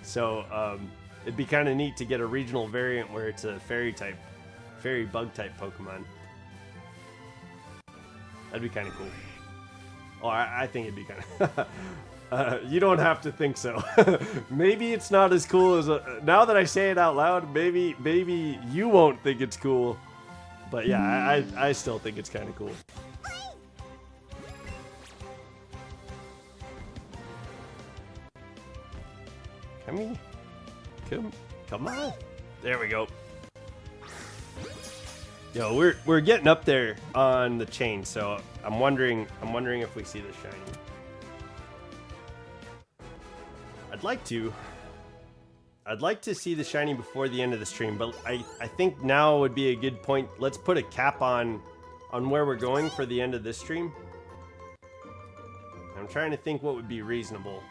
So it'd be kind of neat to get a regional variant where it's a fairy bug type Pokemon. That'd be kind of cool. Oh, I think it'd be kind of. You don't have to think so. Maybe it's not as cool as now that I say it out loud. Maybe you won't think it's cool, but yeah, I still think it's kind of cool. Come on. There we go. Yo, we're getting up there on the chain, so I'm wondering if we see the shiny. I'd like to see the shiny before the end of the stream, but I think now would be a good point. Let's put a cap on where we're going for the end of this stream. I'm trying to think what would be reasonable.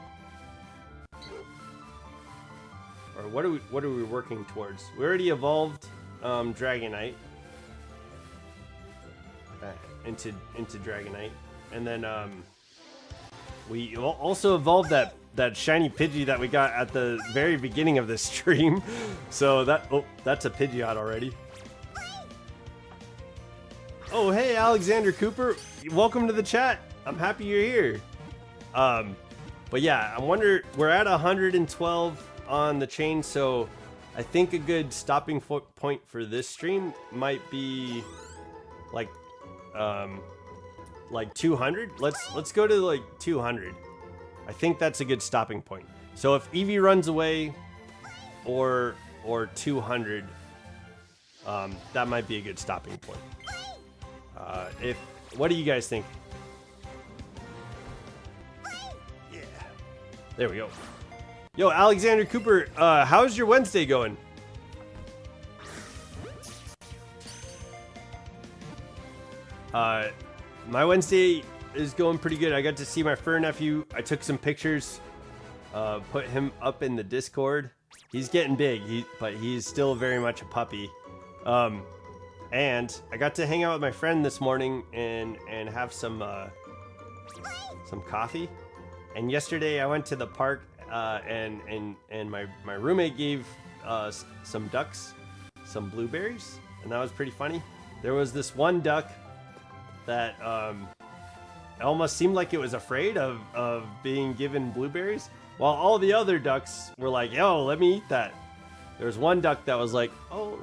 Or what are we working towards? We already evolved Dragonite into Dragonite, and then we also evolved that shiny Pidgey that we got at the very beginning of this stream. So that's a Pidgeot already. Oh, hey Alexander Cooper, welcome to the chat. I'm happy you're here. But yeah, I wonder, we're at 112 on the chain, so I think a good stopping point for this stream might be like 200. Let's go to like 200. I think that's a good stopping point. So if Eevee runs away or 200, that might be a good stopping point. What do you guys think? Yeah, there we go. Yo, Alexander Cooper, how's your Wednesday going? My Wednesday is going pretty good. I got to see my fur nephew. I took some pictures, put him up in the Discord. He's getting big, but he's still very much a puppy. And I got to hang out with my friend this morning and have some coffee. And yesterday I went to the park. And my roommate gave some ducks some blueberries, and that was pretty funny. There was this one duck that it almost seemed like it was afraid of being given blueberries, while all the other ducks were like, yo, let me eat that. There was one duck that was like, oh,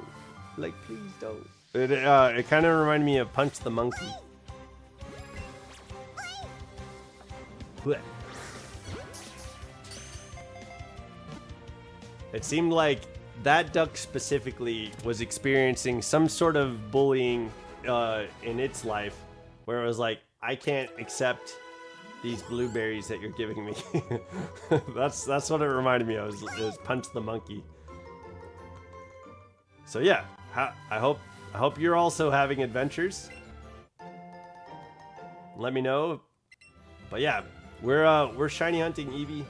like, please don't. It kind of reminded me of Punch the Monkey. It seemed like that duck specifically was experiencing some sort of bullying in its life, where it was like, I can't accept these blueberries that you're giving me. That's what it reminded me of. It was Punch the Monkey. So yeah, I hope you're also having adventures. Let me know. But yeah, we're shiny hunting Eevee.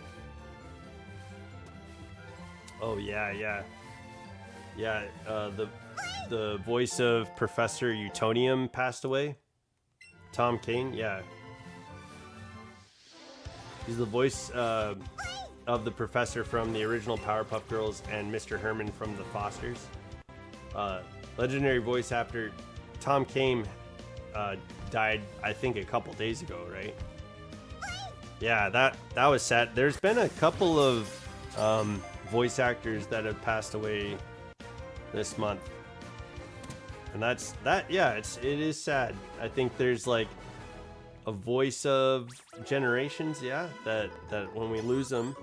Oh yeah. The voice of Professor Utonium passed away. Tom Kane, yeah. He's the voice of the professor from the original Powerpuff Girls and Mr. Herman from the Fosters. Legendary voice actor Tom Kane died, I think, a couple days ago, right? Yeah, that was sad. There's been a couple of voice actors that have passed away this month, and it is sad. I think there's like a voice of generations, yeah, that when we lose them,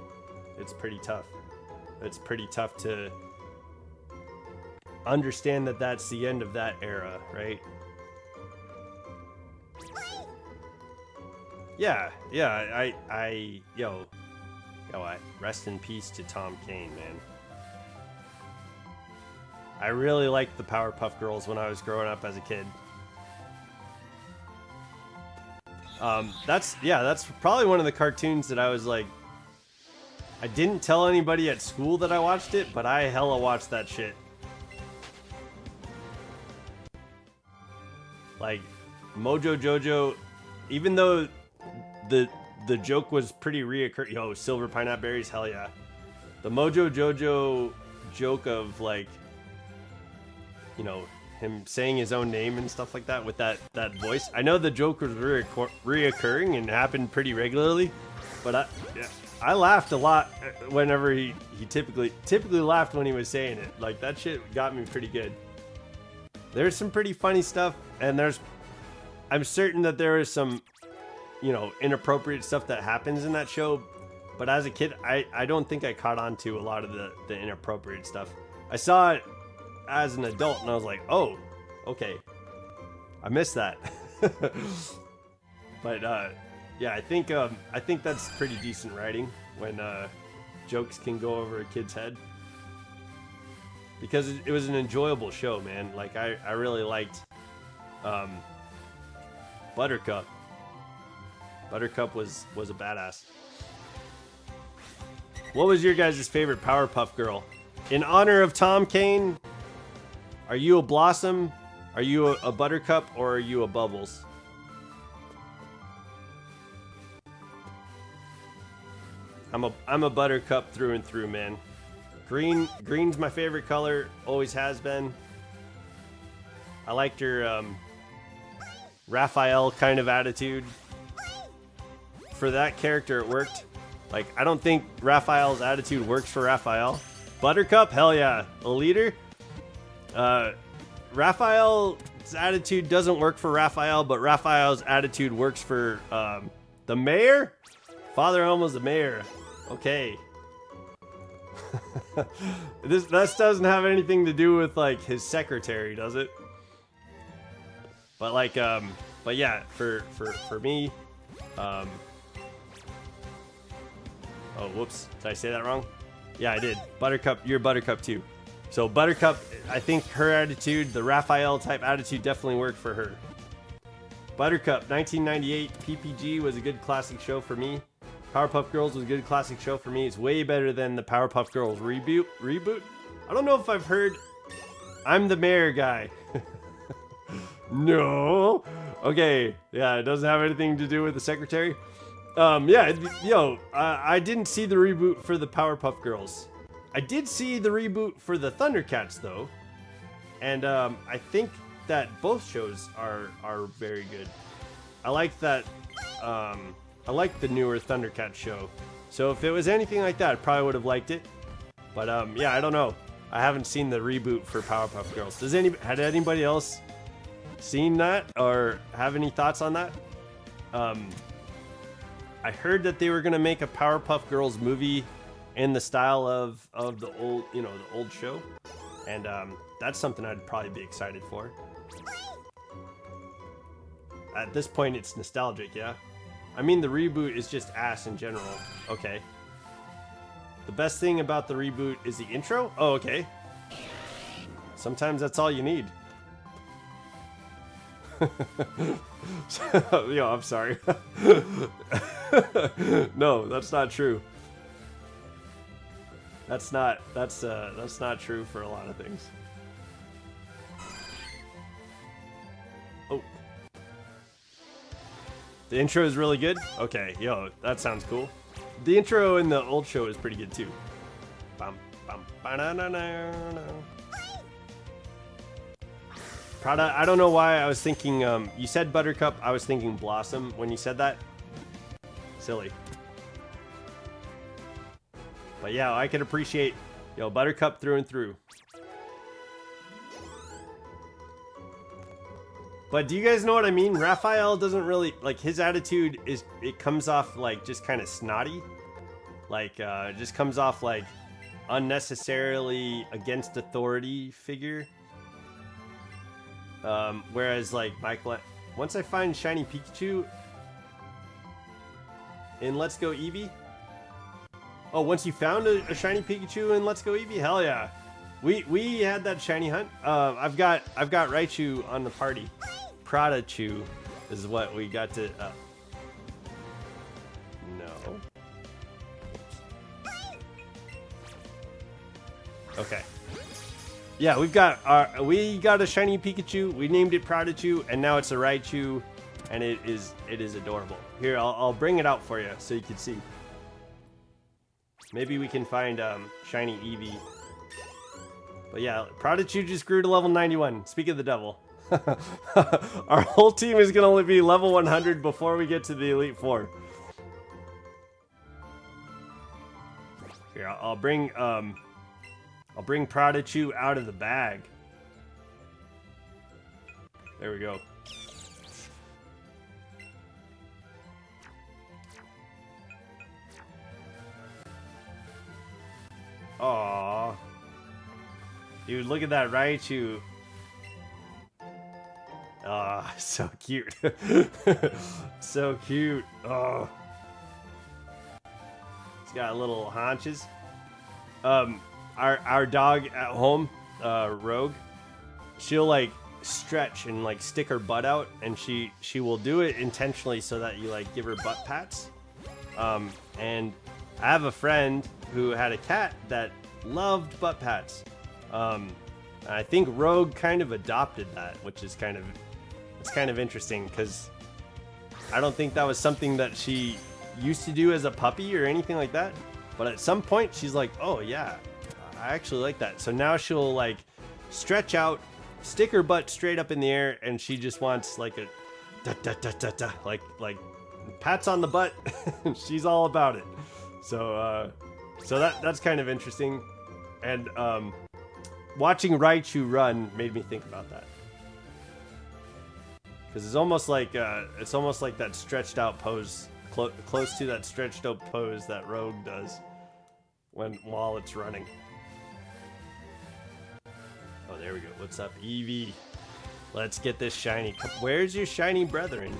it's pretty tough. It's pretty tough to understand that that's the end of that era, right? Yeah, yo, rest in peace to Tom Kane, man. I really liked the Powerpuff Girls when I was growing up as a kid. That's probably one of the cartoons that I was like, I didn't tell anybody at school that I watched it, but I hella watched that shit. Like, Mojo Jojo, even though the joke was pretty reoccurring. Yo, silver pineapple berries, hell yeah. The Mojo Jojo joke of, like, you know, him saying his own name and stuff like that with that voice. I know the joke was reoccurring and happened pretty regularly, but I laughed a lot whenever he typically laughed when he was saying it. Like, that shit got me pretty good. There's some pretty funny stuff, and I'm certain that there is some, you know, inappropriate stuff that happens in that show, but as a kid, I don't think I caught on to a lot of the inappropriate stuff. I saw it as an adult, and I was like, oh, okay, I missed that. But yeah, I think that's pretty decent writing when jokes can go over a kid's head, because it was an enjoyable show, man. Like, I really liked Buttercup. Buttercup was a badass. What was your guys' favorite Powerpuff Girl? In honor of Tom Kane, are you a Blossom, are you a Buttercup, or are you a Bubbles? I'm a Buttercup through and through, man. Green's my favorite color, always has been. I liked her Raphael kind of attitude. For that character, it worked. Like, I don't think Raphael's attitude works for Raphael. Buttercup, hell yeah. A leader. Raphael's attitude doesn't work for Raphael, but Raphael's attitude works for the mayor? Father Elmo's the mayor. Okay. This doesn't have anything to do with, like, his secretary, does it? But, like, but yeah, for me, oh, whoops. Did I say that wrong? Yeah, I did. Buttercup, you're Buttercup too. So Buttercup, I think her attitude, the Raphael type attitude, definitely worked for her. Buttercup, 1998 PPG was a good classic show for me. Powerpuff Girls was a good classic show for me. It's way better than the Powerpuff Girls reboot. I don't know if I've heard I'm the mayor guy. No. Okay. Yeah, it doesn't have anything to do with the secretary. Yeah, I didn't see the reboot for the Powerpuff Girls. I did see the reboot for the Thundercats, though. And I think that both shows are very good. I like that. I like the newer Thundercats show. So if it was anything like that, I probably would have liked it. But yeah, I don't know. I haven't seen the reboot for Powerpuff Girls. Had anybody else seen that or have any thoughts on that? I heard that they were gonna make a Powerpuff Girls movie, in the style of the old, you know, the old show, and that's something I'd probably be excited for. At this point, it's nostalgic, yeah. I mean, the reboot is just ass in general. Okay. The best thing about the reboot is the intro? Oh, okay. Sometimes that's all you need. Yo, I'm sorry. No, that's not true. That's not true for a lot of things. Oh. The intro is really good? Okay, yo, that sounds cool. The intro in the old show is pretty good too. Bum, bum, ba-na-na-na-na. Prada, I don't know why I was thinking, you said Buttercup, I was thinking Blossom when you said that. Silly. But yeah, I can appreciate, yo, Buttercup through and through. But do you guys know what I mean? Raphael doesn't really, like, his attitude is, it comes off like just kind of snotty. Like, just comes off like unnecessarily against authority figure. Whereas like Michael, once I find Shiny Pikachu in Let's Go Eevee. Oh, once you found a Shiny Pikachu in Let's Go Eevee? Hell yeah. We had that shiny hunt. I've got Raichu on the party. Pradachu is what we got to. No. Okay. Yeah, we got a shiny Pikachu. We named it Pradachu, and now it's a Raichu, and it is adorable. Here, I'll bring it out for you so you can see. Maybe we can find shiny Eevee. But yeah, Pradachu just grew to level 91. Speak of the devil. Our whole team is gonna only be level 100 before we get to the Elite Four. Here, I'll bring Pradachu out of the bag. There we go. Aww. Dude, look at that Raichu. Ah, so cute. So cute. Oh. It's got little haunches. Our dog at home, Rogue, she'll like stretch and like stick her butt out, and she will do it intentionally so that you like give her butt pats. And I have a friend who had a cat that loved butt pats. I think Rogue kind of adopted that, which is kind of interesting because I don't think that was something that she used to do as a puppy or anything like that. But at some point she's like, oh yeah, I actually like that. So now she'll like stretch out, stick her butt straight up in the air, and she just wants like a da da da da da, like pats on the butt. She's all about it. So that's kind of interesting. And watching Raichu run made me think about that. Because it's almost like that stretched out pose, close to that stretched out pose that Rogue does while it's running. Oh, there we go. What's up, Eevee? Let's get this shiny. Where's your shiny brethren?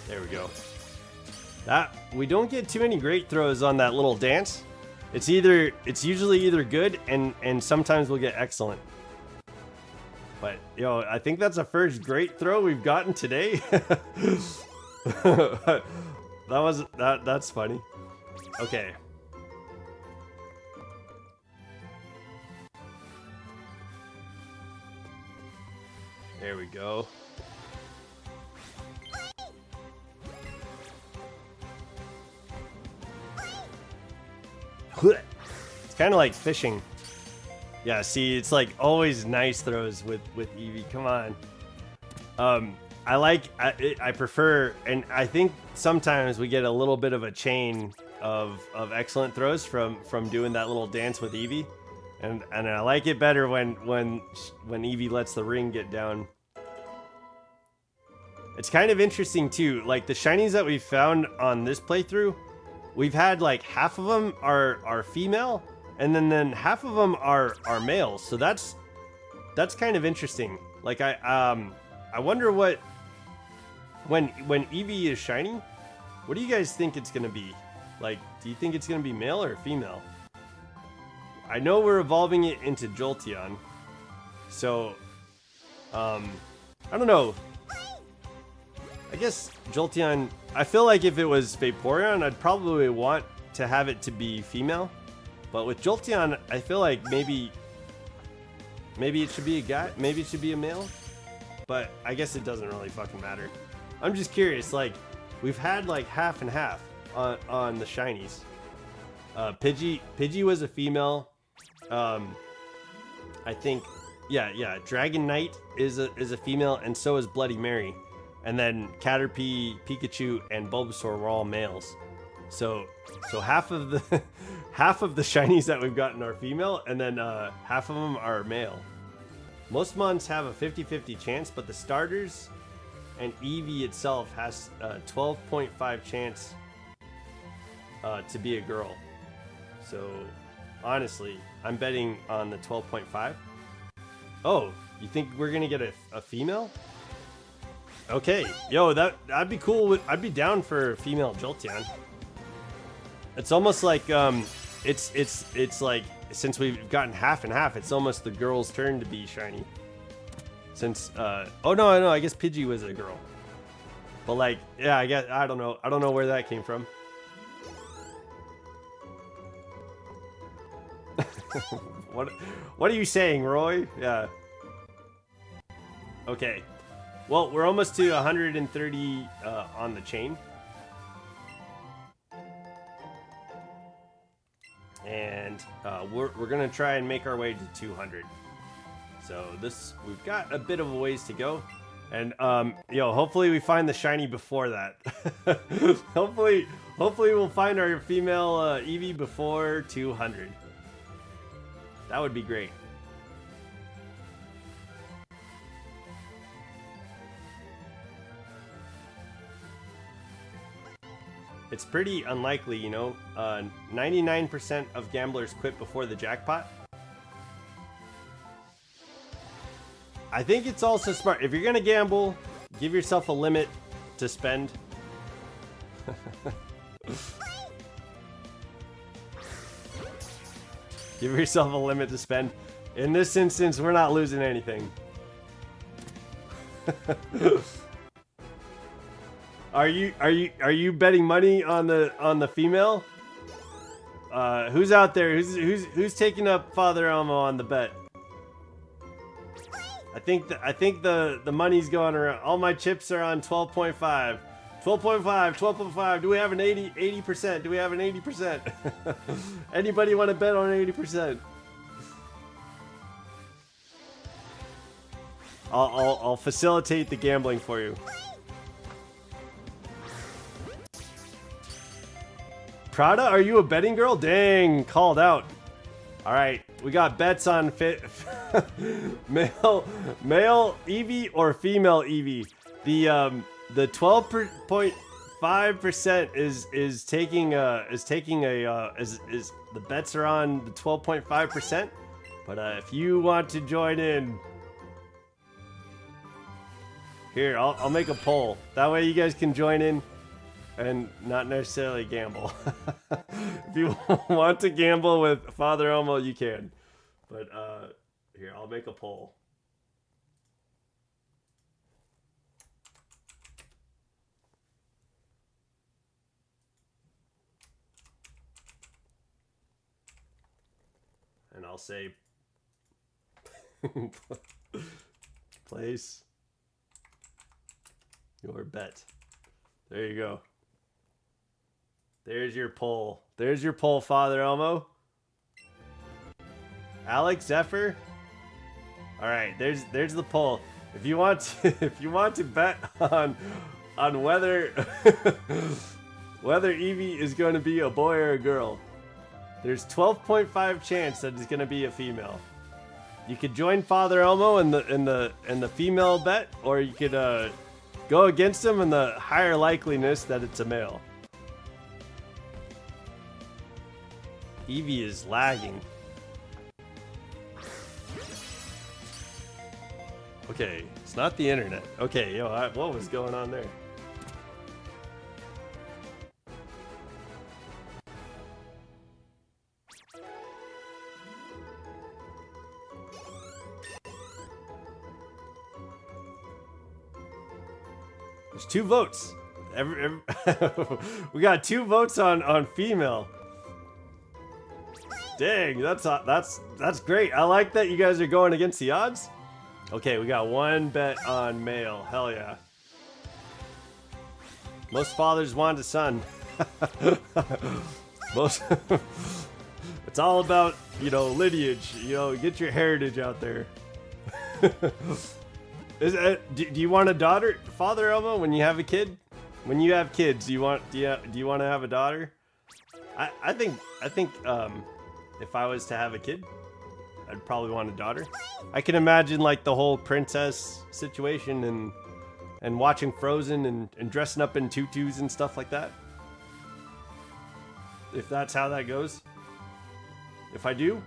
There we go. That we don't get too many great throws on that little dance. It's usually either good and sometimes we'll get excellent. But yo, I think that's the first great throw we've gotten today. That's funny. Okay. There we go. It's kind of like fishing. Yeah, see, it's like always nice throws with Eevee. Come on. I prefer, and I think sometimes we get a little bit of a chain of excellent throws from doing that little dance with Eevee, and I like it better when Eevee lets the ring get down It's kind of interesting too. Like the shinies that we found on this playthrough, we've had like half of them are female, and then half of them are males. So that's kind of interesting. Like I wonder what when Eevee is shiny, what do you guys think it's gonna be? Like, do you think it's gonna be male or female? I know we're evolving it into Jolteon, so I don't know. I guess Jolteon, I feel like if it was Vaporeon, I'd probably want to have it to be female. But with Jolteon, I feel like maybe it should be a guy, maybe it should be a male. But I guess it doesn't really fucking matter. I'm just curious, like, we've had like half and half on the shinies. Pidgey was a female. I think, yeah, Dragon Knight is a female, and so is Bloody Mary. And then Caterpie, Pikachu, and Bulbasaur were all males. So half of the shinies that we've gotten are female, and then half of them are male. Most mons have a 50-50 chance, but the starters and Eevee itself has a 12.5 chance to be a girl. So honestly, I'm betting on the 12.5. Oh, you think we're gonna get a female? Okay, yo, that'd be cool. I'd be down for female Jolteon. It's almost like it's like, since we've gotten half and half, it's almost the girl's turn to be shiny. Since oh no, I guess Pidgey was a girl. But like, yeah, I don't know where that came from. What are you saying, Roy? Yeah. Okay. Well, we're almost to 130 on the chain. And we're gonna try and make our way to 200. So we've got a bit of a ways to go. And hopefully we find the shiny before that. hopefully we'll find our female Eevee before 200. That would be great. It's pretty unlikely, you know. 99% of gamblers quit before the jackpot. I think it's also smart. If you're gonna gamble, give yourself a limit to spend. Give yourself a limit to spend. In this instance, we're not losing anything. Are you betting money on the female? Who's out there? Who's taking up Father Elmo on the bet? I think the money's going around. All my chips are on 12.5. 12.5, 12.5. Do we have an 80%? Do we have an 80%? Anybody want to bet on 80%? I'll facilitate the gambling for you. Prada, are you a betting girl? Dang, called out. All right, we got bets on male Eevee or female Eevee. The 12.5% is taking the bets are on the 12.5%. But if you want to join in, here I'll make a poll. That way you guys can join in and not necessarily gamble. If you want to gamble with Father Elmo, you can. But here, I'll make a poll. And I'll say, place your bet. There you go. There's your poll. There's your poll, Father Elmo. Alex Zephyr. All right, there's the poll. If you want to bet on whether whether Eevee is going to be a boy or a girl, there's 12.5 chance that it's going to be a female. You could join Father Elmo in the female bet, or you could go against him, and the higher likeliness that it's a male. Eevee is lagging. Okay, it's not the internet. Okay, yo, what was going on there? There's 2 votes. We got 2 votes on female. Dang, that's great. I like that you guys are going against the odds. Okay, we got 1 bet on male. Hell yeah. Most fathers want a son. It's all about, you know, lineage. You know, get your heritage out there. Do you want a daughter, Father Elmo, when you have a kid? When you have kids, do you want to have a daughter? I think if I was to have a kid, I'd probably want a daughter. I can imagine like the whole princess situation and watching Frozen and dressing up in tutus and stuff like that. If that's how that goes. If I do.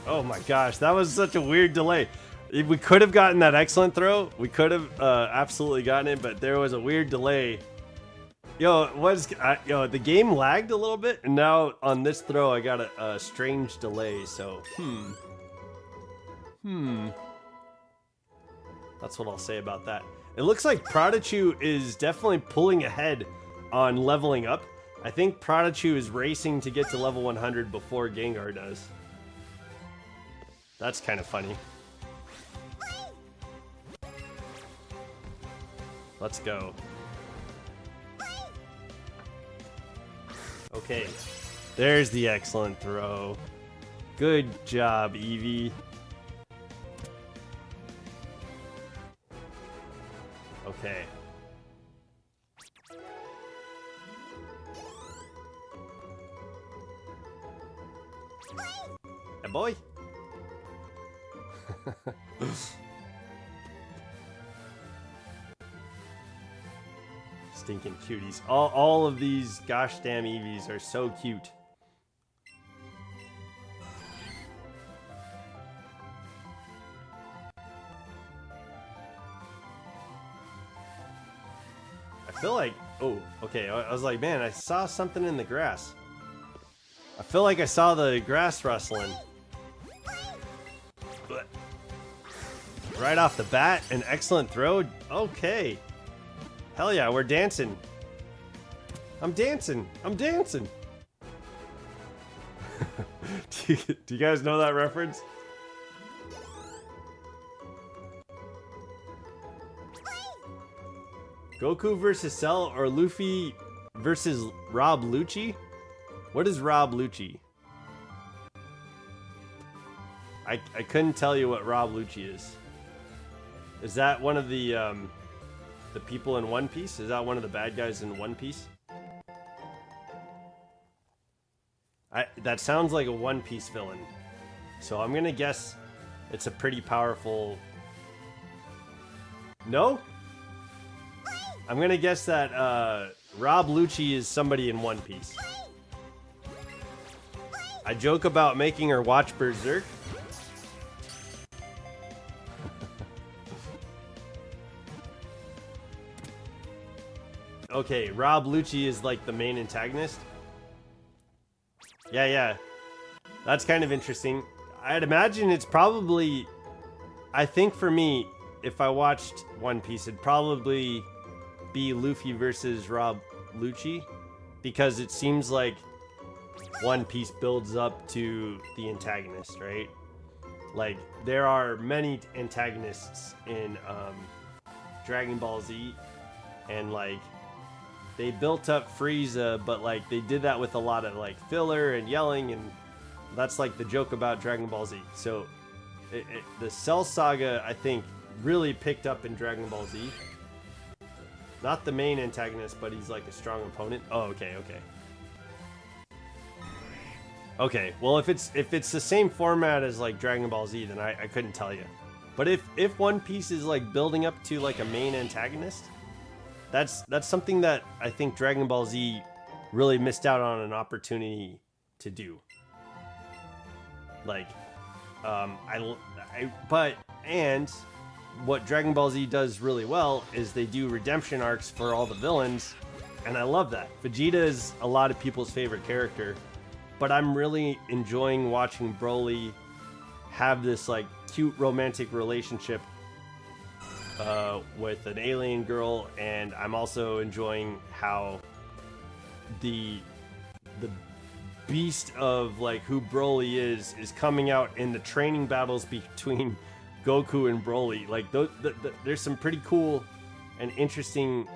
Oh my gosh, that was such a weird delay. We could have gotten that excellent throw. We could have absolutely gotten it, but there was a weird delay. Yo, the game lagged a little bit, and now on this throw, I got a strange delay. So, that's what I'll say about that. It looks like Prodigy is definitely pulling ahead on leveling up. I think Prodigy is racing to get to level 100 before Gengar does. That's kind of funny. Let's go. Okay, there's the excellent throw. Good job, Eevee. Okay. Hey, boy. Stinking cuties. All of these gosh damn Eevees are so cute. I feel like, oh, okay, I was like, man, I saw something in the grass. I feel like I saw the grass rustling. But right off the bat, an excellent throw. Okay. Hell yeah, we're dancing. I'm dancing. I'm dancing. Do you guys know that reference? Goku versus Cell or Luffy versus Rob Lucci? What is Rob Lucci? I couldn't tell you what Rob Lucci is. Is that one of the people in One Piece? Is that one of the bad guys in One Piece? That sounds like a One Piece villain. So I'm gonna guess it's a pretty powerful... No? I'm gonna guess that Rob Lucci is somebody in One Piece. I joke about making her watch Berserk. Okay, Rob Lucci is like the main antagonist. Yeah. That's kind of interesting. I'd imagine it's probably... I think for me, if I watched One Piece, it'd probably be Luffy versus Rob Lucci. Because it seems like One Piece builds up to the antagonist, right? Like, there are many antagonists in Dragon Ball Z. And like... They built up Frieza, but like they did that with a lot of like filler and yelling, and that's like the joke about Dragon Ball Z. So the Cell Saga, I think, really picked up in Dragon Ball Z. Not the main antagonist, but he's like a strong opponent. Oh, okay. Okay, well if it's the same format as like Dragon Ball Z, then I couldn't tell you. But if One Piece is like building up to like a main antagonist, that's something that I think Dragon Ball Z really missed out on an opportunity to do. Like, and what Dragon Ball Z does really well is they do redemption arcs for all the villains, and I love that. Vegeta is a lot of people's favorite character, but I'm really enjoying watching Broly have this like cute romantic relationship with an alien girl, and I'm also enjoying how the beast of like who Broly is coming out in the training battles between Goku and Broly. Like there's some pretty cool and interesting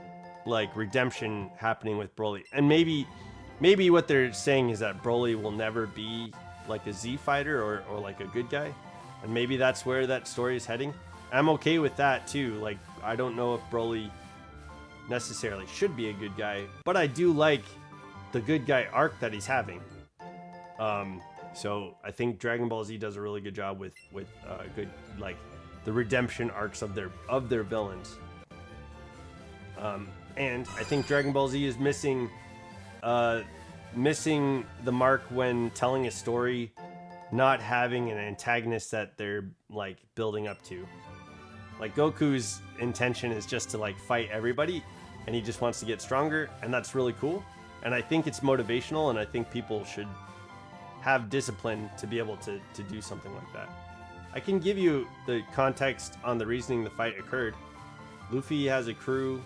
like redemption happening with Broly, and maybe what they're saying is that Broly will never be like a Z fighter or like a good guy, and maybe that's where that story is heading. I'm okay with that too. Like, I don't know if Broly necessarily should be a good guy, but I do like the good guy arc that he's having. So I think Dragon Ball Z does a really good job with good, like, the redemption arcs of their villains. And I think Dragon Ball Z is missing the mark when telling a story, not having an antagonist that they're like building up to. Like, Goku's intention is just to like fight everybody, and he just wants to get stronger, and that's really cool. And I think it's motivational, and I think people should have discipline to be able to do something like that. I can give you the context on the reasoning the fight occurred. Luffy has a crew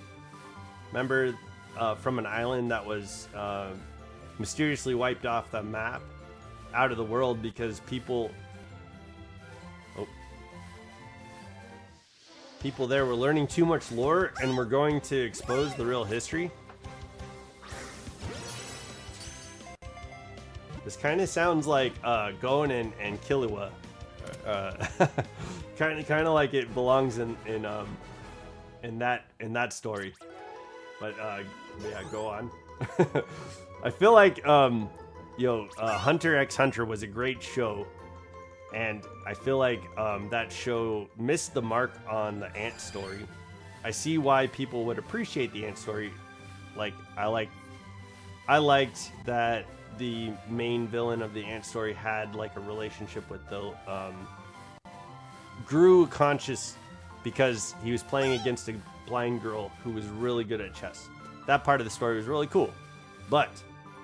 member from an island that was mysteriously wiped off the map, out of the world, because people there were learning too much lore and were going to expose the real history. This kind of sounds like Gon and Killua. Kind of like it belongs in that story. But yeah, go on. I feel like Hunter x Hunter was a great show, and I feel like that show missed the mark on the ant story. I see why people would appreciate the ant story. Like, I liked that the main villain of the ant story had like a relationship with the grew conscious because he was playing against a blind girl who was really good at chess. That part of the story was really cool. But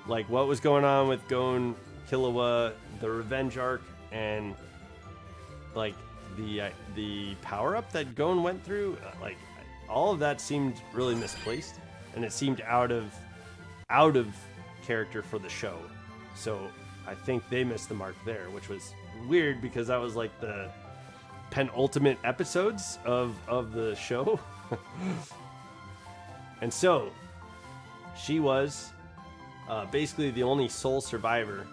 like what was going on with Gon, Killua, the revenge arc, and like the power up that Gon went through, like all of that seemed really misplaced, and it seemed out of character for the show. So I think they missed the mark there, which was weird because that was like the penultimate episodes of the show. And so she was basically the only sole survivor,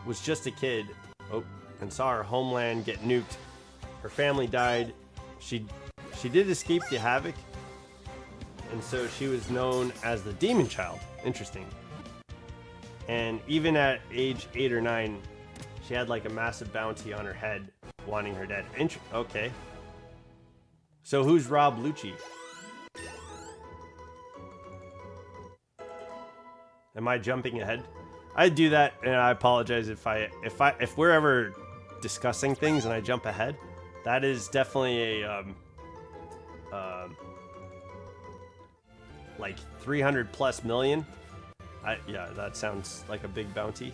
was just a kid, and saw her homeland get nuked. Her family died. She did escape the havoc, and so she was known as the Demon Child. Interesting. And even at age 8 or 9, she had like a massive bounty on her head, wanting her dead. Okay. So who's Rob Lucci? Am I jumping ahead? I do that, and I apologize if we're ever discussing things and I jump ahead. That is definitely a like 300 plus million. Yeah, that sounds like a big bounty.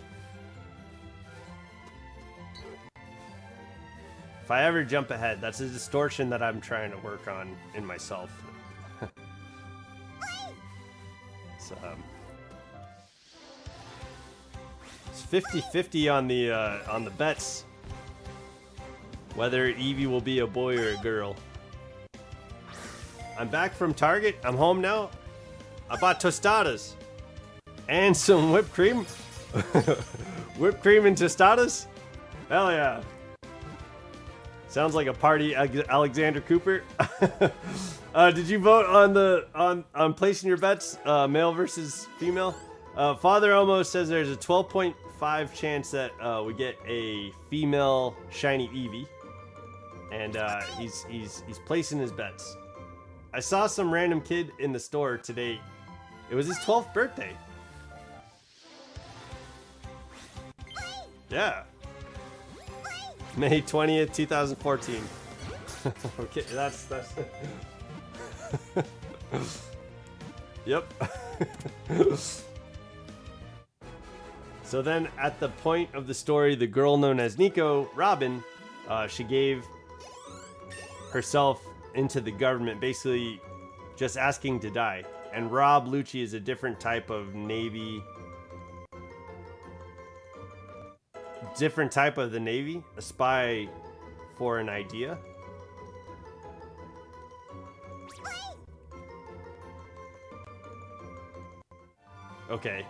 If I ever jump ahead, that's a distortion that I'm trying to work on in myself. So, it's 50-50 on the bets, whether Eevee will be a boy or a girl. I'm back from Target. I'm home now. I bought tostadas and some whipped cream. Whipped cream and tostadas? Hell yeah. Sounds like a party, Alexander Cooper. Did you vote on placing your bets, male versus female? Father Elmo says there's a 12.5 chance that we get a female shiny Eevee, and he's placing his bets. I saw some random kid in the store today. It was his 12th birthday. Yeah. May 20th, 2014. Okay, that's Yep. So then at the point of the story, the girl known as Nico, Robin, she gave herself into the government, basically just asking to die. And Rob Lucci is a different type of Navy. Different type of the Navy, a spy for an idea. Okay.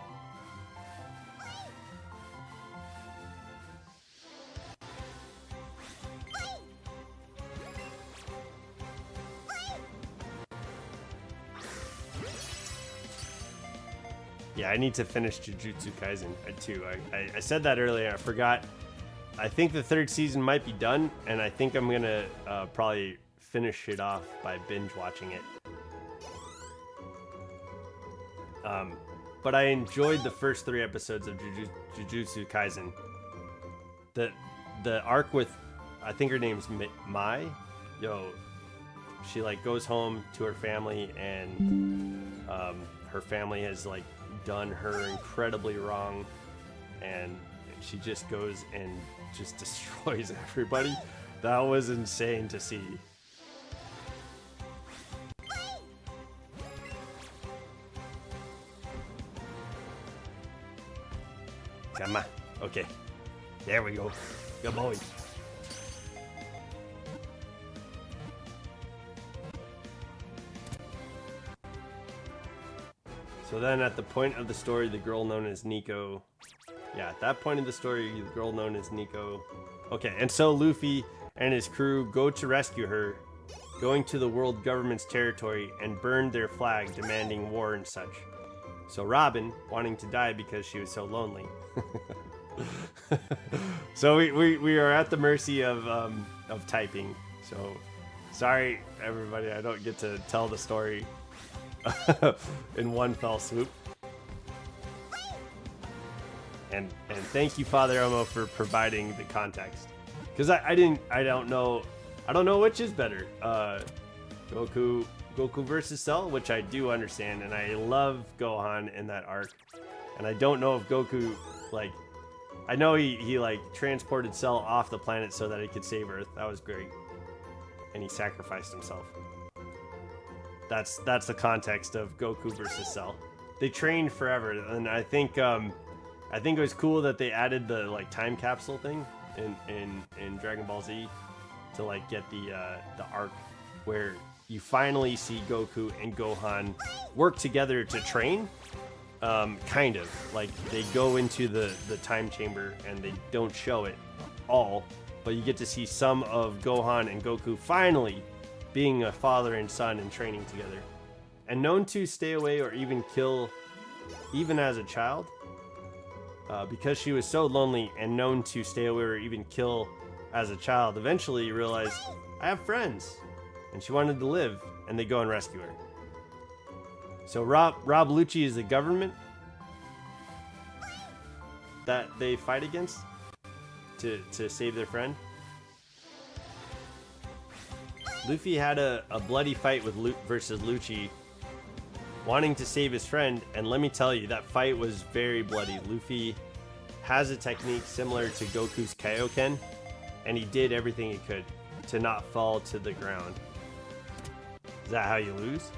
Yeah, I need to finish Jujutsu Kaisen too. I said that earlier, I forgot. I think the 3rd season might be done, and I think I'm gonna probably finish it off by binge watching it. But I enjoyed the first 3 episodes of Jujutsu Kaisen. The arc with, I think her name's Mai. Yo, she like goes home to her family, and her family has like done her incredibly wrong, and she just goes and just destroys everybody. That was insane to see. Come on. Okay. There we go. Good boy. So then at the point of the story, the girl known as Nico... Yeah, at that point of the story, the girl known as Nico... Okay, and so Luffy and his crew go to rescue her, going to the world government's territory and burn their flag, demanding war and such. So Robin, wanting to die because she was so lonely. So we are at the mercy of typing. So sorry, everybody, I don't get to tell the story in one fell swoop. And thank you, Father Elmo, for providing the context, because I don't know which is better, Goku versus Cell, which I do understand, and I love Gohan in that arc, and I don't know if Goku, like, I know he like transported Cell off the planet so that he could save Earth. That was great, and he sacrificed himself. That's the context of Goku versus Cell. They trained forever, and I think it was cool that they added the like time capsule thing in Dragon Ball Z to like get the arc where you finally see Goku and Gohan work together to train. Kind of like they go into the time chamber and they don't show it all, but you get to see some of Gohan and Goku finally being a father and son and training together. And known to stay away or even kill even as a child, because she was so lonely and known to stay away or even kill as a child, eventually you realize, I have friends, and she wanted to live, and they go and rescue her. So Rob Lucci is the government that they fight against to save their friend. Luffy had a bloody fight with versus Lucci, wanting to save his friend, and let me tell you, that fight was very bloody. Luffy has a technique similar to Goku's Kaioken, and he did everything he could to not fall to the ground. Is that how you lose?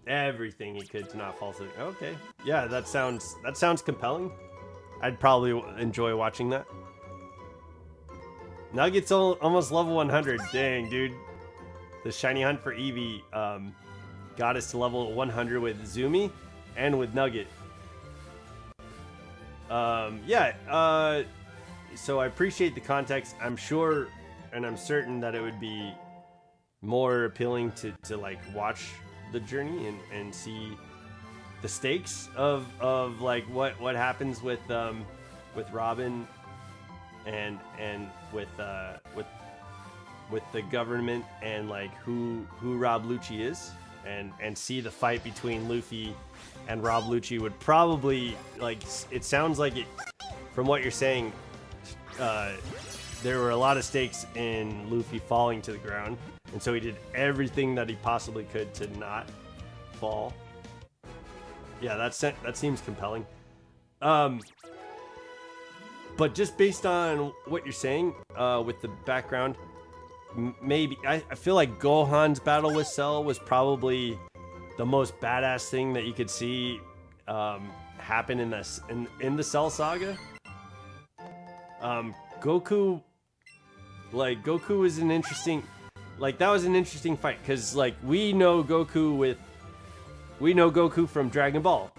Everything he could to not fall to the... Okay. Yeah, that sounds compelling. I'd probably enjoy watching that. Nugget's almost level 100. Dang, dude. The shiny hunt for Eevee got us to level 100 with Zumi and with Nugget. So I appreciate the context. I'm sure and I'm certain that it would be more appealing to like watch the journey and see the stakes of like what happens with Robin and with the government and like who Rob Lucci is, and see the fight between Luffy and Rob Lucci would probably, like, it sounds like it from what you're saying, there were a lot of stakes in Luffy falling to the ground, and so he did everything that he possibly could to not fall. Yeah, that seems compelling. But just based on what you're saying, with the background, maybe I feel like Gohan's battle with Cell was probably the most badass thing that you could see happen in the Cell saga. Goku was an interesting, like, that was an interesting fight, because like we know Goku from Dragon Ball,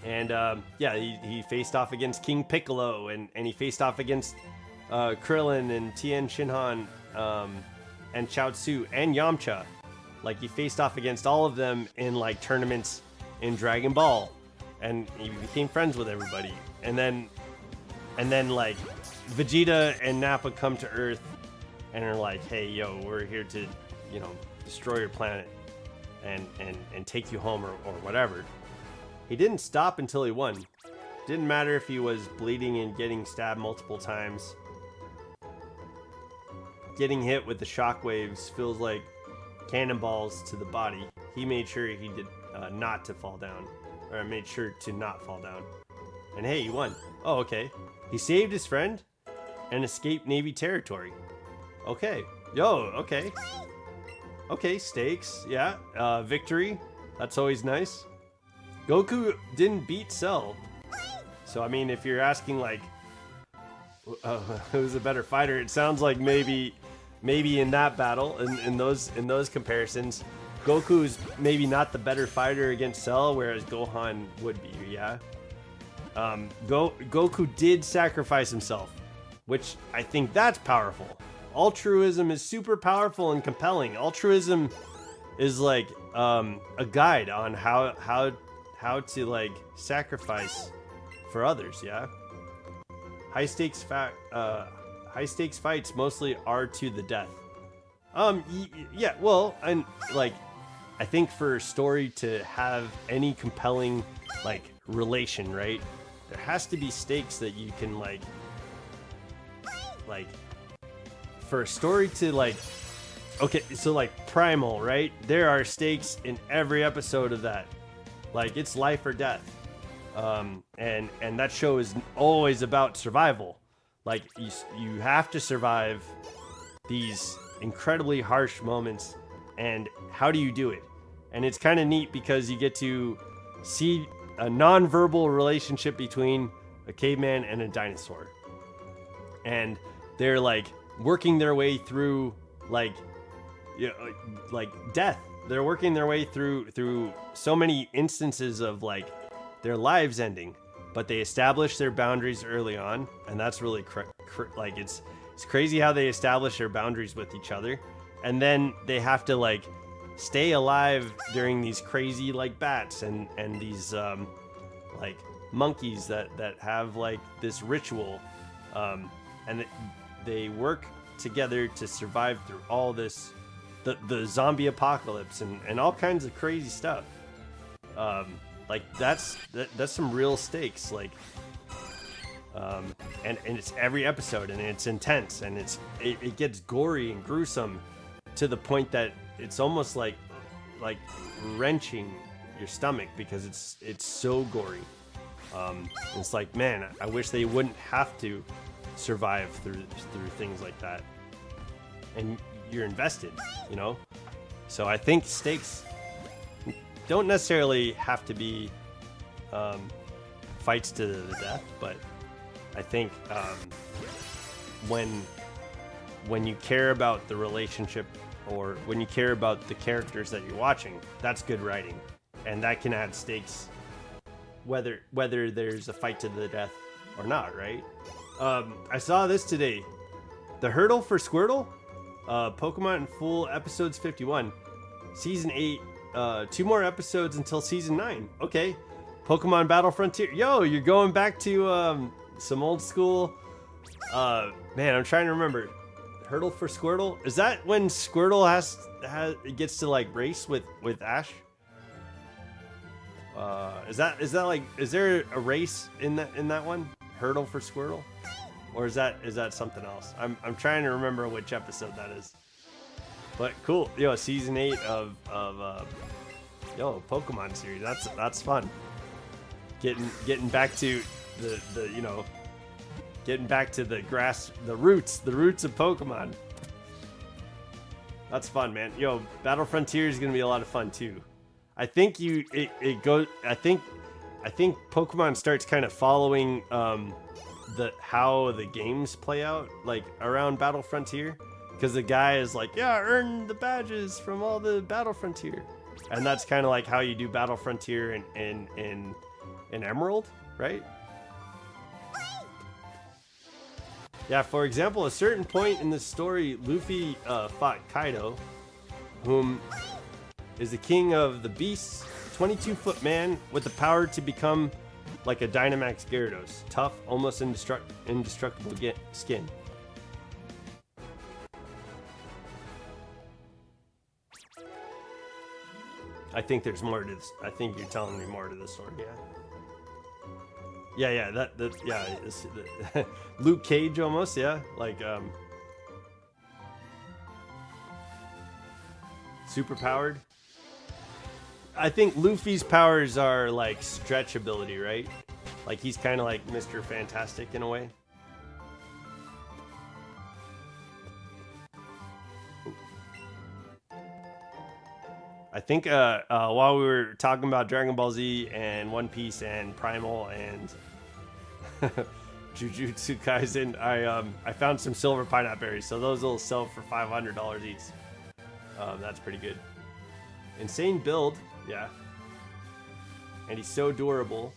and yeah, he faced off against King Piccolo, and he faced off against Krillin and Tien Shinhan, and Chaozu and Yamcha. Like, he faced off against all of them in like tournaments in Dragon Ball, and he became friends with everybody. And then like Vegeta and Nappa come to Earth and are like, hey, yo, we're here to, you know, destroy your planet and take you home or whatever. He didn't stop until he won. Didn't matter if he was bleeding and getting stabbed multiple times. Getting hit with the shockwaves feels like cannonballs to the body. He made sure he did not to fall down, or made sure to not fall down. And hey, he won. Oh, okay. He saved his friend and escaped Navy territory. Okay. Yo, okay. Okay, stakes. Yeah. Victory. That's always nice. Goku didn't beat Cell. So, I mean, if you're asking, like, who's a better fighter, it sounds like maybe in that battle, in those comparisons, Goku's maybe not the better fighter against Cell, whereas Gohan would be, yeah? Goku did sacrifice himself, which I think that's powerful. Altruism is super powerful and compelling. Altruism is like a guide on how to like sacrifice for others, yeah? High stakes fights mostly are to the death. Yeah, well, and like, I think for a story to have any compelling like relation, right, there has to be stakes that you can like for a story to like, okay, so like Primal, right? There are stakes in every episode of that. Like, it's life or death. And that show is always about survival. Like, you have to survive these incredibly harsh moments, and how do you do it? And it's kind of neat because you get to see a non-verbal relationship between a caveman and a dinosaur. And they're like working their way through like, you know, like death. They're working their way through so many instances of like their lives ending, but they establish their boundaries early on, and that's really like it's crazy how they establish their boundaries with each other, and then they have to like stay alive during these crazy like bats and these like monkeys that have like this ritual, and they work together to survive through all this, the zombie apocalypse and all kinds of crazy stuff. Like that's some real stakes, like, and it's every episode, and it's intense, and it gets gory and gruesome to the point that it's almost like wrenching your stomach because it's so gory. It's like, man, I wish they wouldn't have to survive through things like that, and you're invested, you know. So I think stakes don't necessarily have to be fights to the death, but I think when you care about the relationship, or when you care about the characters that you're watching, that's good writing, and that can add stakes whether there's a fight to the death or not, right? I saw this today. The Hurdle for Squirtle, Pokemon in Full, episodes 51, season 8, 2 more episodes until season 9. Okay. Pokemon Battle Frontier. Yo, you're going back to some old school. Man, I'm trying to remember. Hurdle for Squirtle. Is that when Squirtle gets to like race with Ash? Is there a race in that one? Hurdle for Squirtle? Or is that something else? I'm trying to remember which episode that is. But cool, yo, season 8 of Pokemon series. That's fun. Getting back to the you know, getting back to the roots of Pokemon. That's fun, man. Yo, Battle Frontier is gonna be a lot of fun too. I think I think Pokemon starts kind of following how the games play out, like around Battle Frontier, because the guy is like, yeah, earn the badges from all the Battle Frontier, and that's kind of like how you do Battle Frontier in Emerald, right? Yeah, for example, a certain point in the story, Luffy fought Kaido, whom is the king of the beasts, 22-foot man with the power to become like a Dynamax Gyarados. Tough, almost indestructible skin. I think there's more to this. I think you're telling me more to this story, yeah. Yeah, Luke Cage almost, yeah. Like, super powered. I think Luffy's powers are like stretch ability, right? Like he's kind of like Mr. Fantastic in a way. I think while we were talking about Dragon Ball Z and One Piece and Primal and Jujutsu Kaisen, I found some silver pineapple berries, so those will sell for $500 each. That's pretty good. Insane build, yeah. And he's so durable.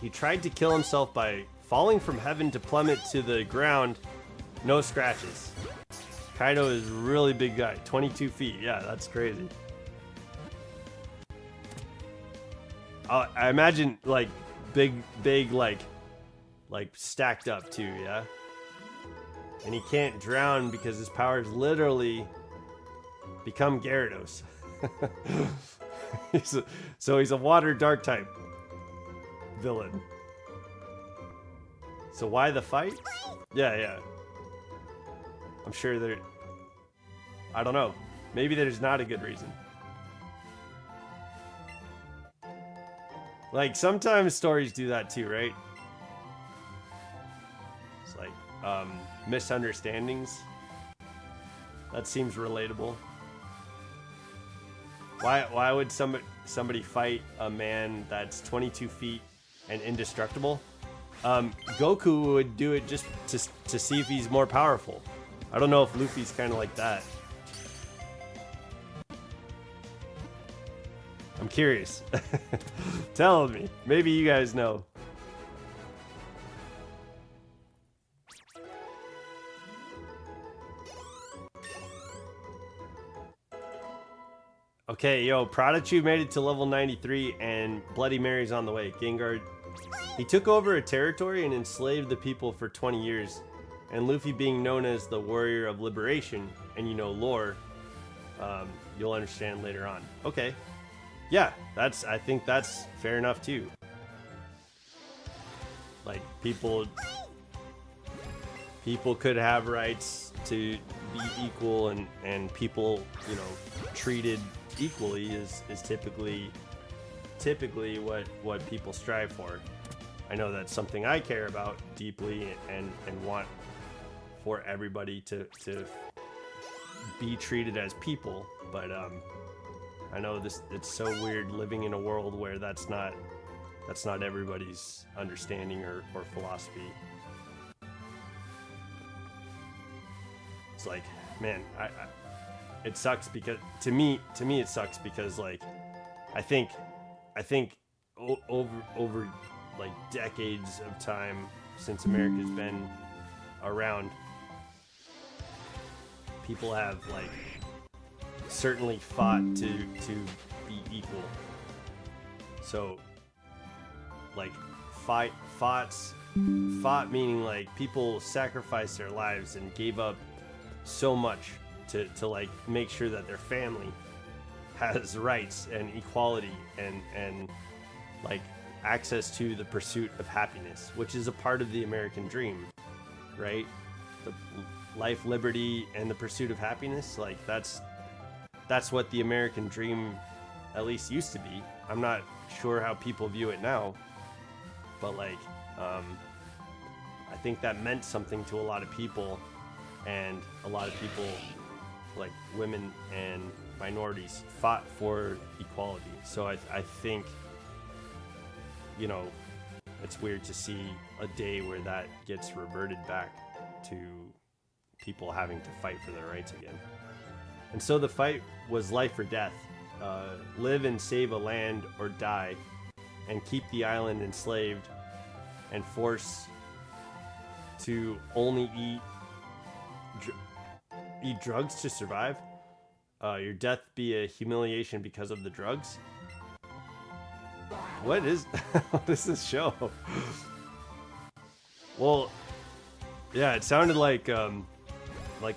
He tried to kill himself by falling from heaven to plummet to the ground. No scratches. Kaido is a really big guy, 22 feet. Yeah, that's crazy. I imagine like big like stacked up too, yeah. And he can't drown because his powers literally become Gyarados. So he's a water dark type villain. So why the fight? Yeah. I'm sure there... I don't know. Maybe there's not a good reason. Like, sometimes stories do that too, right? It's like, misunderstandings. That seems relatable. Why would somebody fight a man that's 22 feet and indestructible? Goku would do it just to see if he's more powerful. I don't know if Luffy's kind of like that. I'm curious. Tell me. Maybe you guys know. Okay, yo, Prodigy made it to level 93 and Bloody Mary's on the way. Gengar, he took over a territory and enslaved the people for 20 years. And Luffy being known as the Warrior of Liberation, and you know lore, you'll understand later on. Okay. Yeah, I think that's fair enough too. Like, people could have rights to be equal, and people, you know, treated equally is typically what people strive for. I know that's something I care about deeply and want for everybody to be treated as people, but I know it's so weird living in a world where that's not everybody's understanding or philosophy. It's like, man, it sucks because to me it sucks because, like, I think over like decades of time since America's been around, people have like certainly fought to be equal. So, like, fought meaning like people sacrificed their lives and gave up so much to like make sure that their family has rights and equality and like access to the pursuit of happiness, which is a part of the American dream, right? The life, liberty, and the pursuit of happiness. Like that's what the American dream at least used to be. I'm not sure how people view it now, but like I think that meant something to a lot of people, and a lot of people, like women and minorities, fought for equality. So I think, you know, it's weird to see a day where that gets reverted back to people having to fight for their rights again. And so the fight was life or death. Live and save a land or die, and keep the island enslaved and force to only eat drugs to survive. Your death be a humiliation because of the drugs. What is this show? Well, yeah, it sounded like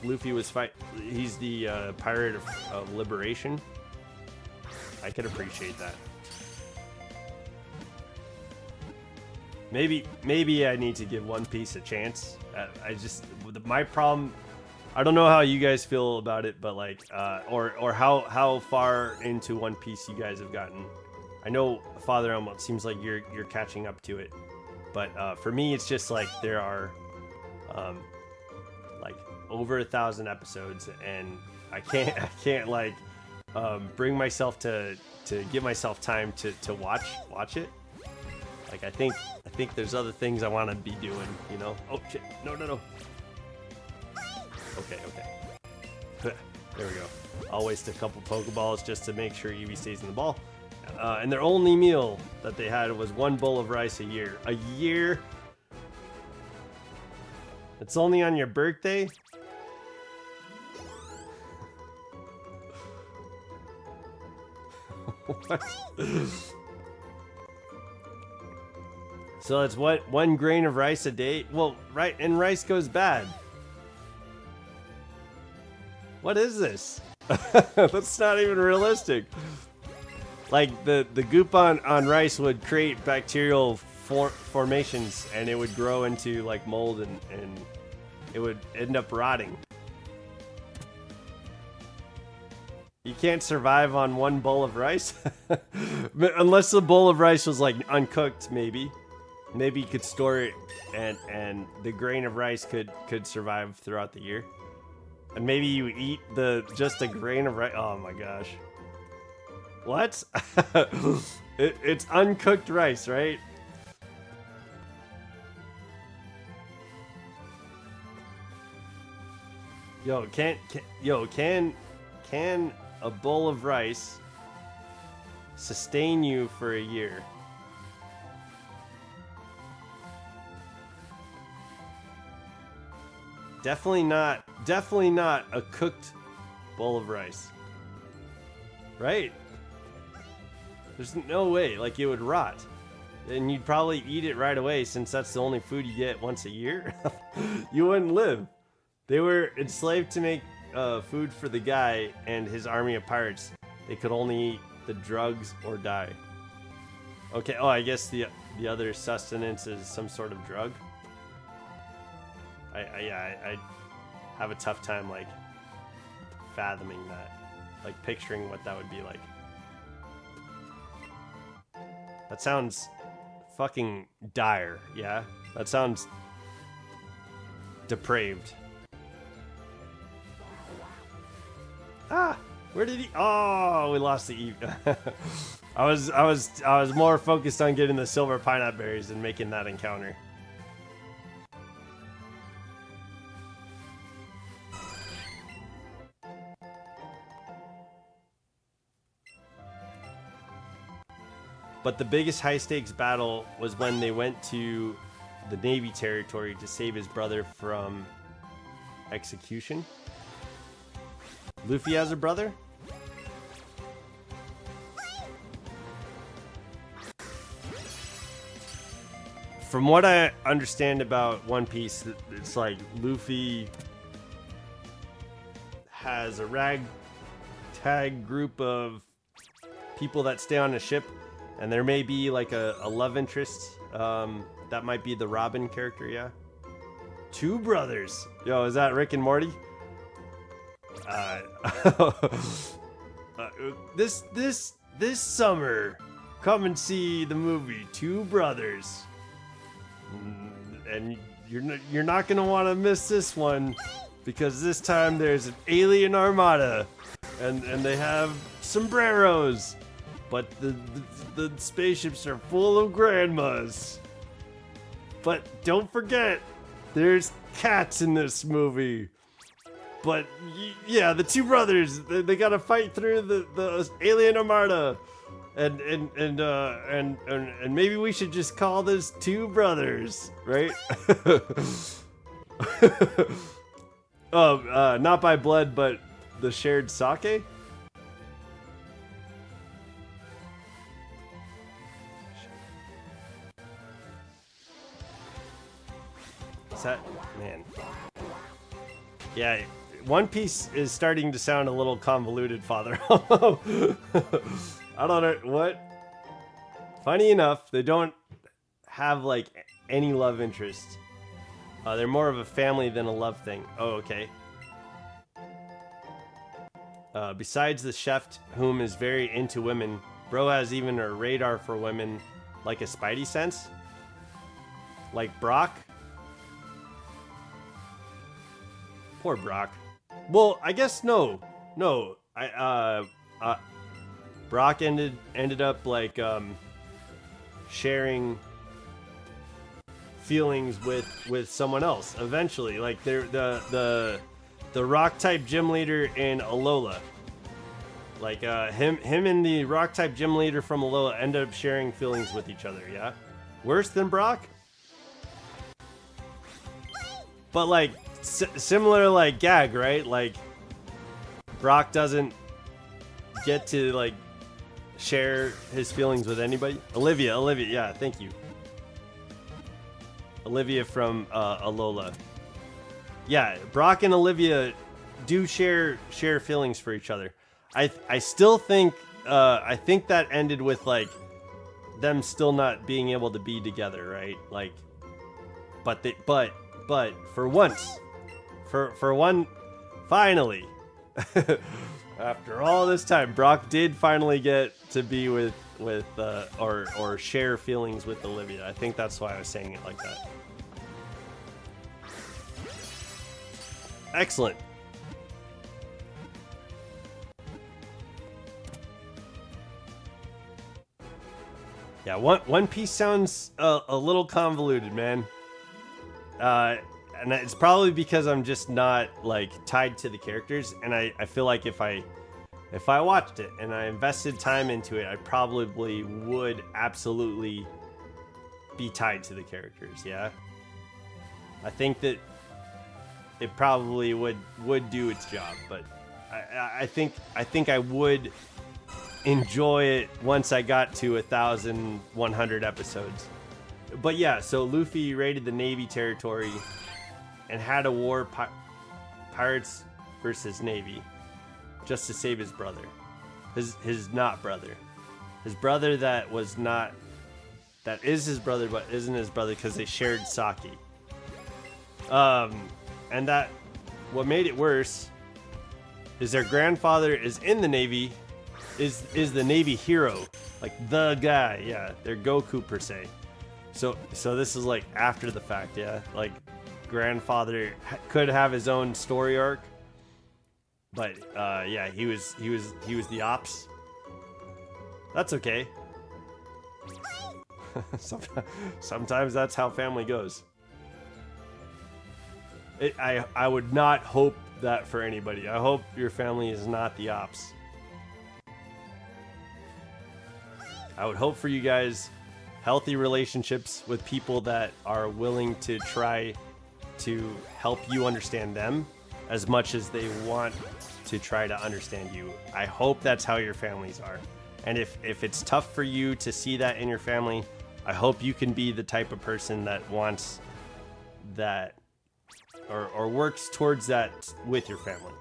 Luffy was he's the pirate of liberation. I could appreciate that. Maybe I need to give One Piece a chance. My problem, I don't know how you guys feel about it, but like, or how far into One Piece you guys have gotten. I know, Father Elmo, it seems like you're catching up to it, but for me, it's just like there are like over 1,000 episodes, and I can't like bring myself to give myself time to watch it. Like I think there's other things I want to be doing, you know. Oh shit! No. Okay. There we go. I'll waste a couple Pokeballs just to make sure Eevee stays in the ball. And their only meal that they had was 1 bowl of rice a year. A year? It's only on your birthday? What? So it's what, 1 grain of rice a day? Well, right, and rice goes bad. What is this? That's not even realistic. Like the goop on rice would create bacterial formations, and it would grow into like mold, and it would end up rotting. You can't survive on 1 bowl of rice? Unless the bowl of rice was like uncooked, maybe. Maybe you could store it, and the grain of rice could survive throughout the year. And maybe you eat just a grain of rice. Oh my gosh. What? It's uncooked rice, right? Yo, can a bowl of rice sustain you for a year? Definitely not a cooked bowl of rice. Right? There's no way, like it would rot. And you'd probably eat it right away, since that's the only food you get once a year. You wouldn't live. They were enslaved to make food for the guy and his army of pirates. They could only eat the drugs or die. Okay, oh, I guess the other sustenance is some sort of drug. I have a tough time like fathoming that, like picturing what that would be like. That sounds fucking dire, yeah? That sounds depraved. Ah, where did he? Oh, we lost the Eevee. I was more focused on getting the silver pineapple berries and making that encounter. But the biggest high-stakes battle was when they went to the Navy territory to save his brother from execution. Luffy has a brother? from what I understand about One Piece, it's like Luffy has a ragtag group of people that stay on a ship, and there may be like a love interest. That might be the Robin character, yeah. Two brothers. Yo, is that Rick and Morty? This summer, come and see the movie Two Brothers. And you're not gonna want to miss this one, because this time there's an alien armada, and they have sombreros, but the spaceships are full of grandmas. But don't forget, there's cats in this movie. But yeah, the two brothers, they gotta fight through the alien armada, and maybe we should just call this Two Brothers, right? Oh, not by blood, but the shared sake. Is that, man? Yeah. One Piece is starting to sound a little convoluted, Father. I don't know what. Funny enough, they don't have like any love interest. They're more of a family than a love thing. Oh, okay. Besides the chef, whom is very into women, bro has even a radar for women, like a spidey sense. Like Brock. Poor Brock. Well, I guess no. Brock ended up like sharing feelings with someone else eventually. Like they're the rock type gym leader in Alola. Like him and the rock type gym leader from Alola ended up sharing feelings with each other. Yeah, worse than Brock. But like similar like gag, right? Like Brock doesn't get to like share his feelings with anybody. Olivia, yeah, thank you. Olivia from Alola. Yeah, Brock and Olivia do share feelings for each other. I still think I think that ended with like them still not being able to be together, right? Like, but for once, for one, finally, after all this time, Brock did finally get to be with or share feelings with Olivia. I think that's why I was saying it like that. Excellent. Yeah, One Piece sounds a little convoluted, man. And it's probably because I'm just not like tied to the characters, and I feel like if I watched it and I invested time into it, I probably would absolutely be tied to the characters. Yeah, I think that it probably would do its job, but I think I would enjoy it once I got to 1,100 episodes. But yeah, so Luffy raided the Navy territory and had a war, pirates versus Navy, just to save his brother, his not brother, his brother that is his brother but isn't his brother because they shared sake. And that what made it worse is their grandfather is in the Navy, is the Navy hero, like the guy. Yeah, they're Goku per se. So this is like after the fact. Yeah, like grandfather could have his own story arc, but yeah, he was the ops. That's okay. Sometimes that's how family goes. I would not hope that for anybody. I hope your family is not the ops. I would hope for you guys healthy relationships with people that are willing to try to help you understand them as much as they want to try to understand you. I hope that's how your families are. And if it's tough for you to see that in your family, I hope you can be the type of person that wants that or works towards that with your family.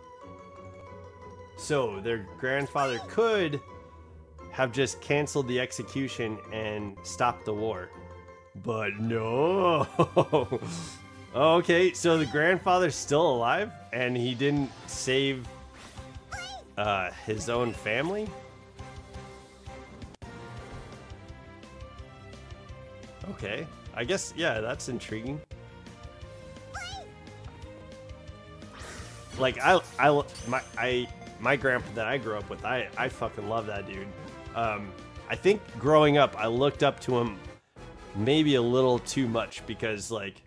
So their grandfather could have just canceled the execution and stopped the war. But no. Okay, so the grandfather's still alive and he didn't save his own family? Okay, I guess, yeah, that's intriguing. Like, my grandpa that I grew up with, I fucking love that dude. I think growing up, I looked up to him maybe a little too much because, like,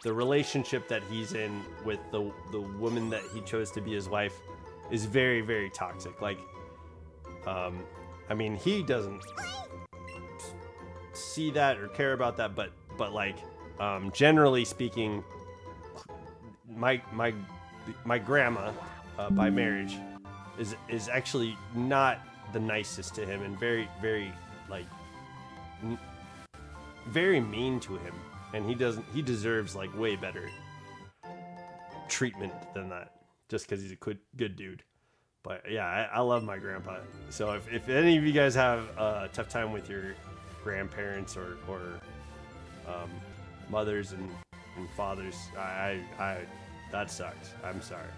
the relationship that he's in with the woman that he chose to be his wife is very, very toxic. Like, I mean, he doesn't see that or care about that, but like, generally speaking, my grandma, by marriage, is actually not the nicest to him and very, very, like, very mean to him, and he deserves like way better treatment than that just because he's a good dude. But yeah, I love my grandpa. So if any of you guys have a tough time with your grandparents or mothers and fathers, I that sucks. I'm sorry.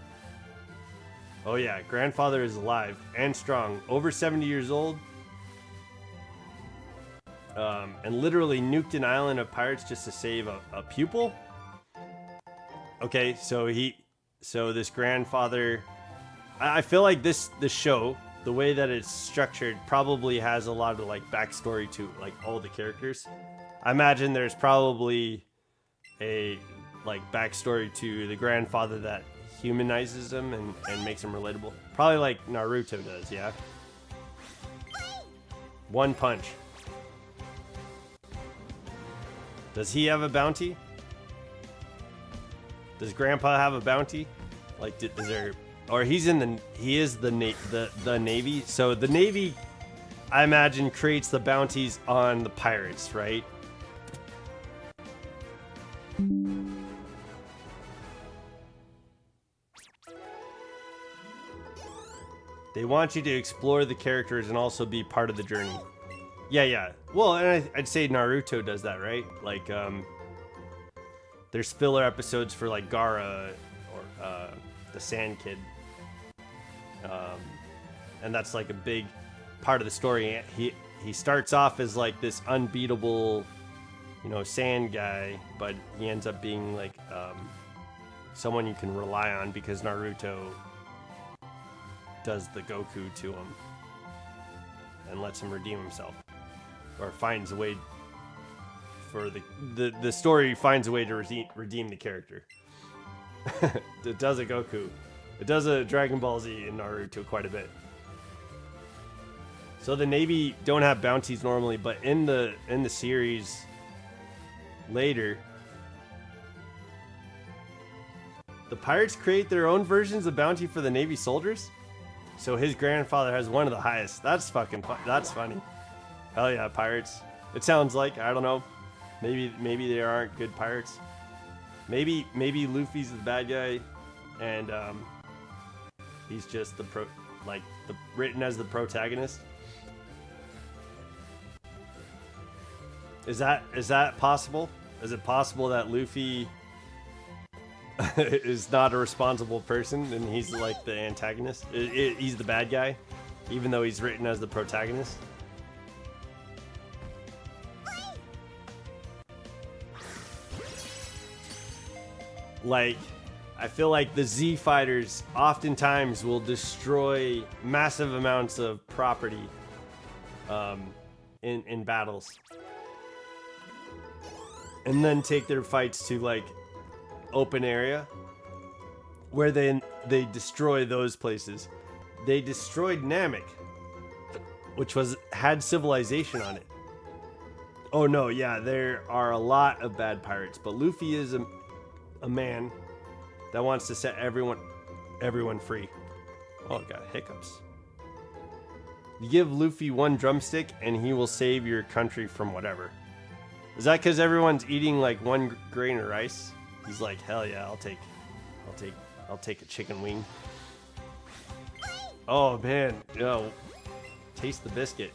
Oh yeah, grandfather is alive and strong, over 70 years old, and literally nuked an island of pirates just to save a pupil. Okay, so this grandfather, I feel like this show, the way that it's structured, probably has a lot of like backstory to like all the characters. I imagine there's probably a like backstory to the grandfather that humanizes him and makes him relatable. Probably like Naruto does, yeah? One punch. Does he have a bounty? Does Grandpa have a bounty? Like, is there... Or he is the Navy. So the Navy, I imagine, creates the bounties on the pirates, right? They want you to explore the characters and also be part of the journey. Yeah. Well, and I'd say Naruto does that, right? Like, there's filler episodes for like Gaara or the Sand Kid. And that's like a big part of the story. He starts off as like this unbeatable, sand guy, but he ends up being like someone you can rely on because Naruto does the Goku to him and lets him redeem himself, or finds a way for the story finds a way to redeem the character. It does a Goku. It does a Dragon Ball Z in Naruto quite a bit. So the Navy don't have bounties normally, but in the series later, the pirates create their own versions of bounty for the Navy soldiers. So his grandfather has one of the highest. That's fucking fun. That's funny. Hell yeah, pirates. It sounds like, I don't know. Maybe they aren't good pirates. Maybe Luffy's the bad guy, and he's just written as the protagonist. Is that possible? Is it possible that Luffy is not a responsible person and he's like the antagonist? He's the bad guy, even though he's written as the protagonist? Like, I feel like the Z fighters oftentimes will destroy massive amounts of property in battles, and then take their fights to like open area where they destroy those places. They destroyed Namek, which had civilization on it. Oh no, yeah, there are a lot of bad pirates, but Luffy is a man that wants to set everyone free. Oh, I got hiccups. You give Luffy one drumstick and he will save your country from whatever. Is that because everyone's eating like one grain of rice? He's like, hell yeah, I'll take a chicken wing. Oh man, yo, taste the biscuit.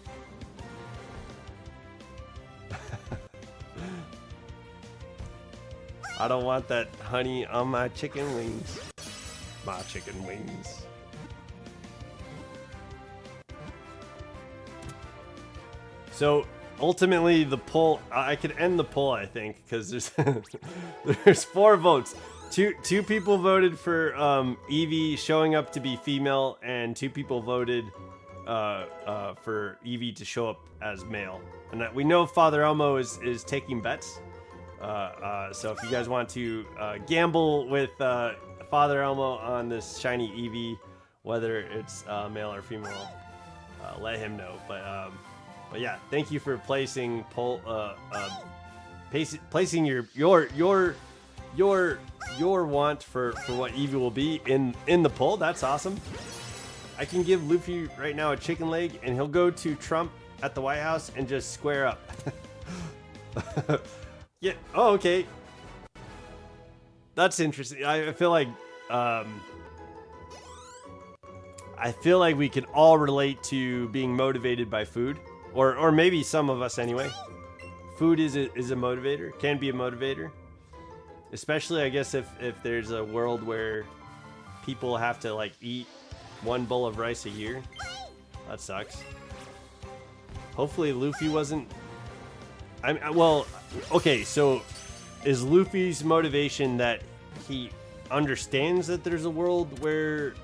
I don't want that honey on my chicken wings. My chicken wings. So ultimately, the poll, I could end the poll, I think, because there's 4 votes. Two people voted for Eevee showing up to be female, and 2 people voted for Eevee to show up as male. And we know Father Elmo is taking bets. So if you guys want to gamble with Father Elmo on this shiny Eevee, whether it's male or female, let him know. But yeah, thank you for placing placing your want for what Eevee will be in the poll. That's awesome. I can give Luffy right now a chicken leg, and he'll go to Trump at the White House and just square up. Yeah. Oh, okay. That's interesting. I feel like we can all relate to being motivated by food, or maybe some of us anyway. Food is a motivator. Can be a motivator, especially I guess if there's a world where people have to like eat 1 bowl of rice a year. That sucks. Hopefully Luffy wasn't. Well, okay, so is Luffy's motivation that he understands that there's a world where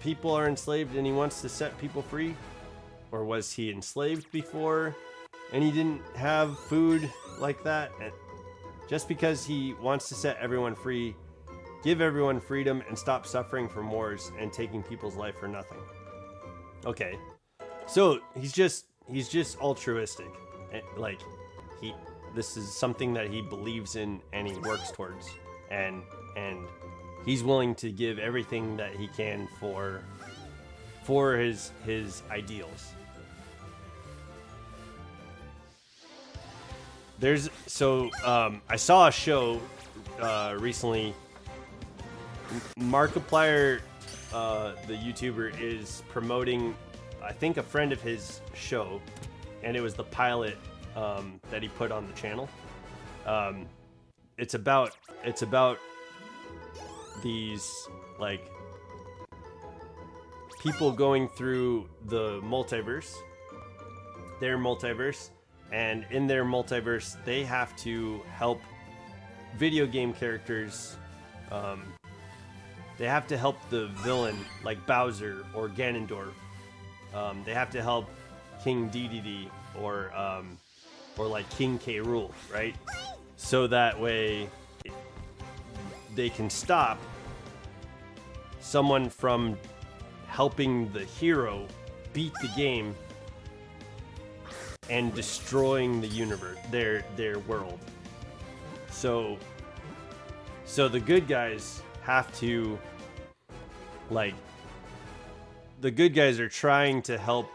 people are enslaved and he wants to set people free? Or was he enslaved before and he didn't have food like that? Just because he wants to set everyone free, give everyone freedom, and stop suffering from wars and taking people's life for nothing. Okay, so he's just altruistic. Like, this is something that he believes in and he works towards, and he's willing to give everything that he can for his ideals. I saw a show recently. Markiplier, the YouTuber, is promoting, I think, a friend of his show, and it was the pilot that he put on the channel. It's about these like people going through the multiverse, their multiverse, and in their multiverse they have to help video game characters. They have to help the villain like Bowser or Ganondorf. They have to help King Dedede or like King K. Rool, right? So that way they can stop someone from helping the hero beat the game and destroying the universe, their world. So the good guys have to, like, the good guys are trying to help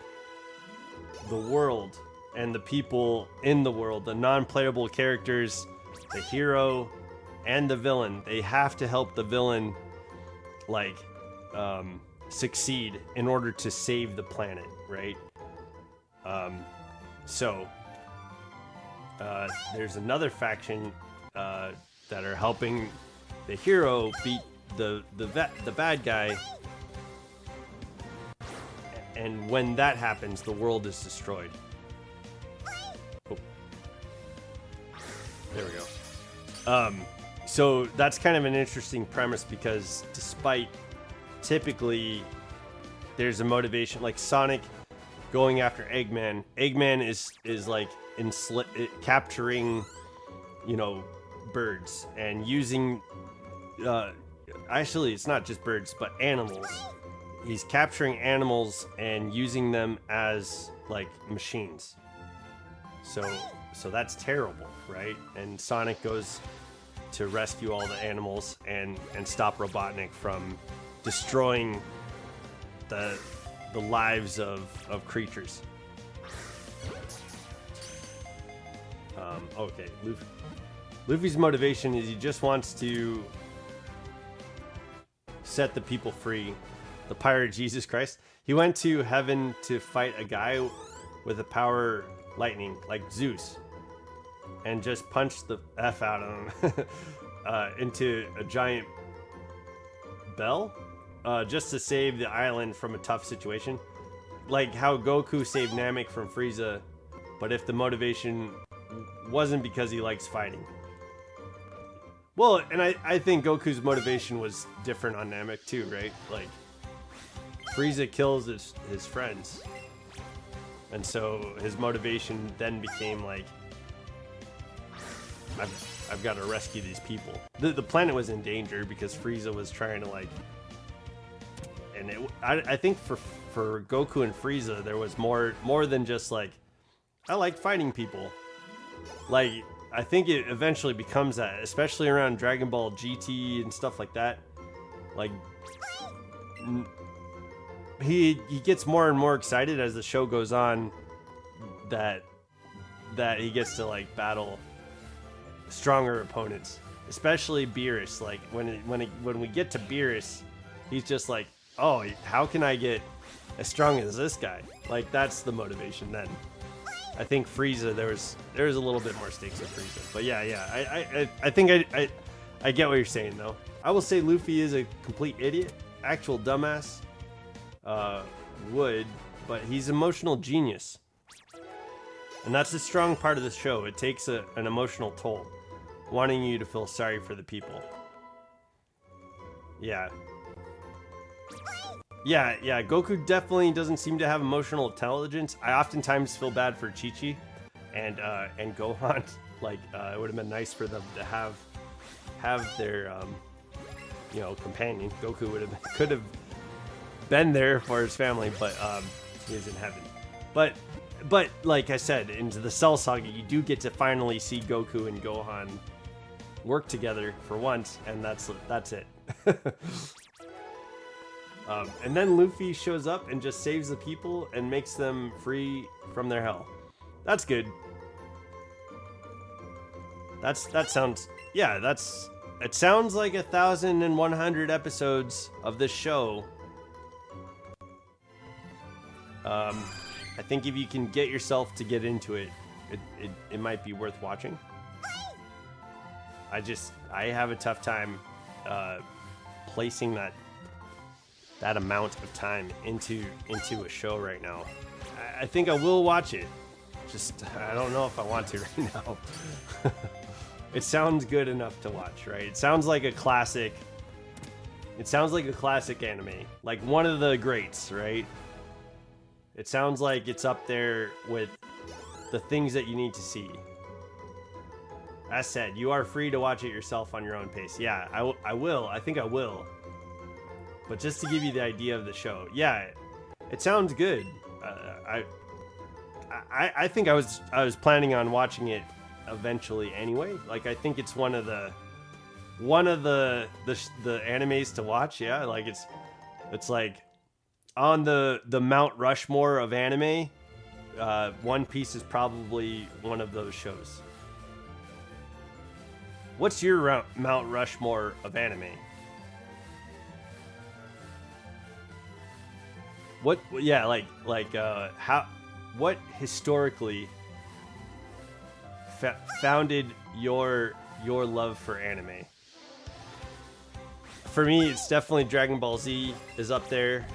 the world and the people in the world, the non-playable characters, the hero and the villain. They have to help the villain like succeed in order to save the planet, right? There's another faction that are helping the hero beat the bad guy, and when that happens, the world is destroyed. Oh. There we go. So that's kind of an interesting premise, because despite typically there's a motivation, like Sonic going after Eggman. Eggman is like capturing, birds and using. Actually, it's not just birds, but animals. He's capturing animals and using them as like machines. So that's terrible, right? And Sonic goes to rescue all the animals and stop Robotnik from destroying the lives of creatures. Okay, Luffy's motivation is he just wants to set the people free. The pirate Jesus Christ. He went to heaven to fight a guy with a power lightning, like Zeus, and just punched the F out of him into a giant bell, just to save the island from a tough situation. Like how Goku saved Namek from Frieza, but if the motivation wasn't because he likes fighting. Well, and I think Goku's motivation was different on Namek too, right? Like, Frieza kills his friends. And so his motivation then became like, I've got to rescue these people. The planet was in danger because Frieza was trying to like, and I think for Goku and Frieza there was more than just like, I like fighting people. Like, I think it eventually becomes that, especially around Dragon Ball GT and stuff like that. Like, he gets more and more excited as the show goes on that he gets to like battle stronger opponents, especially Beerus. Like when we get to Beerus, he's just like, oh, how can I get as strong as this guy? Like, that's the motivation then. I think Frieza, there's a little bit more stakes with Frieza, but yeah. I think I get what you're saying though. I will say Luffy is a complete idiot, actual dumbass. But he's emotional genius, and that's a strong part of the show. It takes an emotional toll, wanting you to feel sorry for the people. Yeah. Goku definitely doesn't seem to have emotional intelligence. I oftentimes feel bad for Chi-Chi and Gohan. Like, it would have been nice for them to have their companion. Goku could have been there for his family, but he is in heaven. But like I said, into the Cell Saga, you do get to finally see Goku and Gohan work together for once, and that's it. And then Luffy shows up and just saves the people and makes them free from their hell. That's good. It sounds like 1,100 episodes of this show. I think if you can get yourself to get into it, it might be worth watching. I have a tough time placing that amount of time into a show right now. I think I will watch it. Just, I don't know if I want to right now. It sounds good enough to watch, right? It sounds like a classic. It sounds like a classic anime, like one of the greats, right? It sounds like it's up there with the things that you need to see. As said, you are free to watch it yourself on your own pace. Yeah, I will. I think I will. But just to give you the idea of the show, yeah, it sounds good. I think I was planning on watching it eventually anyway. Like, I think it's one of the animes to watch. Yeah, like it's like on the Mount Rushmore of anime. One Piece is probably one of those shows. What's your Mount Rushmore of anime? What? Yeah, what historically founded your love for anime? For me, it's definitely Dragon Ball Z is up there.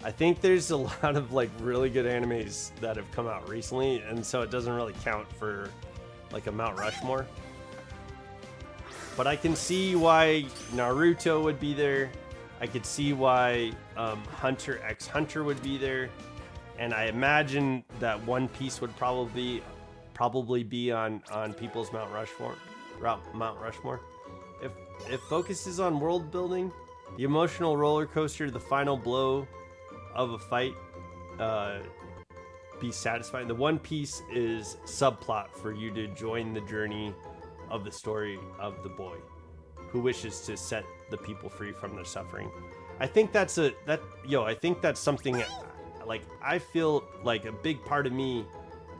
I think there's a lot of like really good animes that have come out recently, and so it doesn't really count for like a Mount Rushmore. But I can see why Naruto would be there. I could see why Hunter x Hunter would be there, and I imagine that One Piece would probably be on people's Mount Rushmore. If it focuses on world building, the emotional roller coaster, the final blow of a fight, be satisfying. The One Piece is subplot for you to join the journey of the story of the boy who wishes to set the people free from their suffering. I think that's something like I feel like a big part of me.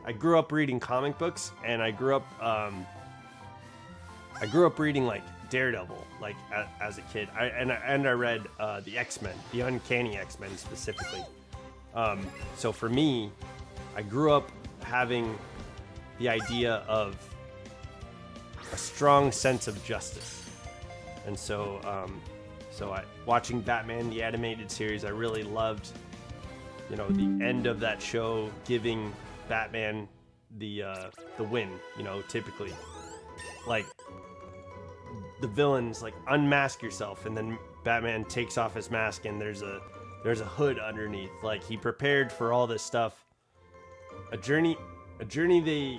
I grew up reading comic books, and I grew up reading like Daredevil, like as a kid. I read the X-Men, the Uncanny X-Men specifically. So for me, I grew up having the idea of a strong sense of justice, and so watching Batman the animated series, I really loved, you know, the end of that show giving Batman the win. You know, typically, like the villains like unmask yourself, and then Batman takes off his mask, and there's a hood underneath. Like he prepared for all this stuff. A journey they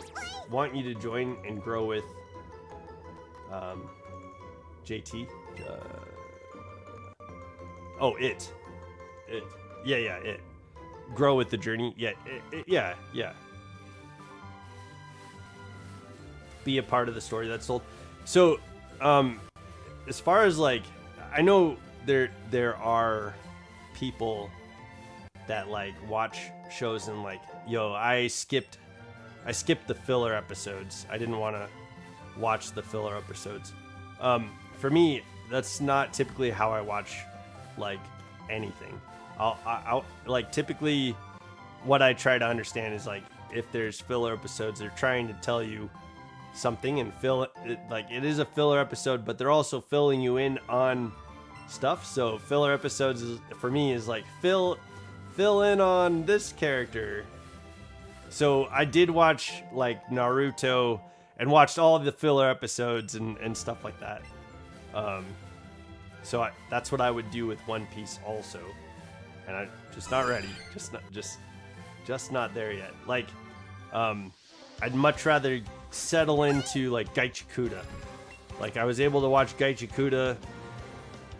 want you to join and grow with. JT. It. Yeah, it. Grow with the journey. Yeah. Be a part of the story that's told. So, as far as like, I know there are people that like watch shows and like, yo, I skipped the filler episodes. I didn't want to watch the filler episodes. For me, that's not typically how I watch like anything. I'll like typically what I try to understand is like if there's filler episodes, they're trying to tell you something and fill it, like it is a filler episode, but they're also filling you in on stuff. So filler episodes for me is like fill in on this character. So I did watch like Naruto and watched all of the filler episodes and stuff like that. So that's what I would do with One Piece also, and I'm just not ready, just not there yet. Like, I'd much rather settle into like Gaichikuda. Like I was able to watch Gaichikuda.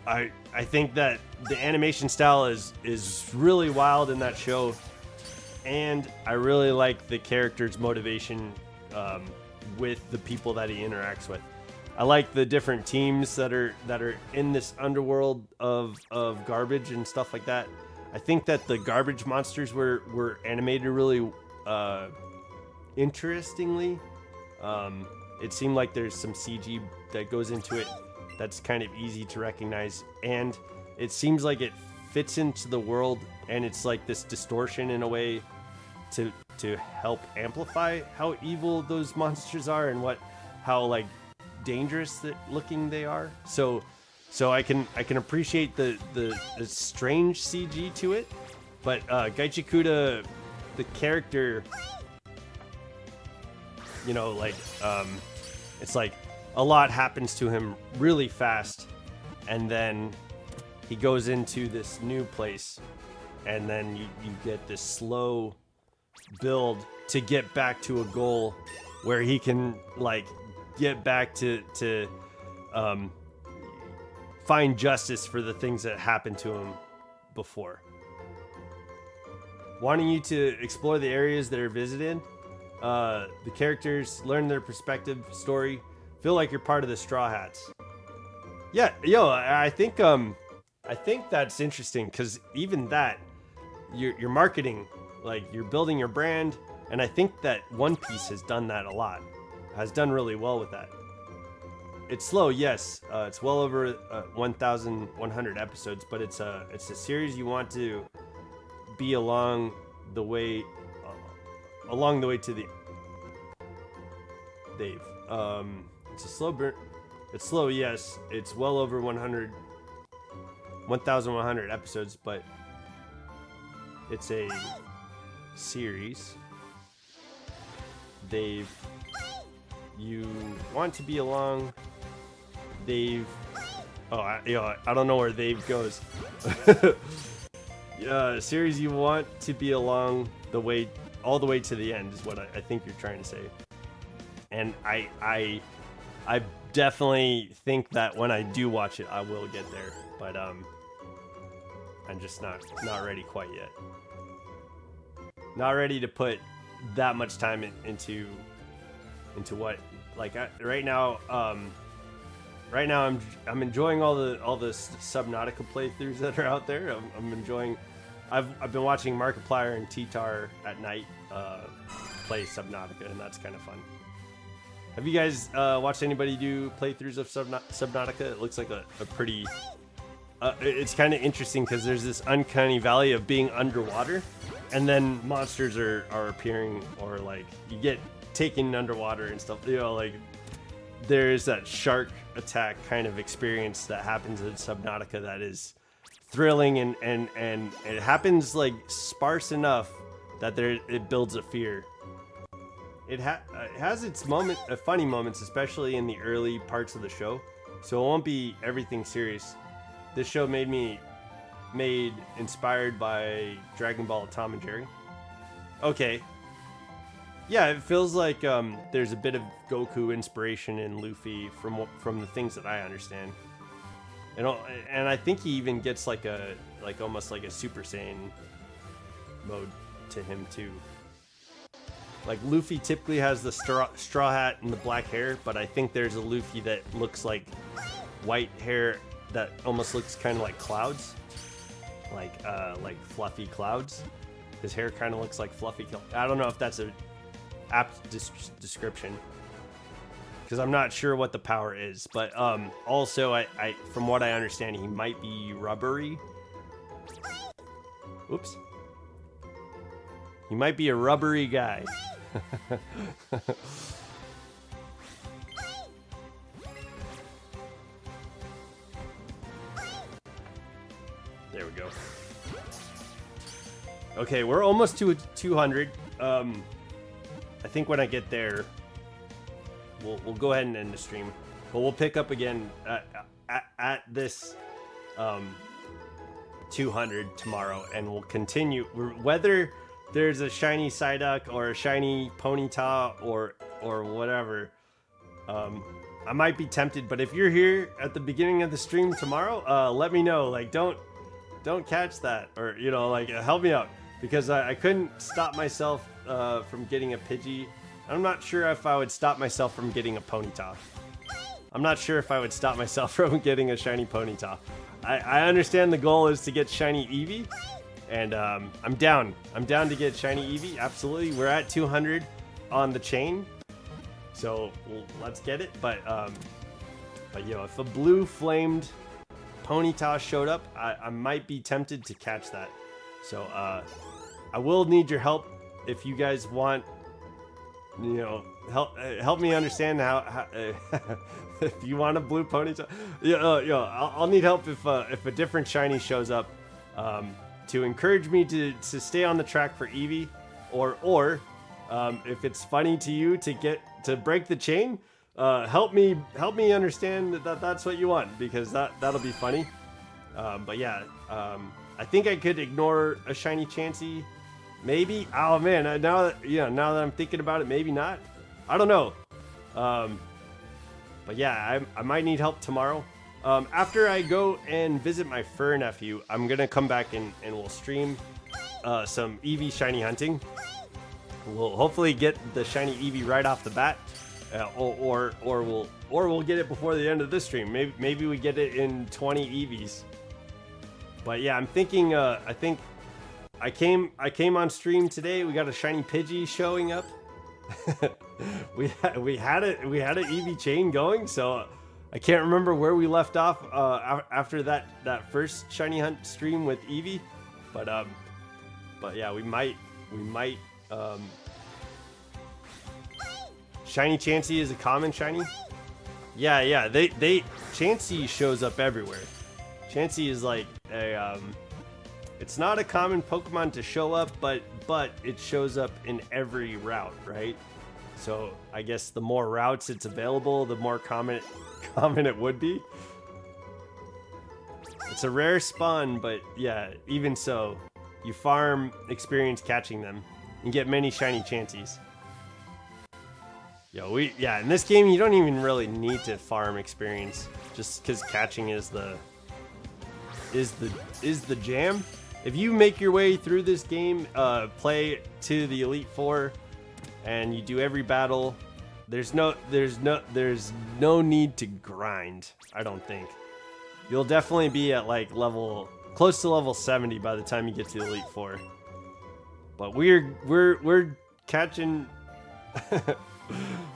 I think that the animation style is really wild in that show, and I really like the character's motivation with the people that he interacts with. I like the different teams that are in this underworld of garbage and stuff like that. I think that the garbage monsters were animated really interestingly. It seemed like there's some CG that goes into it that's kind of easy to recognize, and it seems like it fits into the world, and it's like this distortion in a way to help amplify how evil those monsters are and how like dangerous looking they are. So I can appreciate the strange CG to it, but Gaichikuda, the character, you know, like it's like a lot happens to him really fast, and then he goes into this new place, and then you get this slow build to get back to a goal where he can like get back to find justice for the things that happened to him before. Wanting you to explore the areas that are visited, the characters, learn their perspective, story, feel like you're part of the Straw Hats. Yeah, I think that's interesting, because even that, you're marketing, like you're building your brand, and I think that One Piece has done that a lot. Has done really well with that. It's slow, yes. It's well over 1,100 episodes, but it's a series you want to be along the way to the Dave. It's a slow burn. It's slow, yes. It's well over 1,100 episodes, but it's a series. Dave, you want to be along. Dave. I don't know where Dave goes. Series you want to be along the way, all the way to the end is what I think you're trying to say. And I definitely think that when I do watch it, I will get there. But I'm just not ready quite yet. Not ready to put that much time into what, like, right now I'm enjoying all the Subnautica playthroughs that are out there. I'm enjoying I've been watching Markiplier and T-Tar at night play Subnautica, and that's kind of fun. Have you guys watched anybody do playthroughs of Subnautica? It looks like a pretty... it's kind of interesting because there's this uncanny valley of being underwater, and then monsters are appearing, or like you get taken underwater and stuff. You know, like there's that shark attack kind of experience that happens in Subnautica that is thrilling, and it happens like sparse enough that it builds a fear. It has its funny moments, especially in the early parts of the show, so it won't be everything serious. This show inspired by Dragon Ball Tom and Jerry. Okay. Yeah, it feels like there's a bit of Goku inspiration in Luffy from the things that I understand. And I think he even gets almost like a Super Saiyan mode to him too. Like Luffy typically has the straw hat and the black hair, but I think there's a Luffy that looks like white hair that almost looks kind of like clouds, like fluffy clouds. His hair kind of looks like fluffy. I don't know if that's a apt description, because I'm not sure what the power is. But also, I from what I understand, he might be rubbery. Oops. He might be a rubbery guy. There we go. Okay, we're almost to 200. I think when I get there, we'll go ahead and end the stream. But we'll pick up again at this 200 tomorrow, and we'll continue. Whether there's a shiny Psyduck or a shiny Ponyta or whatever, I might be tempted. But if you're here at the beginning of the stream tomorrow, let me know. Like, don't catch that, or like help me out, because I couldn't stop myself from getting a Pidgey. I'm not sure if I would stop myself from getting a Ponyta. I'm not sure if I would stop myself from getting a shiny Ponyta. I understand the goal is to get shiny Eevee, and I'm down to get shiny Eevee. Absolutely. We're at 200 on the chain, so let's get it. But if a blue flamed Ponyta showed up, I might be tempted to catch that. So I will need your help if you guys want. Help me understand how if you want a blue Ponyta. I'll need help if a different shiny shows up, to encourage me to stay on the track for Eevee, or if it's funny to you to break the chain. Help me understand that that's what you want, because that'll be funny. But yeah, I think I could ignore a shiny Chansey, maybe. Oh man, now that I'm thinking about it, maybe not. I don't know. But yeah, I might need help tomorrow. After I go and visit my fur nephew, I'm gonna come back and we'll stream some Eevee shiny hunting. We'll hopefully get the shiny Eevee right off the bat. Or we'll get it before the end of this stream. Maybe we get it in 20 Eevees. But yeah, I'm thinking. I think I came on stream today. We got a shiny Pidgey showing up. we had an Eevee chain going. So I can't remember where we left off after that first shiny hunt stream with Eevee. But yeah, we might. Shiny Chansey is a common shiny. Yeah. Chansey shows up everywhere. Chansey is like a it's not a common Pokemon to show up, but it shows up in every route, right? So I guess the more routes it's available, the more common it would be. It's a rare spawn, but yeah, even so, you farm experience catching them and get many shiny Chanseys. In this game you don't even really need to farm experience, just because catching is the jam. If you make your way through this game, play to the Elite Four, and you do every battle, there's no need to grind. I don't think. You'll definitely be at like level close to level 70 by the time you get to Elite Four. But we're catching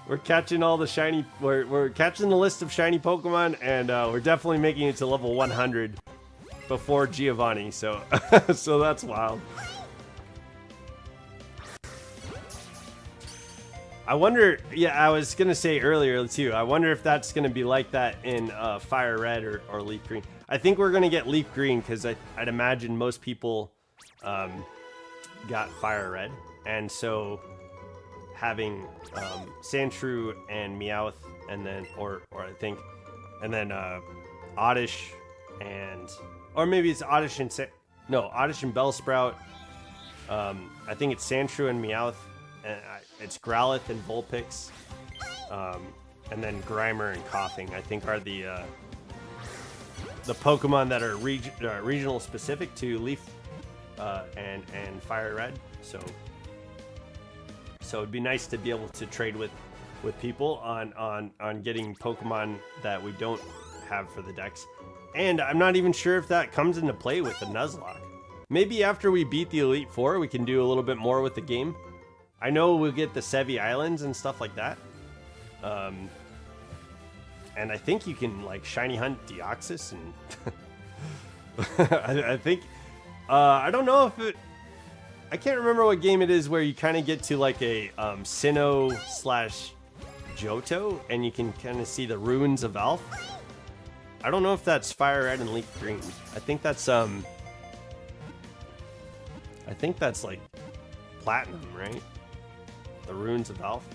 we're catching all the shiny. We're catching the list of shiny Pokemon, and we're definitely making it to level 100 before Giovanni. So so that's wild. I wonder, yeah, I was going to say earlier, too, I wonder if that's going to be like that in Fire Red or Leaf Green. I think we're going to get Leaf Green because I'd imagine most people got Fire Red. And so having Sandshrew and Meowth, and then, or I think, and then Oddish and, or maybe it's Oddish and, Oddish and Bellsprout. I think it's Sandshrew and Meowth. And it's Growlithe and Vulpix, and then Grimer and Coughing, I think, are the Pokemon that are regional specific to Leaf and Fire Red. So it'd be nice to be able to trade with people on getting Pokemon that we don't have for the decks. And I'm not even sure if that comes into play with the Nuzlocke. Maybe after we beat the Elite Four, we can do a little bit more with the game. I know we'll get the Sevi Islands and stuff like that. And I think you can, like, shiny hunt Deoxys and... I think... I don't know if it... I can't remember what game it is where you kind of get to, like, a Sinnoh/Johto, and you can kind of see the ruins of Alph. I don't know if that's Fire Red and Leaf Green. I think that's, like, Platinum, right? The Ruins of Alph.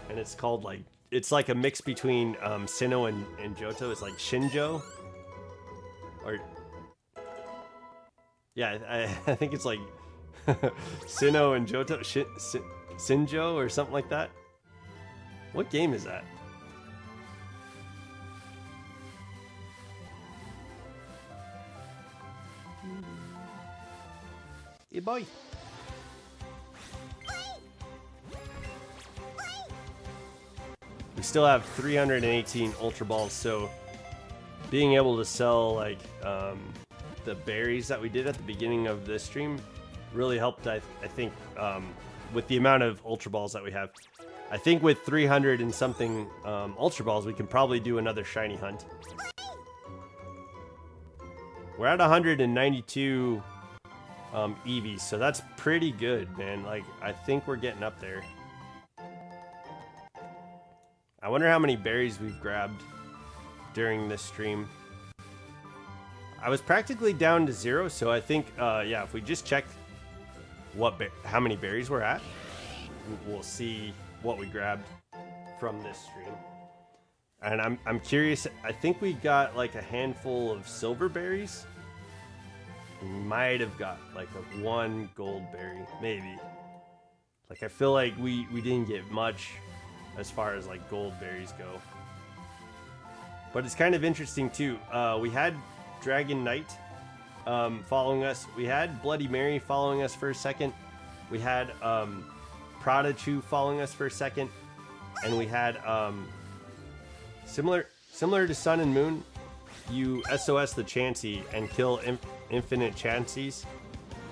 And it's called, like, it's like a mix between Sinnoh and Johto. It's like Shinjo. Or, yeah, I think it's like Sinnoh and Johto. Sinjo or something like that. What game is that? Hey, boy. We still have 318 Ultra Balls, so being able to sell, like, the berries that we did at the beginning of this stream really helped, I think, with the amount of Ultra Balls that we have. I think with 300 and something Ultra Balls, we can probably do another shiny hunt. We're at 192 Eevees, so that's pretty good, man. Like, I think we're getting up there. I wonder how many berries we've grabbed during this stream. I was practically down to 0, so I think, yeah, if we just check how many berries we're at, we'll see what we grabbed from this stream. And I'm curious, I think we got like a handful of silver berries. We might have got like one gold berry, maybe. Like, I feel like we didn't get much as far as like gold berries go. But it's kind of interesting too. We had Dragon Knight following us. We had Bloody Mary following us for a second. We had Pradachu following us for a second. And we had similar to Sun and Moon, you SOS the Chansey and kill infinite Chanseys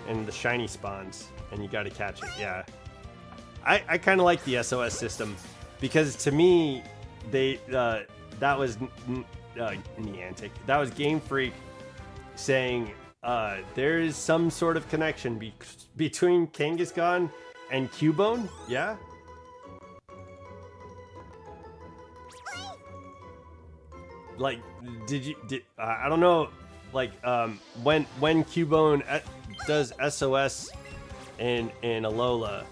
and the shiny spawns, and you got to catch it. Yeah, I kind of like the SOS system because to me that was Niantic. That was Game Freak saying there is some sort of connection between Kangaskhan and Cubone. Yeah. Like, I don't know, like, when Cubone does SOS in Alola,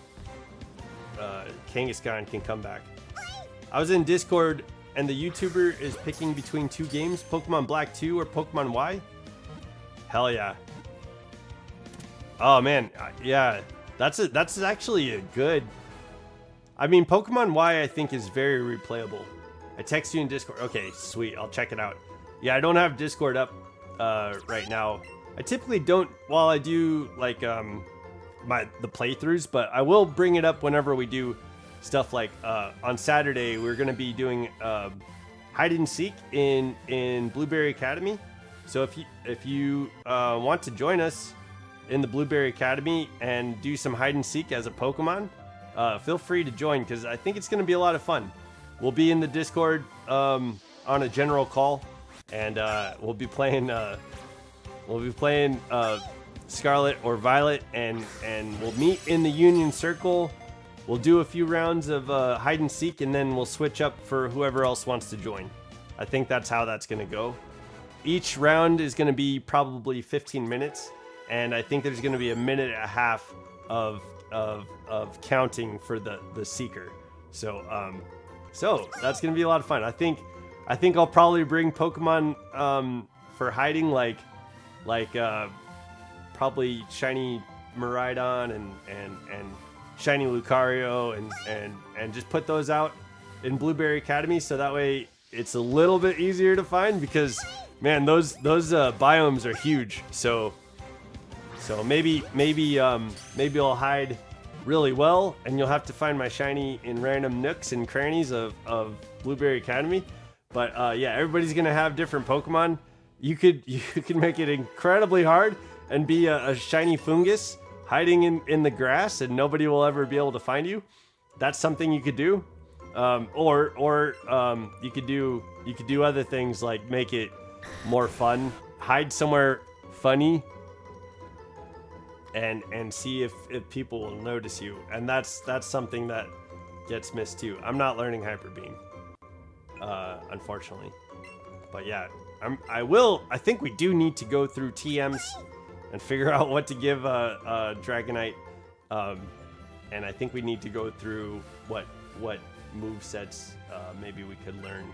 Kangaskhan can come back. I was in Discord, and the YouTuber is picking between two games, Pokemon Black 2 or Pokemon Y. Hell yeah. Oh man, yeah, that's actually a good. I mean, Pokemon Y I think is very replayable. I text you in Discord. Okay, sweet. I'll check it out. Yeah, I don't have Discord up right now. I typically don't while I do like the playthroughs, but I will bring it up whenever we do stuff like on Saturday we're gonna be doing hide and seek in Blueberry Academy, So if you want to join us in the Blueberry Academy and do some hide and seek as a Pokemon, feel free to join because I think it's going to be a lot of fun. We'll be in the Discord on a general call, and we'll be playing Scarlet or Violet, and we'll meet in the Union Circle. We'll do a few rounds of hide and seek, and then we'll switch up for whoever else wants to join. I think that's how that's going to go. Each round is going to be probably 15 minutes, and I think there's going to be a minute and a half of counting for the seeker. So that's going to be a lot of fun. I think I'll probably bring Pokemon for hiding, like probably shiny Miraidon and shiny Lucario and just put those out in Blueberry Academy, so that way it's a little bit easier to find, because man, those biomes are huge. So maybe I'll hide really well, and you'll have to find my shiny in random nooks and crannies of Blueberry Academy. But yeah, everybody's gonna have different Pokemon. You could make it incredibly hard and be a shiny Fungus hiding in the grass, and nobody will ever be able to find you. That's something you could do. Or you could do other things, like make it more fun. Hide somewhere funny and see if people will notice you. And that's something that gets missed too. I'm not learning Hyper Beam, unfortunately. But yeah, I think we do need to go through TMs and figure out what to give Dragonite. And I think we need to go through what move sets maybe we could learn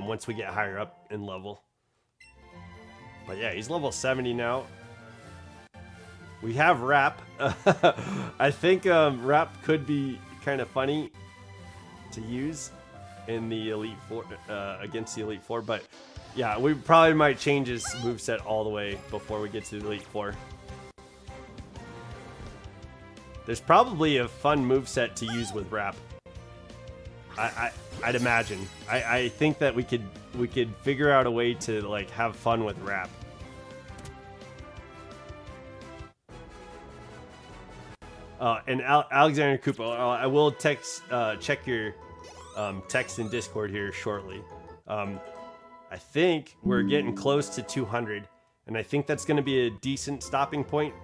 once we get higher up in level. But yeah, he's level 70 now. We have Wrap. I think Wrap could be kind of funny to use in the Elite Four, against the Elite Four, but yeah, we probably might change his moveset all the way before we get to the Elite Four. There's probably a fun moveset to use with Wrap. I'd imagine. I think that we could figure out a way to like have fun with Wrap. And Alexander Cooper, I will check your text in Discord here shortly. I think we're getting close to 200, and I think that's going to be a decent stopping point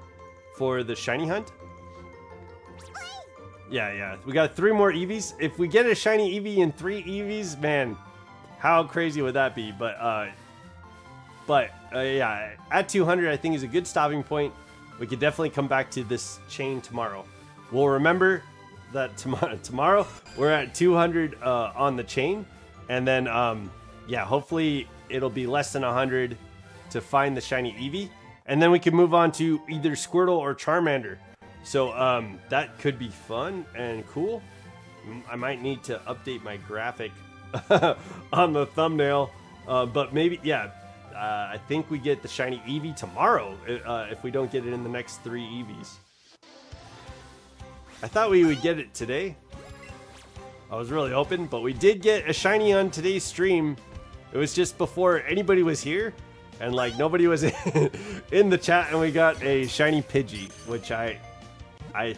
for the shiny hunt. Yeah, we got 3 more Eevees. If we get a shiny Eevee and 3 Eevees, man, how crazy would that be? But yeah, at 200, I think is a good stopping point. We could definitely come back to this chain tomorrow. We'll remember that tomorrow we're at 200 on the chain, and then yeah, hopefully it'll be less than 100 to find the shiny Eevee, and then we can move on to either Squirtle or Charmander. So that could be fun and cool. I might need to update my graphic on the thumbnail, but maybe, yeah, I think we get the shiny Eevee tomorrow if we don't get it in the next 3 Eevees. I thought we would get it today. I was really hoping, but we did get a shiny on today's stream. It was just before anybody was here, and like nobody was in the chat, and we got a shiny Pidgey, which I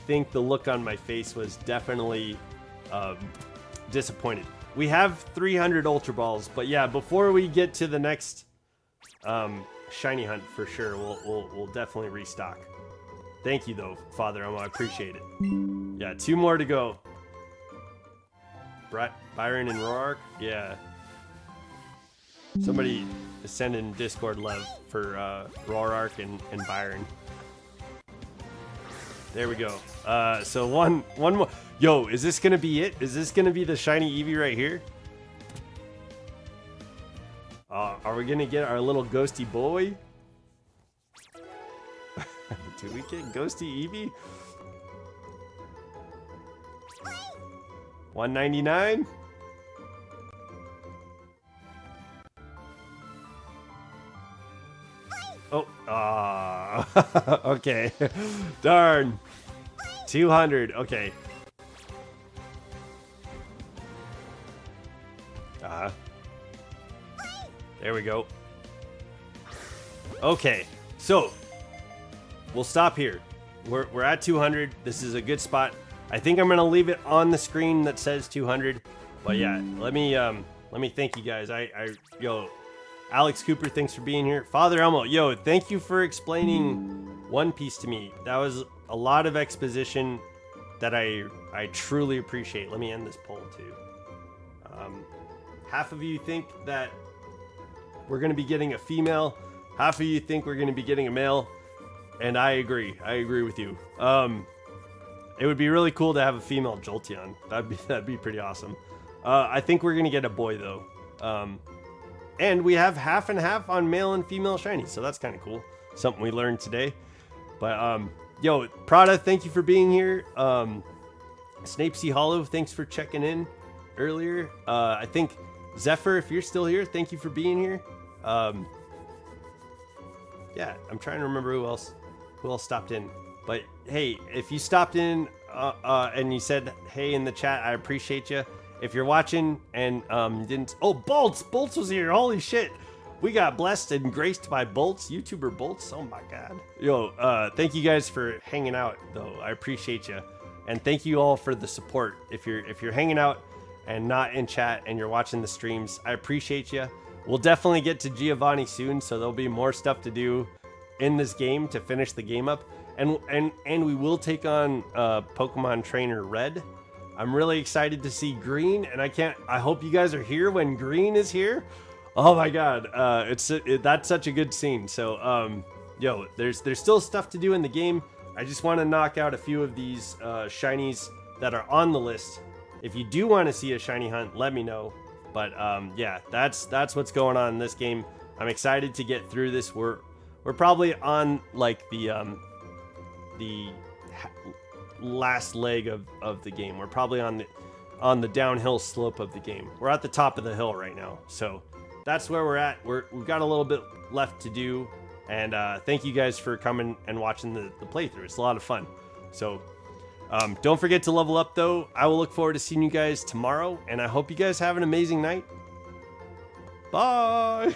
think the look on my face was definitely disappointed. We have 300 Ultra Balls, but yeah, before we get to the next shiny hunt for sure, we'll definitely restock. Thank you though, Father Elmo, I appreciate it. Yeah, 2 more to go. Byron and Roark, yeah. Somebody is sending Discord love for Roark and Byron. There we go. So one more. Yo, is this gonna be it? Is this gonna be the shiny Eevee right here? Are we gonna get our little ghosty boy? Do we get ghosty Eevee? 199? Oh, okay. Darn. 200, okay. There we go. Okay, so we'll stop here. We're at 200. This is a good spot. I think I'm gonna leave it on the screen that says 200. But yeah, let me thank you guys. Yo, Alex Cooper, thanks for being here. Father Elmo, yo, thank you for explaining One Piece to me. That was a lot of exposition that I truly appreciate. Let me end this poll too. Half of you think that we're gonna be getting a female. Half of you think we're gonna be getting a male. And I agree. I agree with you. It would be really cool to have a female Jolteon. That'd be pretty awesome. I think we're gonna get a boy though. And we have half and half on male and female shiny, so that's kind of cool. Something we learned today. But yo, Prada, thank you for being here. Snapesy Hollow, thanks for checking in earlier. I think Zephyr, if you're still here, thank you for being here. Yeah, I'm trying to remember who else stopped in. But hey, if you stopped in and you said hey in the chat, I appreciate you. If you're watching and didn't, oh, Bolts was here. Holy shit, we got blessed and graced by Bolts, YouTuber Bolts. Oh my god. Yo, thank you guys for hanging out though. I appreciate you, and thank you all for the support. If you're hanging out and not in chat and you're watching the streams, I appreciate you. We'll definitely get to Giovanni soon, so there'll be more stuff to do in this game to finish the game up. And we will take on Pokemon Trainer Red. I'm really excited to see Green, and I hope you guys are here when Green is here. Oh my god, that's such a good scene. So yo, there's still stuff to do in the game. I just want to knock out a few of these shinies that are on the list. If you do want to see a shiny hunt, let me know. But yeah, that's what's going on in this game. I'm excited to get through this. We're probably on like the last leg of the game. We're probably on the downhill slope of the game. We're at the top of the hill right now, so that's where we're at. We've got a little bit left to do, and thank you guys for coming and watching the playthrough. It's a lot of fun. So don't forget to level up though. I will look forward to seeing you guys tomorrow, and I hope you guys have an amazing night. Bye.